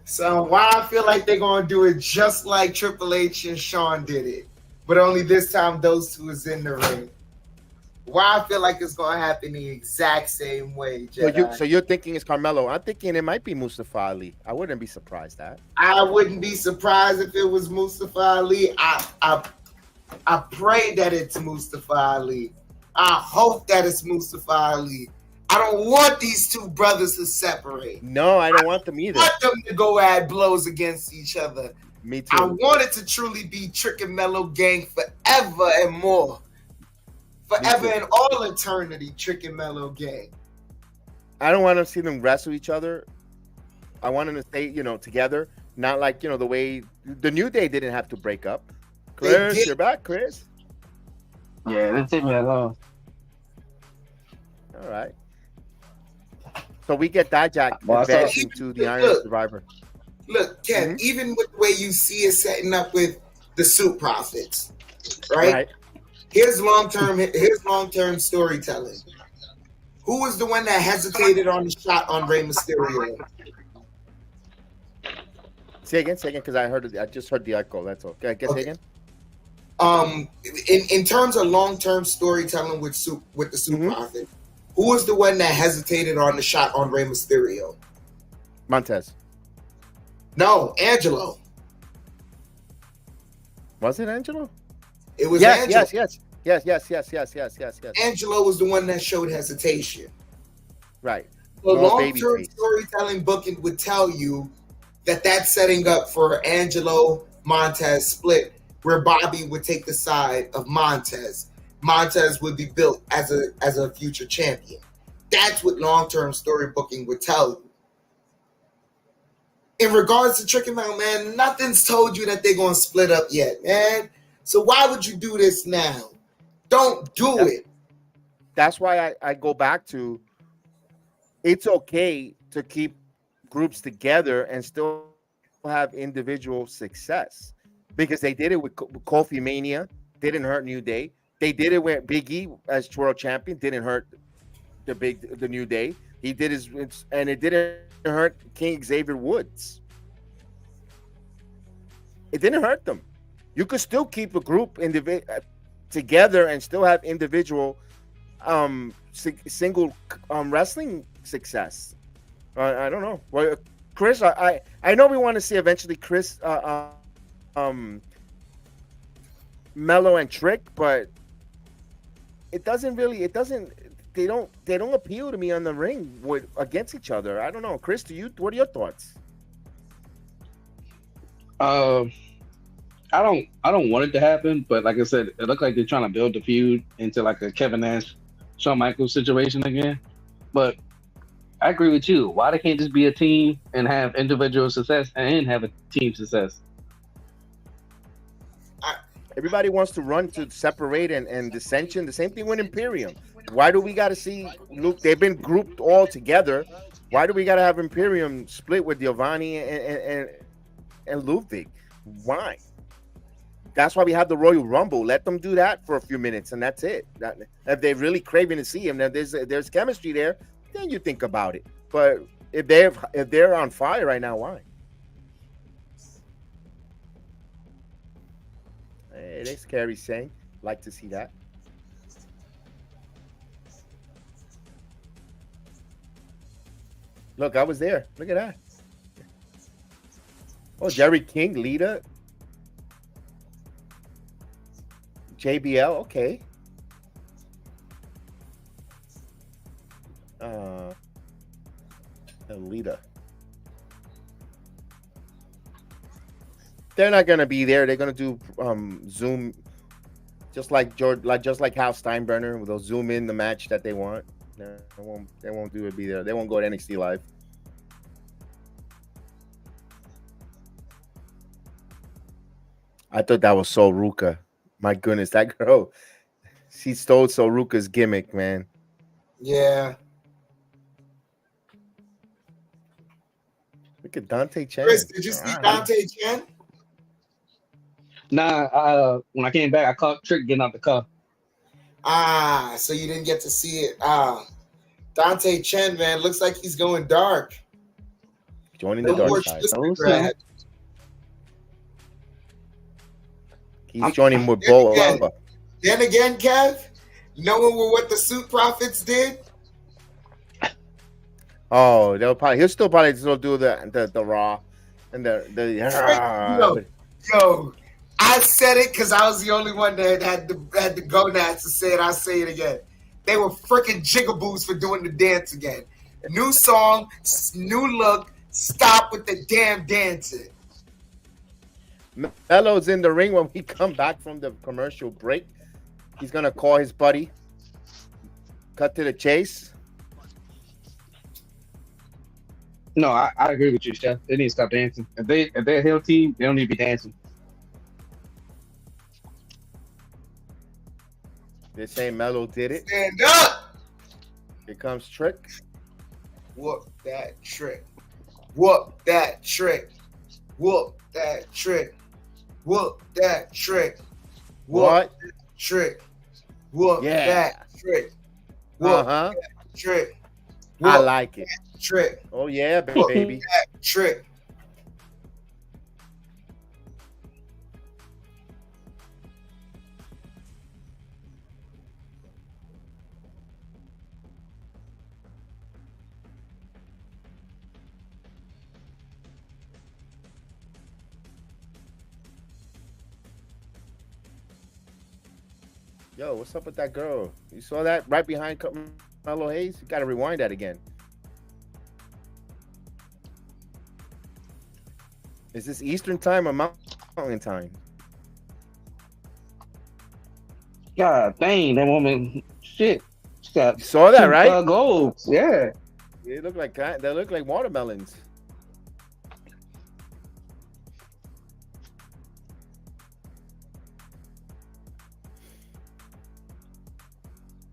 So why I feel like they're gonna do it just like Triple H and Shawn did it, but only this time those two is in the ring. Why I feel like it's gonna happen the exact same way, Jedi. So you're thinking it's Carmelo? I'm thinking it might be Mustafa Ali. I wouldn't be surprised at. I wouldn't be surprised if it was Mustafa Ali. I pray that it's Mustafa Ali. I hope that it's Mustafa Ali. I don't want these two brothers to separate. No, I don't want them either. I want them to go at blows against each other. Me too. I want it to truly be Trick and Mellow gang forever and more. Forever and all eternity, Trick and Mellow gang. I don't want to see them wrestle each other. I want them to stay, together. Not like, the way the New Day didn't have to break up. Chris, you're back, Chris. Yeah, let's take me alone. All right. So we get Dijak advancing to the Iron Survivor. Look, Ken, even with the way you see it setting up with the Suit Profits, right? Here's long-term storytelling. Who was the one that hesitated on the shot on Rey Mysterio? Say again, because I just heard the echo. That's all. Say again. In terms of long-term storytelling with the Suit Profit, who was the one that hesitated on the shot on Rey Mysterio? Montez. No, Angelo. Was it Angelo? It was Angelo. Yes. Angelo was the one that showed hesitation. Right. The long-term storytelling booking would tell you that that's setting up for Angelo Montez split, where Bobby would take the side of Montez. Montez would be built as a future champion. That's what long-term storybooking would tell you. In regards to Trick and Mel, man, nothing's told you that they're going to split up yet, man. So why would you do this now? Don't do it. That's why I go back to, it's okay to keep groups together and still have individual success, because they did it with Kofi Mania, didn't hurt New Day. They did it with Big E as world champion, didn't hurt the New Day. He did his, and it didn't hurt King Xavier Woods. It didn't hurt them. You could still keep a group together and still have individual single wrestling success. I don't know. Well, Chris, I know we want to see eventually Chris, Mello and Trick, but it doesn't. They don't appeal to me on the ring against each other. I don't know, Chris. What are your thoughts? I don't want it to happen, but like I said, it looked like they're trying to build the feud into like a Kevin Nash, Shawn Michaels situation again. But I agree with you. Why they can't just be a team and have individual success and have a team success? Everybody wants to run to separate and dissension. The same thing with Imperium. Why do we got to see Luke? They've been grouped all together. Why do we got to have Imperium split with Giovanni and Ludwig? Why? That's why we have the Royal Rumble. Let them do that for a few minutes, and that's it. If they're really craving to see him, then there's chemistry there. Then you think about it. But if they're on fire right now, why? Hey, they scary saying. Like to see that. Look, I was there. Look at that. Oh, Jerry King, Lita. JBL, okay. Lita. They're not gonna be there. They're gonna do Zoom, just like Hal Steinbrenner. They'll zoom in the match that they want. No, they won't do it. Be there. They won't go to NXT Live. I thought that was Sol Ruka. My goodness, that girl, she stole Sol Ruka's gimmick, man. Yeah. Look at Dante Chen. Chris, did you see Dante Chen? Nah, when I came back, I caught Trick getting out the car. So you didn't get to see it. Dante Chen, man, looks like he's going dark. Joining the dark side. He's joining with Bo. Then again, Kev, knowing what the Suit Profits did. Oh, he'll still do the Raw and Yo, I said it because I was the only one that had the gonads to say it. I'll say it again. They were freaking jigaboos for doing the dance again. New song, new look. Stop with the damn dancing. Melo's in the ring when we come back from the commercial break. He's gonna call his buddy. Cut to the chase. No, I agree with you, Chef. They need to stop dancing. If they're a heel team, they don't need to be dancing. They're saying Melo did it. Stand up. Here comes Trick. Whoop that trick. Whoop that trick. Whoop that trick. Whoop that trick. Whoop What? that trick. Whoop that trick. Whoop that trick. I like it. Trick. Oh yeah, baby. Whoop that trick. Yo, what's up with that girl? You saw that right behind Carmelo Hayes? You got to rewind that again. Is this Eastern time or Mountain time? God dang, that woman, shit. She got You saw that, two, right? golds. Yeah. They look like watermelons.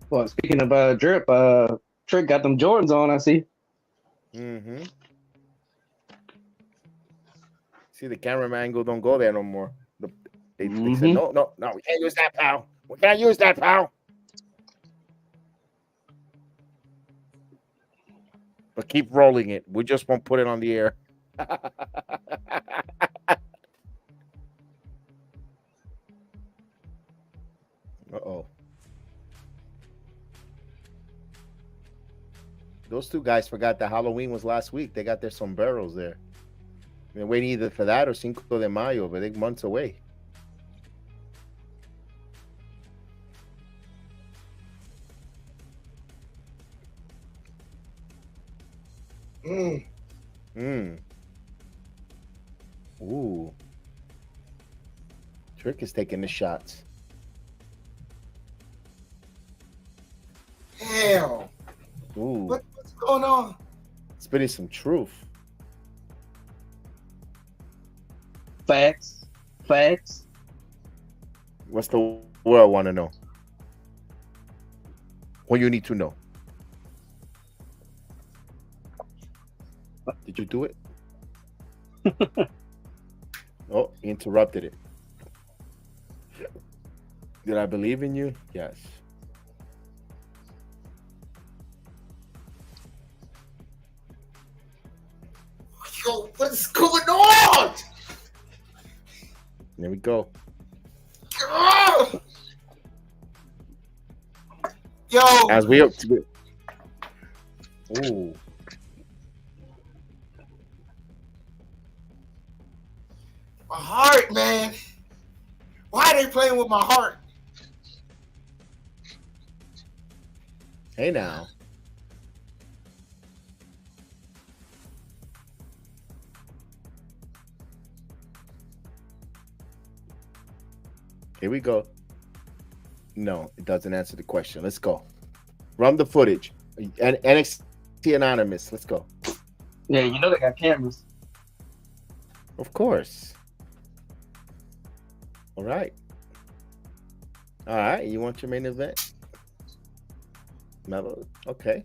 Well, speaking of drip, Trick got them Jordans on, I see. Mm-hmm. See, the camera angle don't go there no more. They said, no, we can't use that, pal. We can't use that, pal. But keep rolling it. We just won't put it on the air. Uh-oh. Those two guys forgot that Halloween was last week. They got their sombreros there. They're waiting either for that or Cinco de Mayo, but they're months away. Ooh. Trick is taking the shots. Hell. Ooh. What's going on? Spitting some truth. Facts. What's the world want to know? What you need to know? Did you do it? Oh, he interrupted it. Did I believe in you? Yes. Yo, what is going on? There we go. Oh! Yo. As we up to it. Ooh. My heart, man. Why are they playing with my heart? Hey now. Here we go. No, it doesn't answer the question. Let's go. Run the footage. NXT Anonymous. Let's go. Yeah, you know they got cameras. Of course. All right. All right. You want your main event? Mellow. Okay.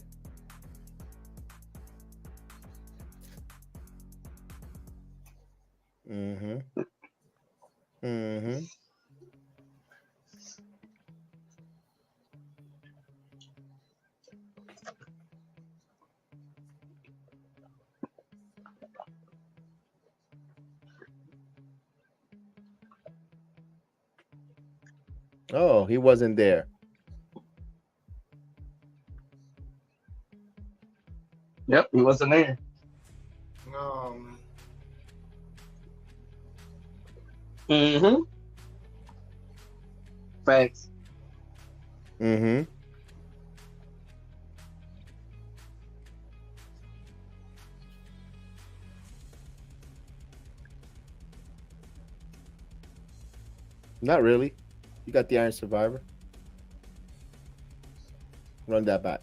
Mm-hmm. Mm-hmm. Oh, he wasn't there. Yep, he wasn't there. No, man. Mm-hmm. Facts. Mm-hmm. Not really. You got the Iron Survivor. Run that back.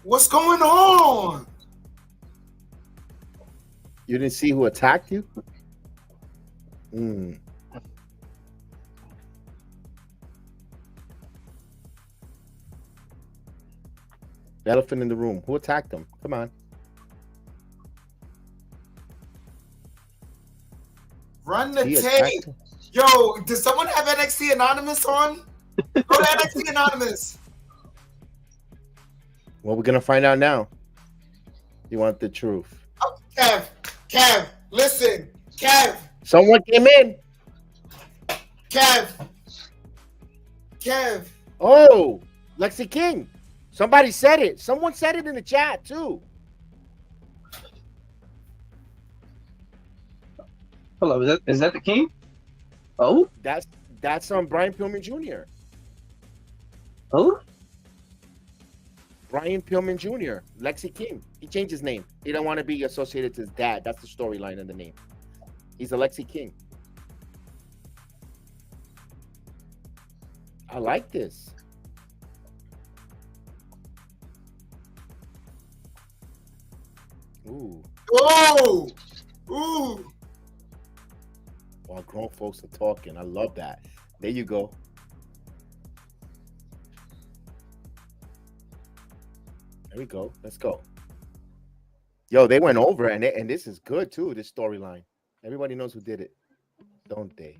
What's going on? You didn't see who attacked you? The elephant in the room. Who attacked him? Come on. Run the He tape. attacked him. Yo, does someone have NXT Anonymous on? Go to NXT Anonymous. Well, we're gonna find out now. You want the truth? Oh, Kev, listen, Kev, Someone came in. Kev. Oh, Lexi King. Somebody said it. Someone said it in the chat too. Hello, is that the king? Oh, That's Brian Pillman Jr. oh. Brian Pillman Jr., Lexi King. He changed his name. He don't want to be associated to his dad. That's the storyline in the name. He's a Lexi King. I like this. Ooh. Oh, ooh. While grown folks are talking. I love that. There you go. There we go. Let's go. Yo, they went over, and this is good too. This storyline. Everybody knows who did it, don't they?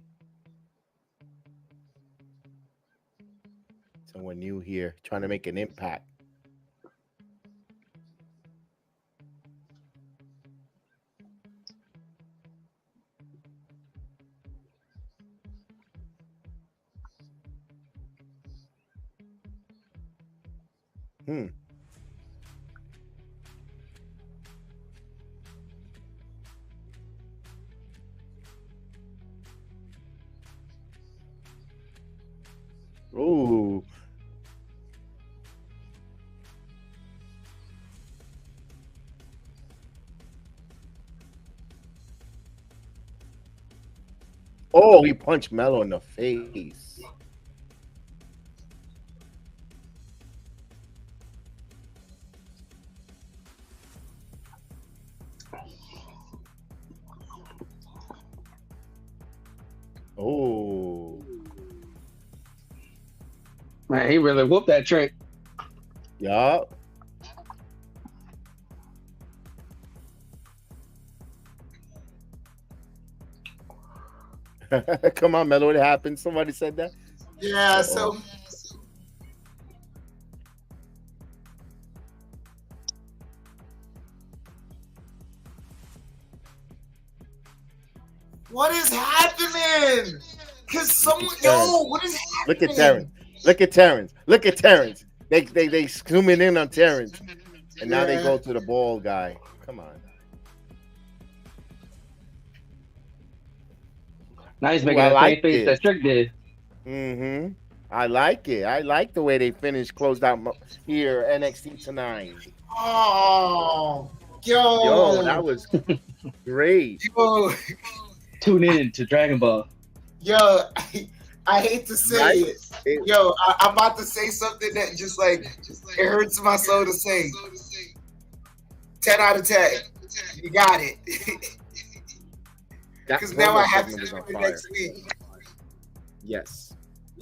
Someone new here, trying to make an impact. Ooh. Oh, he punched Melo in the face. Oh. Man, he really whooped that trick. Yup. Come on, Melo, it happened. Somebody said that. Yeah, so what is happening? Cause someone, yo, what is happening? Look at Terrence. Look at Terrence. Look at Terrence. They zooming in on Terrence, and now they go to the ball guy. Come on. Now he's making the same face that Trick did. Mm-hmm. I like it. I like the way they finished, closed out here, NXT tonight. Oh, Yo, that was great. Yo, Tune in to Dragon Ball. yo, I hate to say it. Yo, I'm about to say something that just like it hurts my soul to say. 10 out of 10. You got it. Because now I have to do it next week. Yes.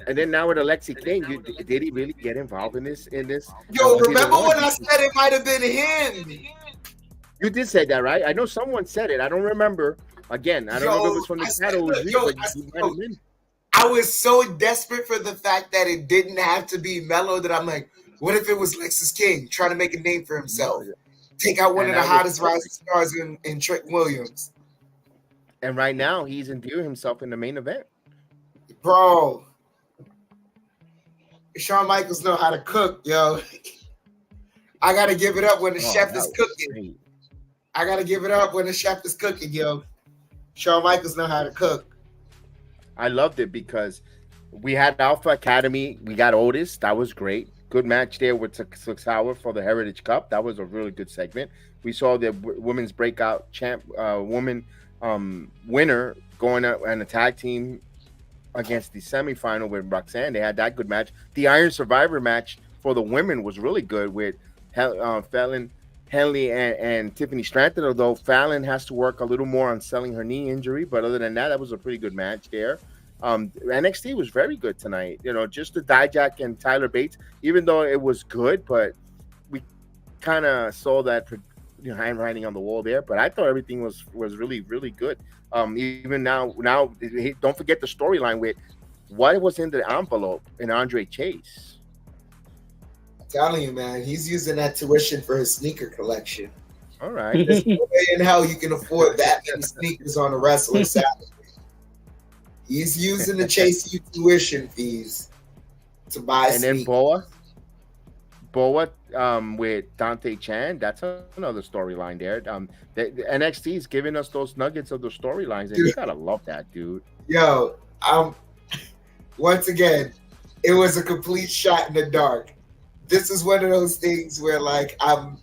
And then now with Alexi King, did he really get involved in this? Yo, remember when I said it might have been him? You did say that, right? I know someone said it. I don't remember. Again, I don't know if it was from the shadow. I was so desperate for the fact that it didn't have to be Melo that I'm like, what if it was Lexus King trying to make a name for himself? Take out one of the hottest rising stars in Trick Williams. And right now, he's endearing himself in the main event. Bro, Shawn Michaels know how to cook, yo. I got to give it up when the chef is cooking. Great. I got to give it up when the chef is cooking, yo. Shawn Michaels know how to cook. I loved it because we had Alpha Academy. We got Otis. That was great. Good match there with Six-Hour for the Heritage Cup. That was a really good segment. We saw the women's breakout winner going up and a tag team against the semifinal with Roxanne. They had that good match. The Iron Survivor match for the women was really good with Fallon Henley and Tiffany Stratton, although Fallon has to work a little more on selling her knee injury. But other than that was a pretty good match there. NXT was very good tonight. You know, just the Dijak and Tyler Bates, even though it was good, but we kind of saw that handwriting on the wall there. But I thought everything was really, really good. Even now, don't forget the storyline with what was in the envelope in Andre Chase. Telling you, man, he's using that tuition for his sneaker collection. All right. There's no way in hell you can afford that many sneakers on a wrestler's salary. He's using the Chase U tuition fees to buy and sneakers. Then Boa with Dante Chan, that's another storyline there. The NXT is giving us those nuggets of the storylines, and you gotta love that, dude. Yo, once again, it was a complete shot in the dark. this is one of those things where like I'm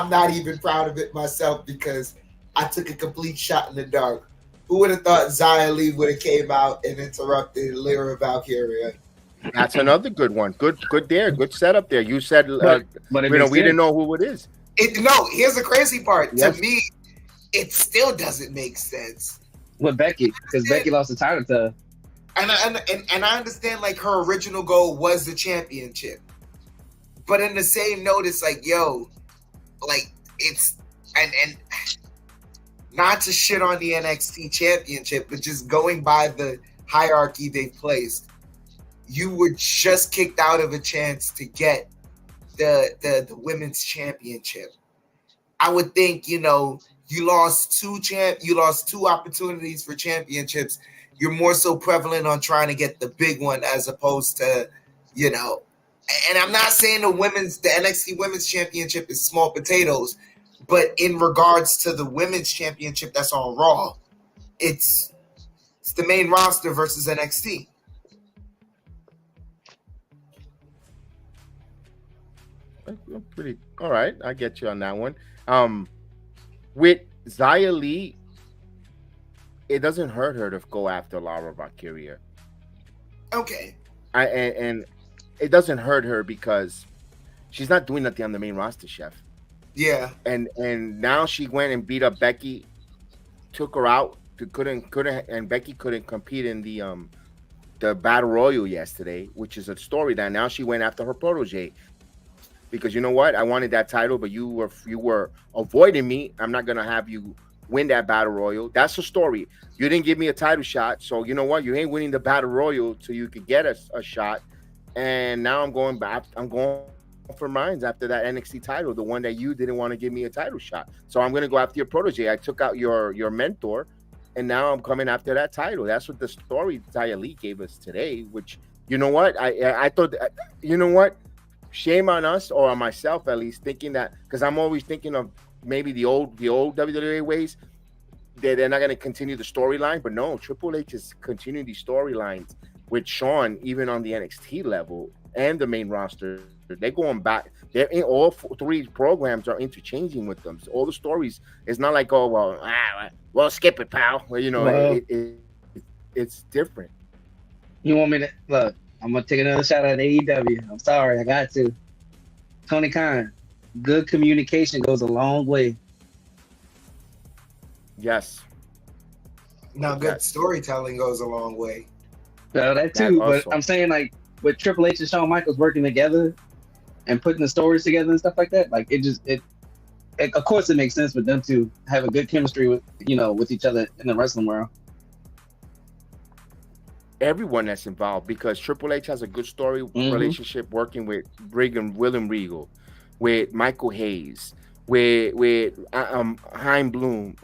not even proud of it myself because I took a complete shot in the dark. Who would have thought Xia Li would have came out and interrupted Lyra Valkyria? That's another good one. Good there. Good setup there. You said, But it we makes didn't sense. know who it is. No, here's the crazy part. Yes. To me, it still doesn't make sense. With Becky, because Becky lost the title to her. And I understand like her original goal was the championship. But in the same note, it's like, yo, like it's and not to shit on the NXT championship, but just going by the hierarchy they've placed, you were just kicked out of a chance to get the women's championship. I would think, you lost two opportunities for championships. You're more so prevalent on trying to get the big one as opposed to, and I'm not saying the NXT Women's Championship is small potatoes, but in regards to the Women's Championship that's on Raw, it's the main roster versus NXT. Pretty all right. I get you on that one. With Xia Li, it doesn't hurt her to go after Lara Valkyria. Okay. And it doesn't hurt her because she's not doing nothing on the main roster, Chef. Yeah. And now she went and beat up Becky, took her out. And Becky couldn't compete in the Battle Royal yesterday, which is a story that now she went after her protege. Because you know what? I wanted that title, but you were avoiding me. I'm not gonna have you win that Battle Royal. That's the story. You didn't give me a title shot, so you know what? You ain't winning the Battle Royal so you could get a shot. And now I'm going back. I'm going for mines after that NXT title, the one that you didn't want to give me a title shot. So I'm gonna go after your protege. I took out your mentor, and now I'm coming after that title. That's what the story Xia Li gave us today. Which you know what? I thought, you know what? Shame on us, or on myself at least, thinking that, because I'm always thinking of maybe the old WWE ways. They're not going to continue the storyline, but no, Triple H is continuing these storylines with Shawn, even on the NXT level and the main roster. They're going back. They're in all three programs are interchanging with them. So all the stories, it's not like, oh well, skip it, pal. Well, it's different. You want me to look? I'm gonna take another shot at AEW. I'm sorry, I got to. Tony Khan, good communication goes a long way. Yes. Now, good storytelling goes a long way. Well, that too. But I'm saying, like, with Triple H and Shawn Michaels working together and putting the stories together and stuff like that, like it of course it makes sense for them to have a good chemistry with each other in the wrestling world. Everyone that's involved, because Triple H has a good story relationship working with William Regal, with Michael Hayes, with Chad Bloom.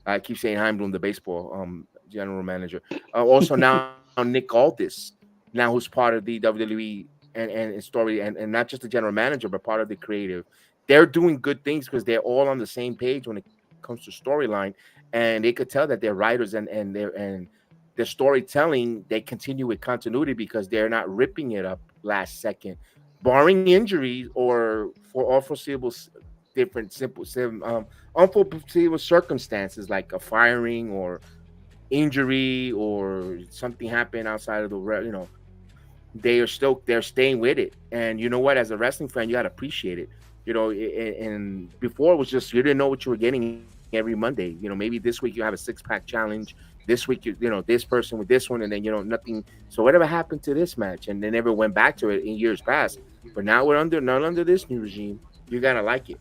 I keep saying Hein Bloom, the baseball general manager. Also now Nick Aldis, now who's part of the WWE and story, and not just the general manager, but part of the creative. They're doing good things because they're all on the same page when it comes to storyline, and they could tell that they're writers and their storytelling, they continue with continuity because they're not ripping it up last second, barring injuries or for unforeseeable unforeseeable circumstances like a firing or injury or something happened outside of the they're staying with it. And you know what, as a wrestling fan, you got to appreciate it. And before it was just, you didn't know what you were getting every Monday. Maybe this week you have a 6-pack challenge. This week, this person with this one, and then, nothing. So whatever happened to this match? And they never went back to it in years past. But now we're not under this new regime. You got to like it.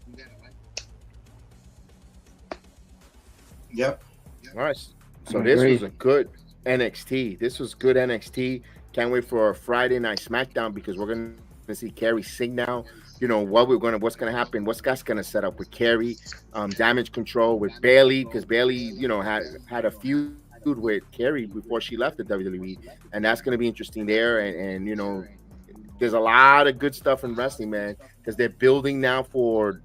Yep. All right. So this was a good NXT. This was good NXT. Can't wait for a Friday Night SmackDown because we're going to see Kerry sing now. What's gonna happen? What's Gus gonna set up with Kerry? Damage Control with Bayley, because Bayley, had a feud with Kerry before she left the WWE, and that's gonna be interesting there. And there's a lot of good stuff in wrestling, man, because they're building now for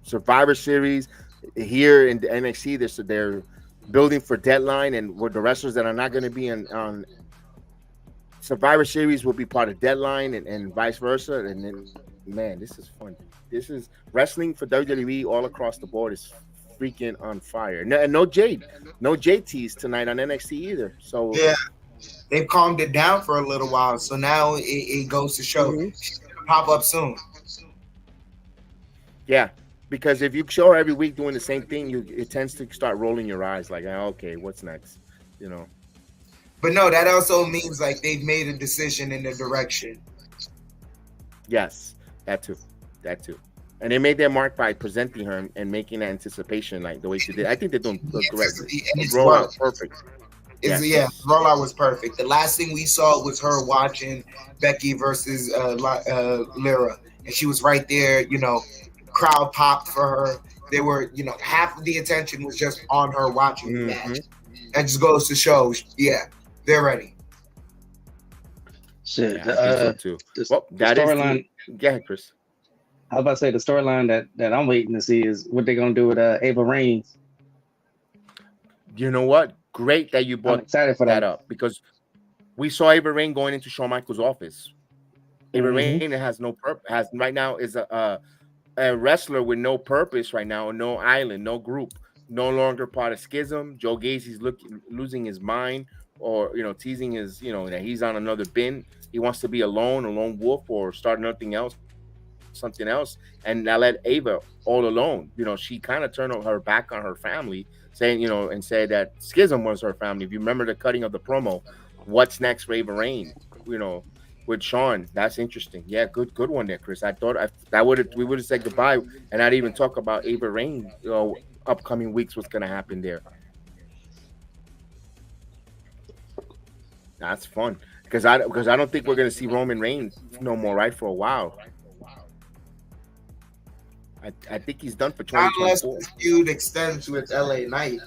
Survivor Series here in the NXT. They're building for Deadline, and with the wrestlers that are not going to be on Survivor Series will be part of Deadline and vice versa. And then, man, this is fun. This is wrestling for WWE all across the board is freaking on fire. No JTs tonight on NXT either. So Yeah, they've calmed it down for a little while, so now it goes to show she's gonna pop up soon. yeah, because if you show her every week doing the same thing, it tends to start rolling your eyes like, okay, what's next? You know. But no, that also means like they've made a decision in the direction. Yes, that too. And they made their mark by presenting her and making that anticipation like the way she did. I think they're doing correct. And it's Rollout perfect. Yeah, rollout was perfect. The last thing we saw was her watching Becky versus Lyra, and she was right there. You know, crowd popped for her. They were, you know, half of the attention was just on her watching the match. That just goes to show, yeah, they're ready. Shit, Yeah, I think so too. Well, that is storyline. Go ahead, Chris. I was about to say the storyline that I'm waiting to see is what they're gonna do with Ava Reigns. You know what? Great that you I'm brought excited for that that. up because we saw Ava Rain going into Shawn Michaels' office. Ava Rain has no purpose. Has right now is a wrestler with no purpose right now, no island, no group, no longer part of Schism. Joe Gacy's losing his mind, or teasing his that he's on another bin. He wants to be alone, a lone wolf, or start something else, and I let Ava all alone. She kind of turned her back on her family, saying and said that Schism was her family. If you remember the cutting of the promo, what's next for Ava Rain? With Shawn, that's interesting. Yeah, good one there, Chris. I thought we would have said goodbye and not even talk about Ava Rain. Upcoming weeks, what's going to happen there? That's fun because I don't think we're going to see Roman Reigns no more, right, for a while. I think he's done for 2024. Unless this feud extends to its LA night.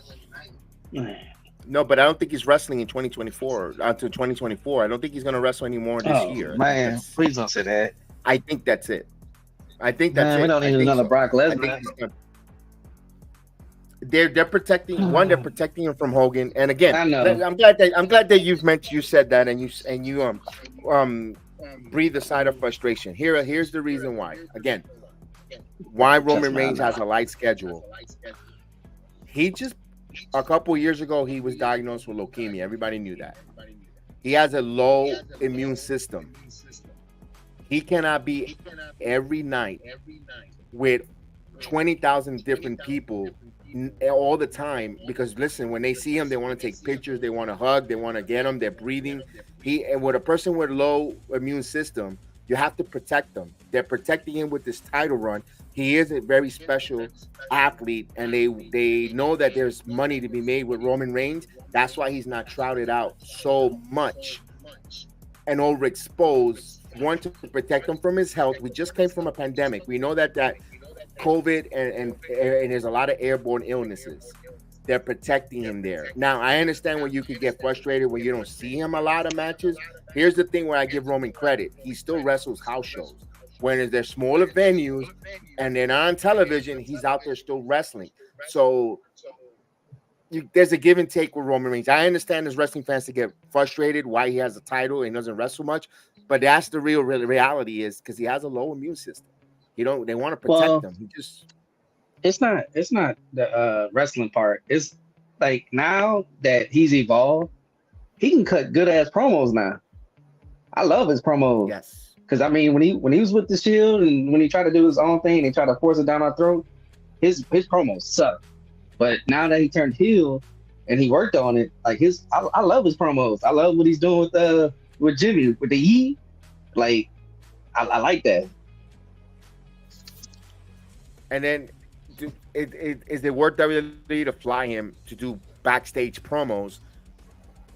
No, but I don't think he's wrestling in 2024 until 2024. I don't think he's going to wrestle anymore this year. Man, please don't say that. I think that's it. We don't need another Brock Lesnar. They're protecting one. They're protecting him from Hogan. And again, I know. I'm glad that you said that and you breathe a sigh of frustration. Here's the reason why. Again, why Roman Reigns has a light schedule. He just a couple years ago he was diagnosed with leukemia. Everybody knew that. He has a low immune system. He cannot be every night with 20,000 different people all the time, because listen, when they see him, they want to take pictures, they want to hug, they want to get him, they're breathing. And with a person with low immune system, you have to protect them. They're protecting him with this title run. He is a very special athlete, and they know that there's money to be made with Roman Reigns. That's why he's not shrouded out so much and overexposed. One, to protect him from his health. We just came from a pandemic. We know that COVID and there's a lot of airborne illnesses. They're protecting him there. Now, I understand when you could get frustrated when you don't see him a lot of matches. Here's the thing where I give Roman credit. He still wrestles house shows. When there's smaller venues and they're not on television, he's out there still wrestling. So there's a give and take with Roman Reigns. I understand as wrestling fans to get frustrated why he has a title and doesn't wrestle much, but that's the real reality is because he has a low immune system. They want to protect him. It's not the wrestling part. It's like now that he's evolved, he can cut good ass promos now. I love his promos. Yes. Because I mean, when he was with the Shield and when he tried to do his own thing, and he tried to force it down our throat, his promos suck. But now that he turned heel and he worked on it, like I love his promos. I love what he's doing with Jimmy with the Yee. Like I like that. And then is it worth WWE to fly him to do backstage promos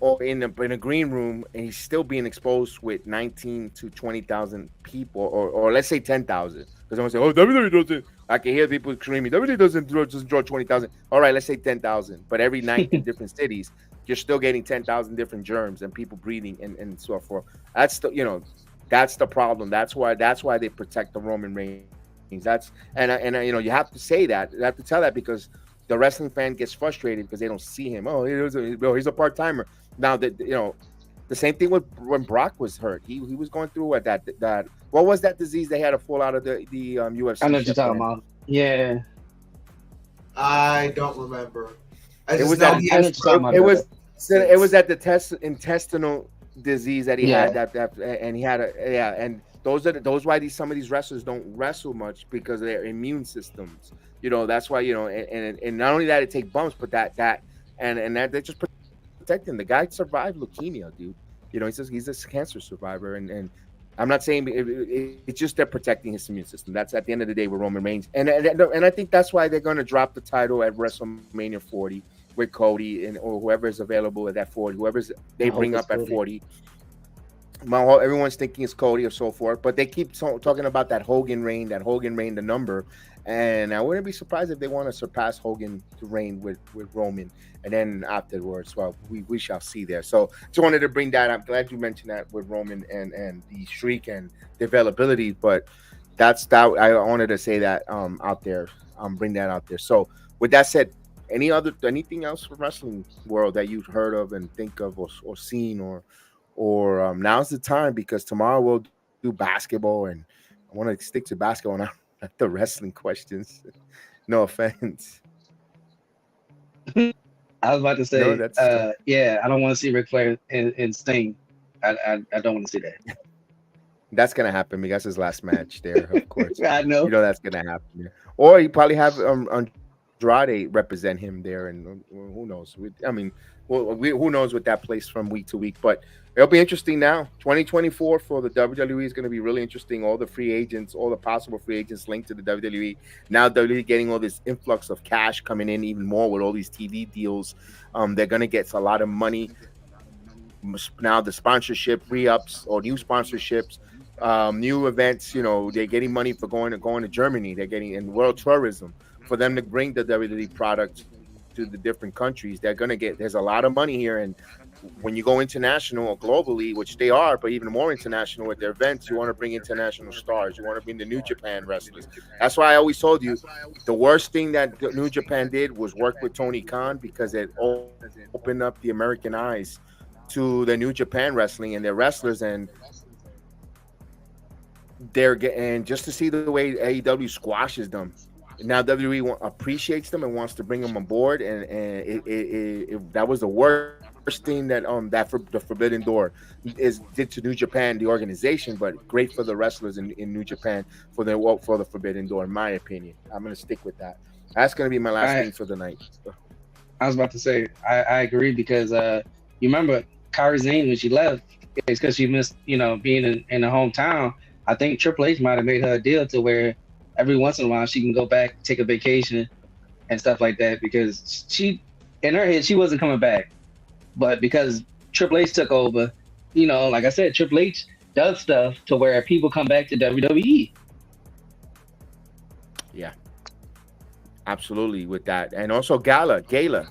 or in a green room, and he's still being exposed with 19 to 20,000 people, or let's say 10,000? Because I'm going to say, WWE doesn't. I can hear people screaming, WWE doesn't draw 20,000. All right, let's say 10,000. But every night in different cities, you're still getting 10,000 different germs and people breathing and so forth. That's the problem. That's why they protect the Roman Reigns. And you have to say that. You have to tell that because the wrestling fan gets frustrated because they don't see him. Oh, he's a part-timer. Now that The same thing with when Brock was hurt. He was going through that what was that disease they had to fall out of the UFC? I know what you're talking about. Yeah. I don't remember. I It just was know that he I know has what you're talking about. it was that the intestinal disease that he had and he had and those why some of these wrestlers don't wrestle much because of their immune systems. That's why and not only that it take bumps, but that they're just protecting the guy survived leukemia, dude. He says he's a cancer survivor, and I'm not saying it's just they're protecting his immune system. That's at the end of the day with Roman Reigns, and I think that's why they're going to drop the title at WrestleMania 40 with Cody or whoever is available at that 40, whoever they bring up at 40. Everyone's thinking it's Cody or so forth, but they keep talking about that Hogan reign, the number, and I wouldn't be surprised if they want to surpass Hogan to reign with Roman, and then afterwards, well, we shall see there. So just wanted to bring that. I'm glad you mentioned that with Roman and the streak and the availability, but that's that. I wanted to say that out there, bring that out there. So with that said, anything else from wrestling world that you've heard of and think of or seen or now's the time, because tomorrow we'll do basketball, and I want to stick to basketball, not the wrestling questions. No offense. I was about to say, I don't want to see Ric Flair and Sting. I don't want to see that. That's gonna happen because his last match there, of course. I know. That's gonna happen. Or you probably have Andrade represent him there, and who knows? Who knows what that plays from week to week, but it'll be interesting now. 2024 for the WWE is going to be really interesting. All the free agents, all the possible free agents linked to the WWE. Now WWE getting all this influx of cash coming in even more with all these TV deals. They're going to get a lot of money. Now the sponsorship re-ups or new sponsorships, new events, they're getting money for going to Germany. They're getting in world tourism for them to bring the WWE product to the different countries. They're going to get, there's a lot of money here. And when you go international or globally, which they are, but even more international with their events, you want to bring international stars. You want to bring the New Japan wrestlers. That's why I always told you the worst thing that New Japan did was work with Tony Khan, because it opened up the American eyes to the New Japan wrestling and their wrestlers, and just to see the way AEW squashes them. Now WWE appreciates them and wants to bring them on board, and that was the worst thing that the Forbidden Door did to New Japan, the organization, but great for the wrestlers in New Japan for the Forbidden Door, in my opinion. I'm going to stick with that. That's going to be my last thing for the night. I was about to say I agree, because you remember Kairi Sane when she left, it's because she missed being in the hometown. I think Triple H might have made her a deal to where every once in a while she can go back, take a vacation and stuff like that, because she, in her head, she wasn't coming back. But because Triple H took over, like I said, Triple H does stuff to where people come back to WWE. Yeah, absolutely with that. And also Gala, Yeah.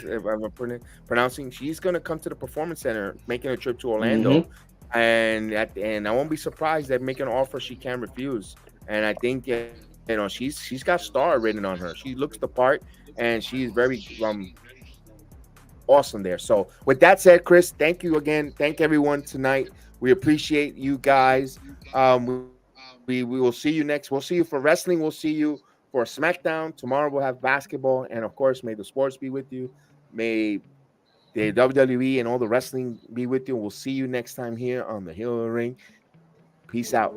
if I'm pronouncing, she's going to come to the Performance Center, making a trip to Orlando. Mm-hmm. And I won't be surprised they're making an offer she can't refuse. And I think she's got star written on her. She looks the part, and she's very awesome there. So with that said, Chris, thank you again. Thank everyone tonight. We appreciate you guys. We will see you next. We'll see you for wrestling. We'll see you for SmackDown. Tomorrow we'll have basketball, and of course, may the sports be with you. May the WWE and all the wrestling be with you. We'll see you next time here on the Heel of the Ring. Peace out.